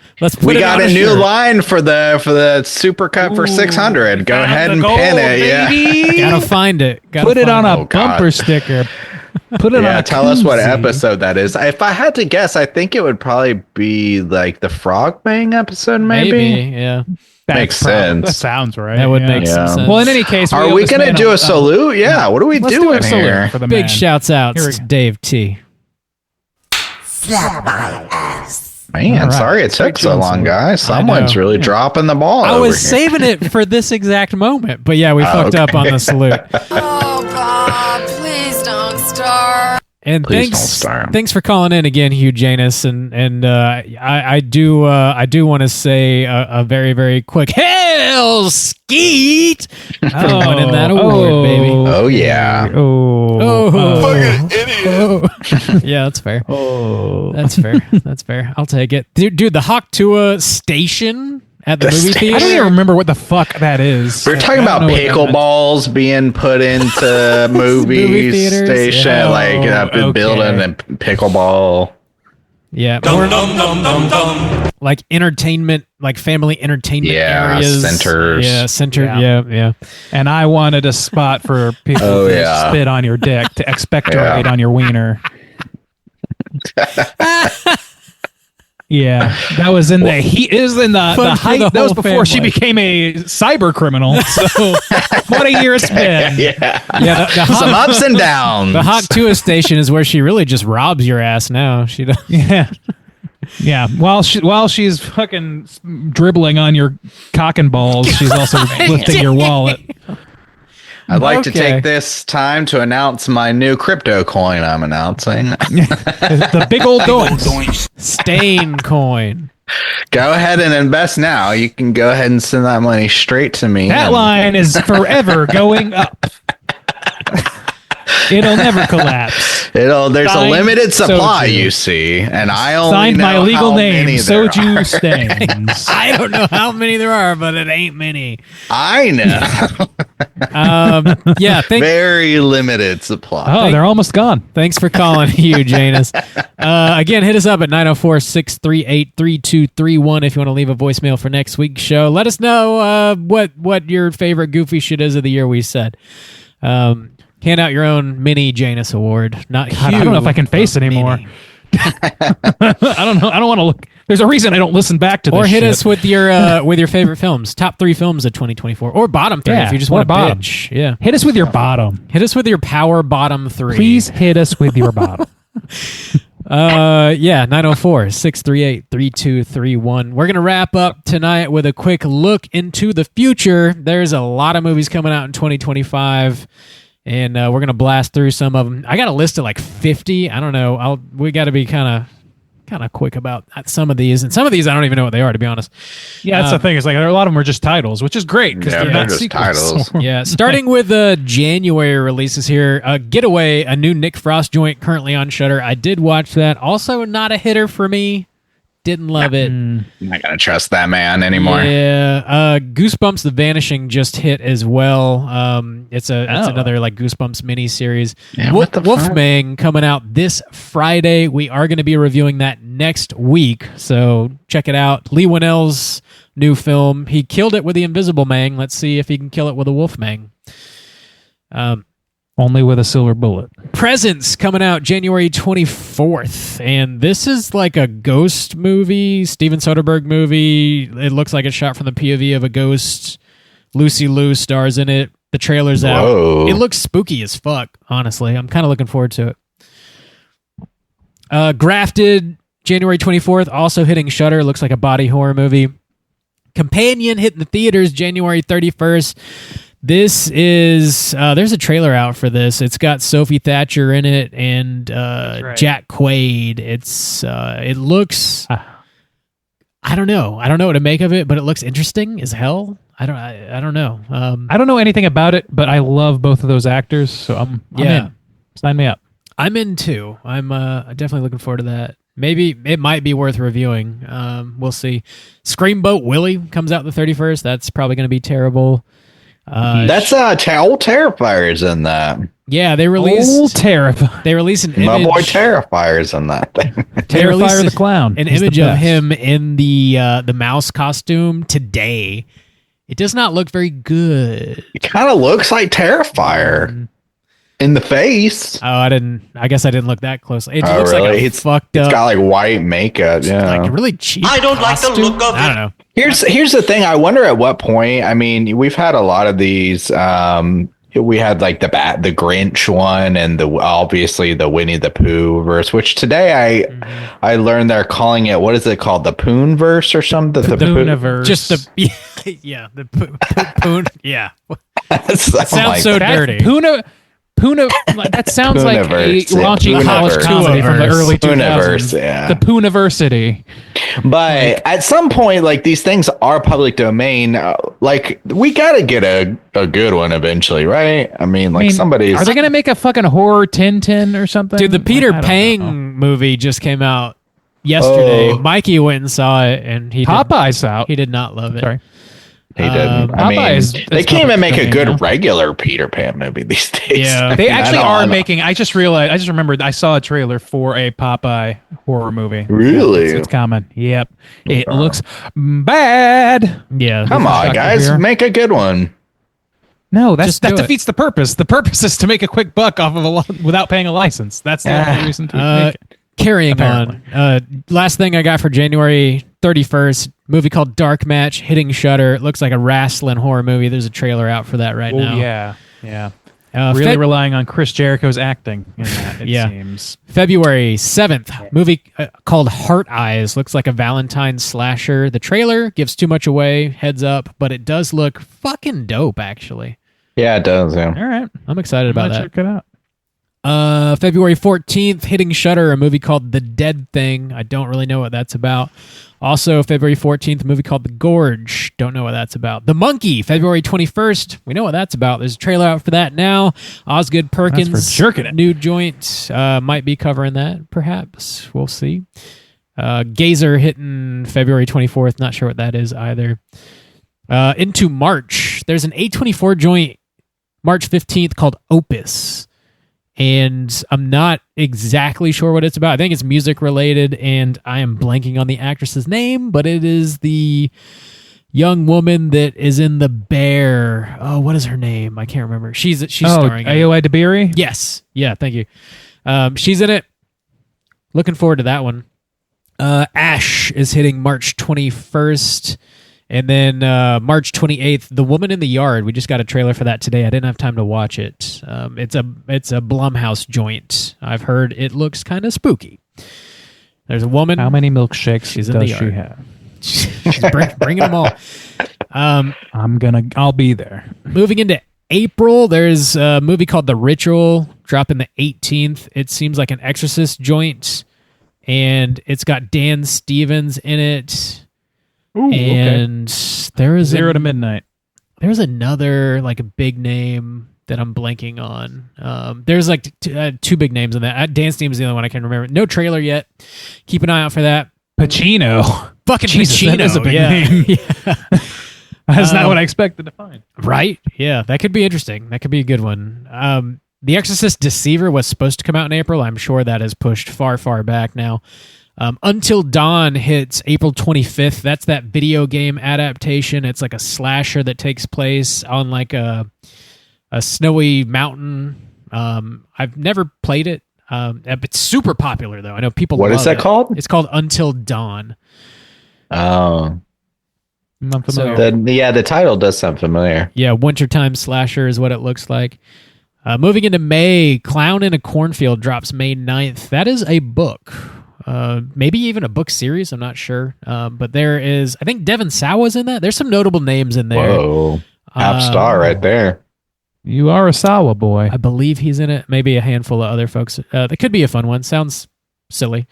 We got a new line for the supercut for 600. Go ahead and pin it. Baby. Yeah. Gotta find it. Put it on a bumper sticker. Put it on a tell us what episode that is. If I had to guess, I think it would probably be like the Frog Bang episode, maybe. Yeah. Makes sense. That sounds right. That would make some sense. Well, in any case, are we going to do a salute? Yeah. What are we doing here? Big shouts out to Dave T. Slap my ass. Man, sorry it took so long, guys. Someone's really dropping the ball. I was saving it for this exact moment, but yeah, we fucked up on the salute. Oh, Bob, please don't start. And thanks for calling in again, Hugh Janus, and I do want to say a very, very quick hell skeet for winning that award, baby. Oh yeah. Fucking idiot. Yeah, that's fair. That's fair. I'll take it, dude. The Hawk station at the movie theater. I don't even remember what the fuck that is. We're talking about pickleballs being put into Movie theaters? station, Yeah. building and pickleball. Yeah, like entertainment, like family entertainment areas, centers. Yeah, yeah. And I wanted a spot for people to spit on your dick, to expectorate on your wiener. Yeah, that was in the height. That was before she became a cyber criminal. So what a year it's been. Yeah. Some ups and downs. The Hawk station is where she really just robs your ass now. She does. Yeah. While she's fucking dribbling on your cock and balls, she's also lifting your wallet. I'd like to take this time to announce my new crypto coin I'm announcing. The big old doinks. Stain coin. Go ahead and invest now. You can go ahead and send that money straight to me. That line is forever going up. It'll never collapse. There's a limited supply, you see, and I only signed know my legal how name, many there Soju are. Stains. I don't know how many there are, but it ain't many. I know. Yeah, very limited supply. Oh, they're almost gone. Thanks for calling, Hugh Janus. Again, hit us up at 904-638-3231 if you want to leave a voicemail for next week's show. Let us know what your favorite goofy shit is of the year we said. Hand out your own mini Janus award. Not Hugh. I don't know if I can face anymore. I don't know. I don't want to look. There's a reason I don't listen back to this. Or hit shit. us with your favorite films, top 3 films of 2024, or bottom 3 if you just want to bottom. bitch. Yeah, hit us with your bottom. Hit us with your power bottom 3. Please hit us with your bottom. 904-638-3231. We're gonna wrap up tonight with a quick look into the future. There's a lot of movies coming out in 2025. And we're going to blast through some of them. I got a list of like 50. I don't know. We got to be kind of quick about some of these. And some of these, I don't even know what they are, to be honest. Yeah, that's the thing. It's like a lot of them are just titles, which is great because they're not just sequels. titles. Yeah, starting with January releases here. Getaway, a new Nick Frost joint currently on Shudder. I did watch that. Also not a hitter for me. Didn't love it. I'm not gonna trust that man anymore. Yeah, Goosebumps: The Vanishing just hit as well. It's another like Goosebumps mini series. Yeah, Wolfman coming out this Friday. We are going to be reviewing that next week, so check it out. Lee Winnell's new film. He killed it with the Invisible Man. Let's see if he can kill it with a Wolfman. Only with a silver bullet. Presents coming out January 24th. And this is like a ghost movie, Steven Soderbergh movie. It looks like it's shot from the POV of a ghost. Lucy Liu stars in it. The trailer's out. Whoa. It looks spooky as fuck, honestly. I'm kind of looking forward to it. Grafted, January 24th, also hitting Shudder. Looks like a body horror movie. Companion hitting the theaters January 31st. This is there's a trailer out for this. It's got Sophie Thatcher in it and Jack Quaid. It looks I don't know what to make of it, but it looks interesting as hell. I don't know. I don't know anything about it, but I love both of those actors, so I'm in. Sign me up. I'm in too. I'm definitely looking forward to that. Maybe it might be worth reviewing. We'll see. Screamboat Willie comes out the 31st. That's probably going to be terrible. That's old Terrifier's in that. Yeah, they released Old Terrifier. They released an image. My boy Terrifier's in that thing. Terrifier the clown. An He's image the of best. him in the mouse costume today. It does not look very good. It kind of looks like Terrifier in the face. Oh, I guess I didn't look that closely. It Oh, looks really? like It's fucked up. It's got like white makeup. Yeah, like really cheap. I don't like the look of I don't it. know. Here's the thing. I wonder at what point. I mean, we've had a lot of these we had like the Grinch one, and obviously the Winnie the Pooh verse. Which today I learned they're calling it, what is it called, the Poon verse or something? The Pooniverse. Just the the Poon. Yeah, that sounds so dirty. Puna, that sounds like a raunchy college comedy from the early 2000s. Yeah. The Pooniversity. But at some point, like, these things are public domain. Like, we gotta get a good one eventually, right? I mean, somebody's... Are they gonna make a fucking horror Tintin or something? Dude, the Peter Pang movie just came out yesterday. Mikey went and saw it, and Popeye's out. He did not love it. Sorry. He didn't. They can't even make a good regular Peter Pan movie these days. Yeah, they actually are making. I just remembered. I saw a trailer for a Popeye horror movie. Really? It's coming. Yep. It looks bad. Yeah. Come on, guys, make a good one. No, that defeats the purpose. The purpose is to make a quick buck off of without paying a license. That's the only reason to make it. Carrying on. Last thing I got for January 31st, movie called Dark Match, hitting Shudder. It looks like a wrestling horror movie. There's a trailer out for that right now. Yeah. Really relying on Chris Jericho's acting in that, it seems. February 7th, movie called Heart Eyes. Looks like a Valentine slasher. The trailer gives too much away, heads up, but it does look fucking dope, actually. Yeah, it does, yeah. All right. I'm excited about that. Check it out. February 14th, hitting Shudder, a movie called The Dead Thing. I don't really know what that's about. Also, February 14th, a movie called The Gorge. Don't know what that's about. The Monkey, February 21st. We know what that's about. There's a trailer out for that now. Osgood Perkins, that's for jerking it. New joint. Might be covering that, perhaps. We'll see. Gazer hitting February 24th. Not sure what that is either. Into March, there's an A24 joint March 15th called Opus. And I'm not exactly sure what it's about. I think it's music related, and I am blanking on the actress's name, but it is the young woman that is in The Bear. Oh, what is her name? I can't remember. She's starring. Aoi Dabiri? Yes. Yeah, thank you. She's in it. Looking forward to that one. Ash is hitting March 21st. And then March 28th, The Woman in the Yard. We just got a trailer for that today. I didn't have time to watch it. It's a Blumhouse joint. I've heard it looks kind of spooky. There's a woman. How many milkshakes does she have? She's bringing them all. I'll be there. Moving into April, there's a movie called The Ritual, dropping the 18th. It seems like an Exorcist joint, and it's got Dan Stevens in it. Ooh, and there is 0 to midnight. There's another like a big name that I'm blanking on. There's like two big names in that. Dan Stevens is the only one I can remember. No trailer yet. Keep an eye out for that. Pacino. Fucking Jesus, Pacino. That is a big name. Yeah. That's not what I expected to find. Right? Yeah, that could be interesting. That could be a good one. The Exorcist Deceiver was supposed to come out in April. I'm sure that is pushed far, far back now. Until Dawn hits April 25th. That's that video game adaptation. It's like a slasher that takes place on like a snowy mountain. I've never played it. It's super popular though. I know people. What love is that it. called? It's called Until Dawn. Oh, I'm familiar. The title does sound familiar. Yeah, wintertime slasher is what it looks like. Moving into May, Clown in a Cornfield drops May 9th. That is a book. Maybe even a book series. I'm not sure. But there is, I think Devin Sawa's in that. There's some notable names in there. Whoa. App star right there. You are a Sawa boy. I believe he's in it. Maybe a handful of other folks. That could be a fun one. Sounds silly.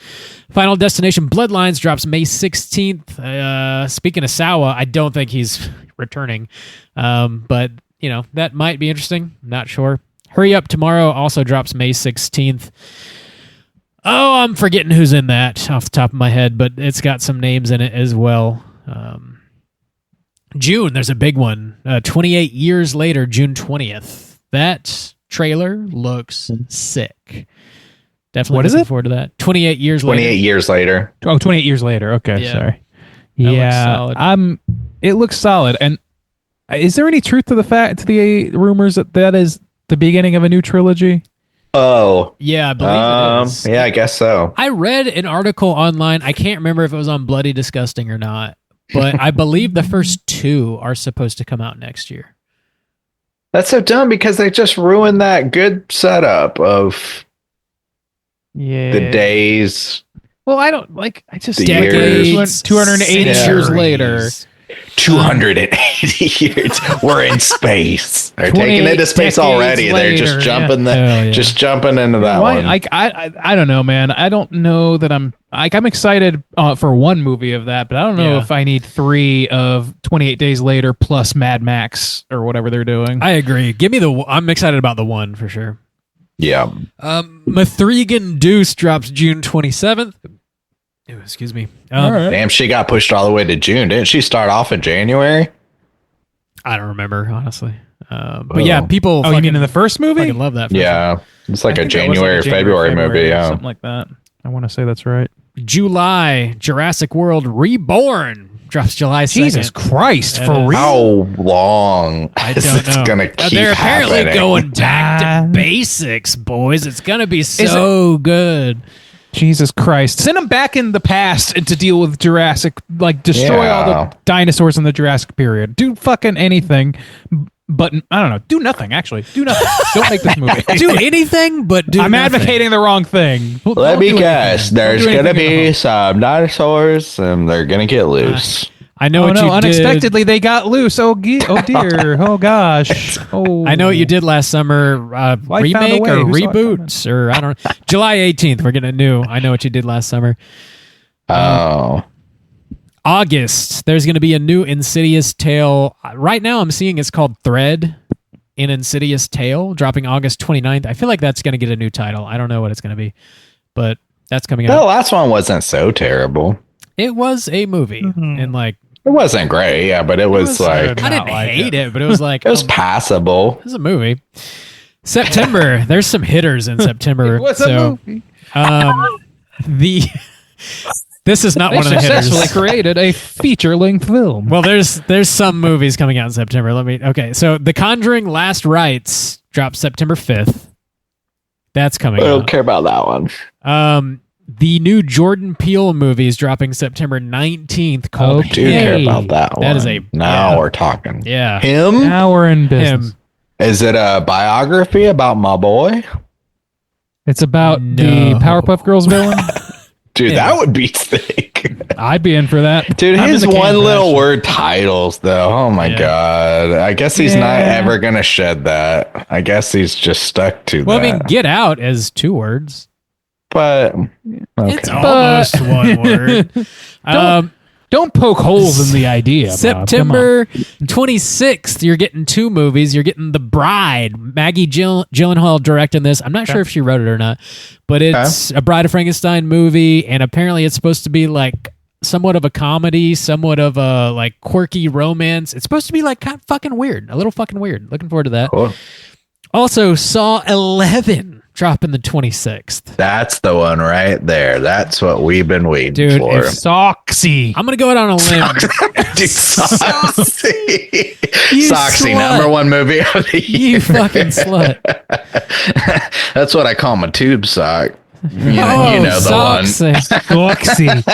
Final Destination Bloodlines drops May 16th. Speaking of Sawa, I don't think he's returning. But, that might be interesting. Not sure. Hurry Up Tomorrow also drops May 16th. Oh, I'm forgetting who's in that off the top of my head, but it's got some names in it as well. June, there's a big one. 28 years later, June 20th. That trailer looks sick. Definitely what is looking it? forward to that. 28 years later. 28 years later. Oh, 28 years later. Okay, sorry. That yeah, looks solid. It looks solid. And is there any truth to the rumors that is the beginning of a new trilogy? Oh. Yeah, I believe it is. Yeah, I guess so. I read an article online. I can't remember if it was on Bloody Disgusting or not, but I believe the first two are supposed to come out next year. That's so dumb because they just ruined that good setup of the days. Well, I don't like. I just The years. 280 years later. 280 years. We're in space. They're taking it to space already. They're just jumping just jumping into that one. Like I don't know, man. I don't know that I'm excited for one movie of that, but I don't know if I need 3 of 28 Days Later plus Mad Max or whatever they're doing. I agree. Give me I'm excited about the one for sure. Yeah. Mithrigan Deuce drops June 27th. Ew, excuse me. Damn, she got pushed all the way to June. Didn't she start off in January? I don't remember, honestly. But yeah, people. Oh, you mean in the first movie? I love that. Yeah. It's like a January or February movie. Yeah. Something like that. I want to say that's right. July, Jurassic World Reborn drops July 2nd. Jesus Christ, for real? How long is this going to keep They're apparently happening? going back to basics, boys. It's going to be so good. Jesus Christ. Send them back in the past and to deal with Jurassic, like destroy all the dinosaurs in the Jurassic period. Do fucking anything, but I don't know. Do nothing, actually. Do nothing. Don't make this movie. Do anything, but do I'm nothing. advocating the wrong thing. Let me guess. There's going to be some dinosaurs and they're going to get loose. I know what you unexpectedly they got loose. Oh dear. Oh gosh. Oh. I know what you did last summer. Remake or reboot or I don't know. July 18th, we're getting a new. I know what you did last summer. August, there's going to be a new Insidious Tale. Right now, I'm seeing it's called Thread in Insidious Tale, dropping August 29th. I feel like that's going to get a new title. I don't know what it's going to be, but that's coming out. The last one wasn't so terrible. It was a movie, and like it wasn't great, yeah, but it was like I didn't hate it, but it was like it was passable. It was a movie. September, there's some hitters in September. It was a movie. This is not They one of the hitters. successfully created a feature-length film. Well, there's some movies coming out in September. So The Conjuring Last Rites drops September 5th. That's coming out. I don't care about that one. The new Jordan Peele movie is dropping September 19th called I do care about that one. That is a now we're talking. Yeah. Him? Now we're in business. Him. Is it a biography about my boy? It's about the Powerpuff Girls villain. Dude, that would be sick. I'd be in for that. Dude, I'm his in the one camp, little actually. word titles, though. Oh my God. I guess he's not ever going to shed that. I guess he's just stuck to Well, that. I mean, Get Out is 2 words. But It's almost 1 word. Don't poke holes in the idea. Bob. September 26th, you're getting 2 movies. You're getting The Bride. Maggie Gyllenhaal directing this. I'm not sure if she wrote it or not, but it's a Bride of Frankenstein movie, and apparently it's supposed to be like somewhat of a comedy, somewhat of a like quirky romance. It's supposed to be like kind of fucking weird, a little fucking weird. Looking forward to that. Cool. Also, Saw 11 dropping the 26th. That's the one right there. That's what we've been waiting Dude, for. Soxy. I'm going to go out on a limb. Dude, Soxy. You Soxy, slut. #1 movie of the year. You fucking slut. That's what I call my tube sock. You know the one. Soxy.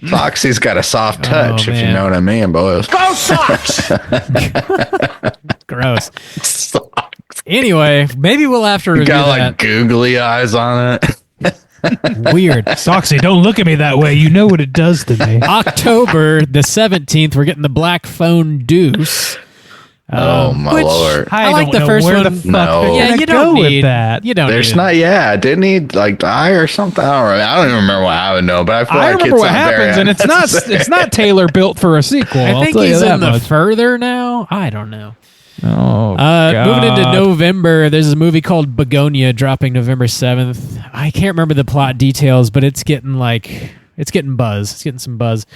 Foxy's got a soft touch, if you know what I mean, boys. Go Sox! Gross. Anyway, maybe we'll have to review Got that. like googly eyes on it. Weird. Soxy, don't look at me that way. You know what it does to me. October the 17th, we're getting the Black Phone Deuce. Oh my lord! I like the first one. Yeah, you don't need that. You don't. There's need not. Yeah, didn't he like die or something? I don't even remember what happened. No, but I feel I like remember it's what not very happens, and it's not. It's not Taylor built for a sequel. I I'll think tell you he's that in the much. further now. I don't know. Oh, moving into God. November, there's a movie called Begonia dropping November 7th. I can't remember the plot details, but it's getting buzz. It's getting some buzz.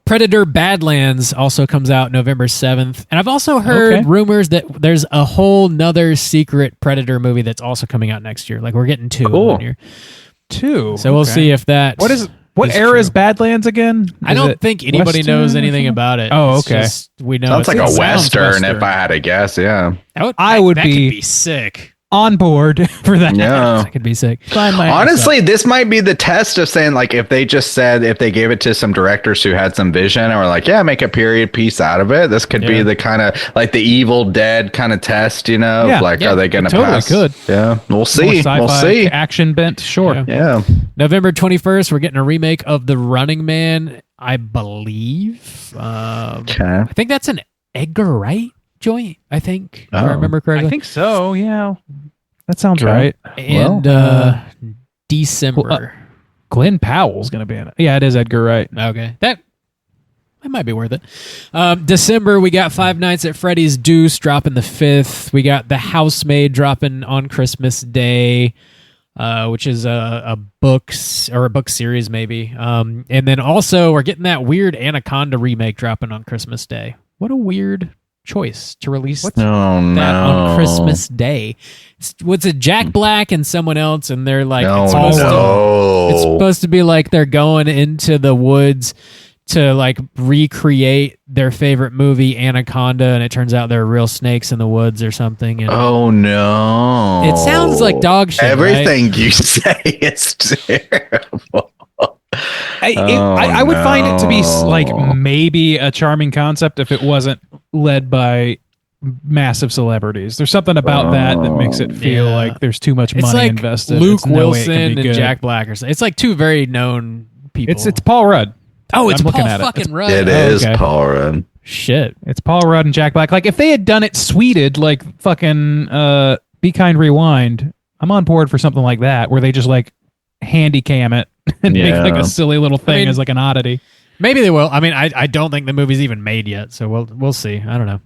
Predator Badlands also comes out November 7th. And I've also heard rumors that there's a whole nother secret Predator movie that's also coming out next year. Like we're getting 2 one year. 2. So we'll see if that What era is Badlands again? I don't think anybody knows anything about it. Oh, It's okay. just, we know Sounds like it a sounds western, if I had to guess. Yeah, That I would that be- could be sick. on board for that. Yeah. That could be sick. Honestly, this might be the test of saying, like, if they just said, if they gave it to some directors who had some vision and were like, yeah, make a period piece out of it, this could be the kind of like the Evil Dead kind of test, you know? Yeah. Like, are they going to totally pass? Could. Yeah, we'll see. More We'll sci-fi, see. action bent, sure. Yeah. November 21st, we're getting a remake of The Running Man, I believe. I think that's an Edgar Wright joint, I think, if I remember correctly. I think so, yeah. That sounds right. And December. Glenn Powell's going to be in it. Yeah, it is Edgar Wright. Okay. That might be worth it. December, we got Five Nights at Freddy's Deuce dropping the 5th. We got The Housemaid dropping on Christmas Day, which is a book series maybe. And then also we're getting that weird Anaconda remake dropping on Christmas Day. What a weird choice to release that on Christmas Day. What's it, Jack Black and someone else, and they're like, it's supposed to be like they're going into the woods to like recreate their favorite movie Anaconda, and it turns out there are real snakes in the woods or something. And oh no, it sounds like dog shit. Everything right? You say is terrible. I would find it to be like maybe a charming concept if it wasn't led by massive celebrities. There's something about that makes it feel like there's too much money like invested. Luke Wilson and Jack Black or something. It's like two very known people. It's Paul Rudd. Oh, it's I'm Paul looking at fucking Rudd. It is Paul Rudd. Shit. It's Paul Rudd and Jack Black. Like if they had done it sweeted like fucking Be Kind Rewind, I'm on board for something like that where they just like handy cam it and make like a silly little thing as like an oddity. Maybe they will. I mean, I don't think the movie's even made yet, so we'll see. I don't know.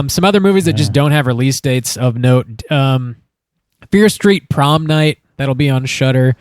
Some other movies that just don't have release dates of note. Fear Street Prom Night, that'll be on Shudder.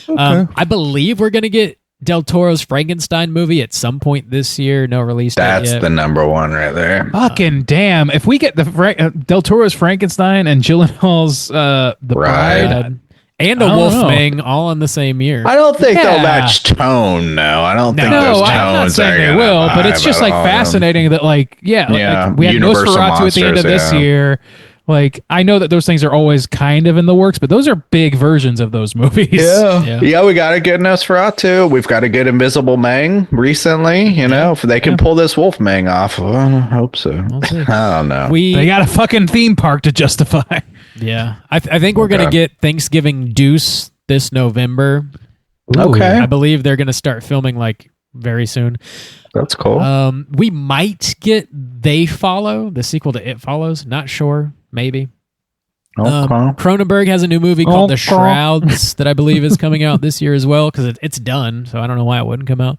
Okay. I believe we're gonna get Del Toro's Frankenstein movie at some point this year. No release date That's yet. the number one right there. Fucking damn! If we get the Del Toro's Frankenstein and Gyllenhaal's The Bride. And a Wolfman all in the same year. I don't think they'll match tone. No, I don't think those tones I'm not saying they will, but it's just like fascinating that like we had Universal Nosferatu at the end of this year. Like I know that those things are always kind of in the works, but those are big versions of those movies. Yeah, we got a good Nosferatu. We've got a good Invisible Man recently. You know, if they can pull this Wolfman off, well, I hope so. I don't know. They got a fucking theme park to justify. Yeah, I think we're gonna get Thanksgiving Deuce this November. Okay, I believe they're gonna start filming like very soon. That's cool. We might get They Follow, the sequel to It Follows. Not sure, maybe. Cronenberg has a new movie called The Shrouds that I believe is coming out this year as well because it's done. So I don't know why it wouldn't come out.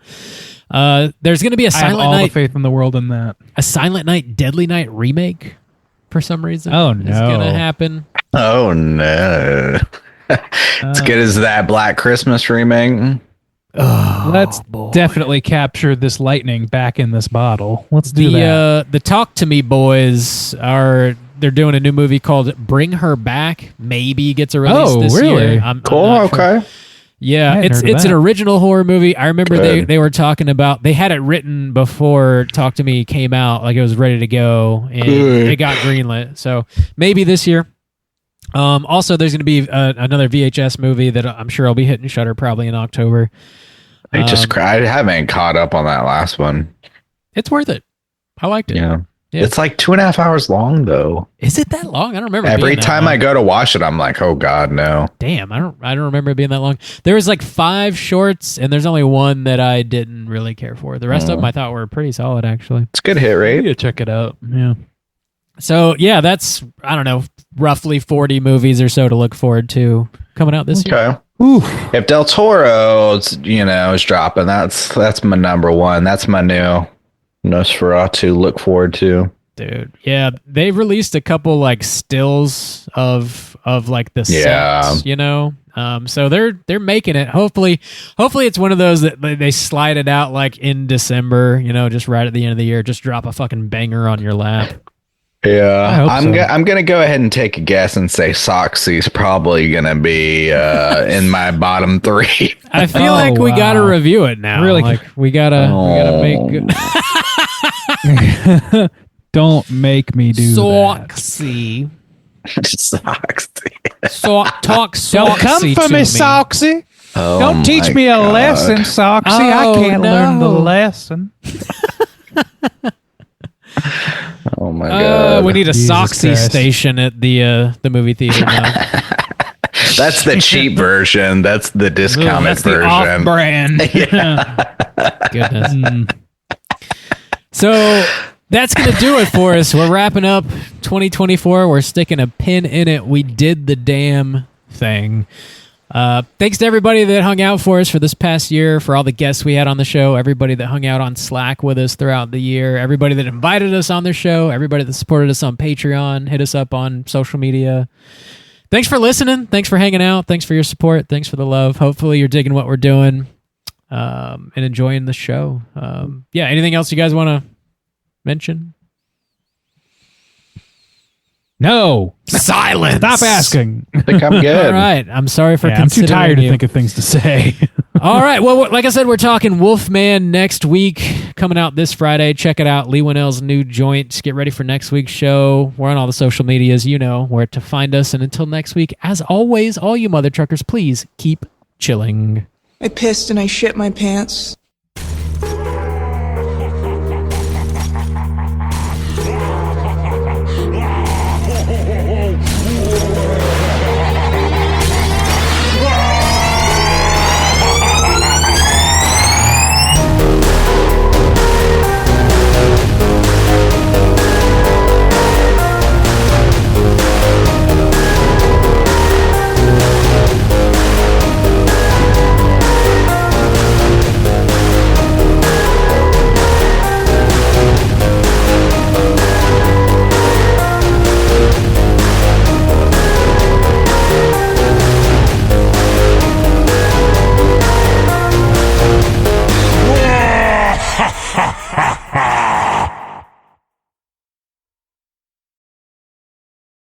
There's gonna be a Silent I have all Night. the faith in the world in that. A Silent Night, Deadly Night remake. For some reason, oh no, it's gonna happen. Oh no, as good as that Black Christmas remake. Let's definitely capture this lightning back in this bottle. Let's do that. The Talk to Me boys they're doing a new movie called Bring Her Back. Maybe gets a release this year. Cool. I'm not okay. Sure. Yeah, it's an original horror movie. I remember they were talking about, they had it written before Talk to Me came out, like it was ready to go, and it got greenlit. So maybe this year. Also, there's going to be another VHS movie that I'm sure I'll be hitting Shudder probably in October. I haven't caught up on that last one. It's worth it. I liked it. Yeah. It's like 2.5 hours long though. Is it that long? I don't remember. Every time I go to watch it, I'm like, oh god, no. Damn, I don't remember it being that long. There was like 5 shorts, and there's only one that I didn't really care for. The rest of them I thought were pretty solid, actually. It's a good hit rate. Yeah, check it out. Yeah. So yeah, that's I don't know, roughly 40 movies or so to look forward to coming out this year. Okay. If Del Toro, is dropping, that's my number one. That's my new Nosferatu look forward to. Dude, yeah, they've released a couple like stills of like the sets, so they're making it. Hopefully it's one of those that they slide it out like in December, just right at the end of the year, just drop a fucking banger on your lap. Yeah, I'm gonna go ahead and take a guess and say Soxy's probably gonna be in my bottom 3. I feel like we gotta review it now. Really, like we gotta make. Don't make me do Soxy. Socks. Talk Don't come Soxy for to me, Soxy. Oh Don't teach my me a God. lesson, Soxy. I Oh, can't learn the no. lesson. Oh my God. We need a Jesus Soxy Christ. station at the movie theater now. That's the cheap version. That's the discounted That's the version. off-brand. Goodness. So that's going to do it for us. We're wrapping up 2024. We're sticking a pin in it. We did the damn thing. Thanks to everybody that hung out for us for this past year, for all the guests we had on the show, everybody that hung out on Slack with us throughout the year, everybody that invited us on their show, everybody that supported us on Patreon, hit us up on social media. Thanks for listening. Thanks for hanging out. Thanks for your support. Thanks for the love. Hopefully you're digging what we're doing and enjoying the show. Anything else you guys want to mention? No. Silence. Stop asking. I think I'm good. All right. I'm sorry for I'm too considering tired to you. think of things to say. All right. Well, like I said, we're talking Wolfman next week, coming out this Friday. Check it out. Lee Winnell's new joint. Get ready for next week's show. We're on all the social medias. You know where to find us. And until next week, as always, all you mother truckers, please keep chilling. I pissed and I shit my pants.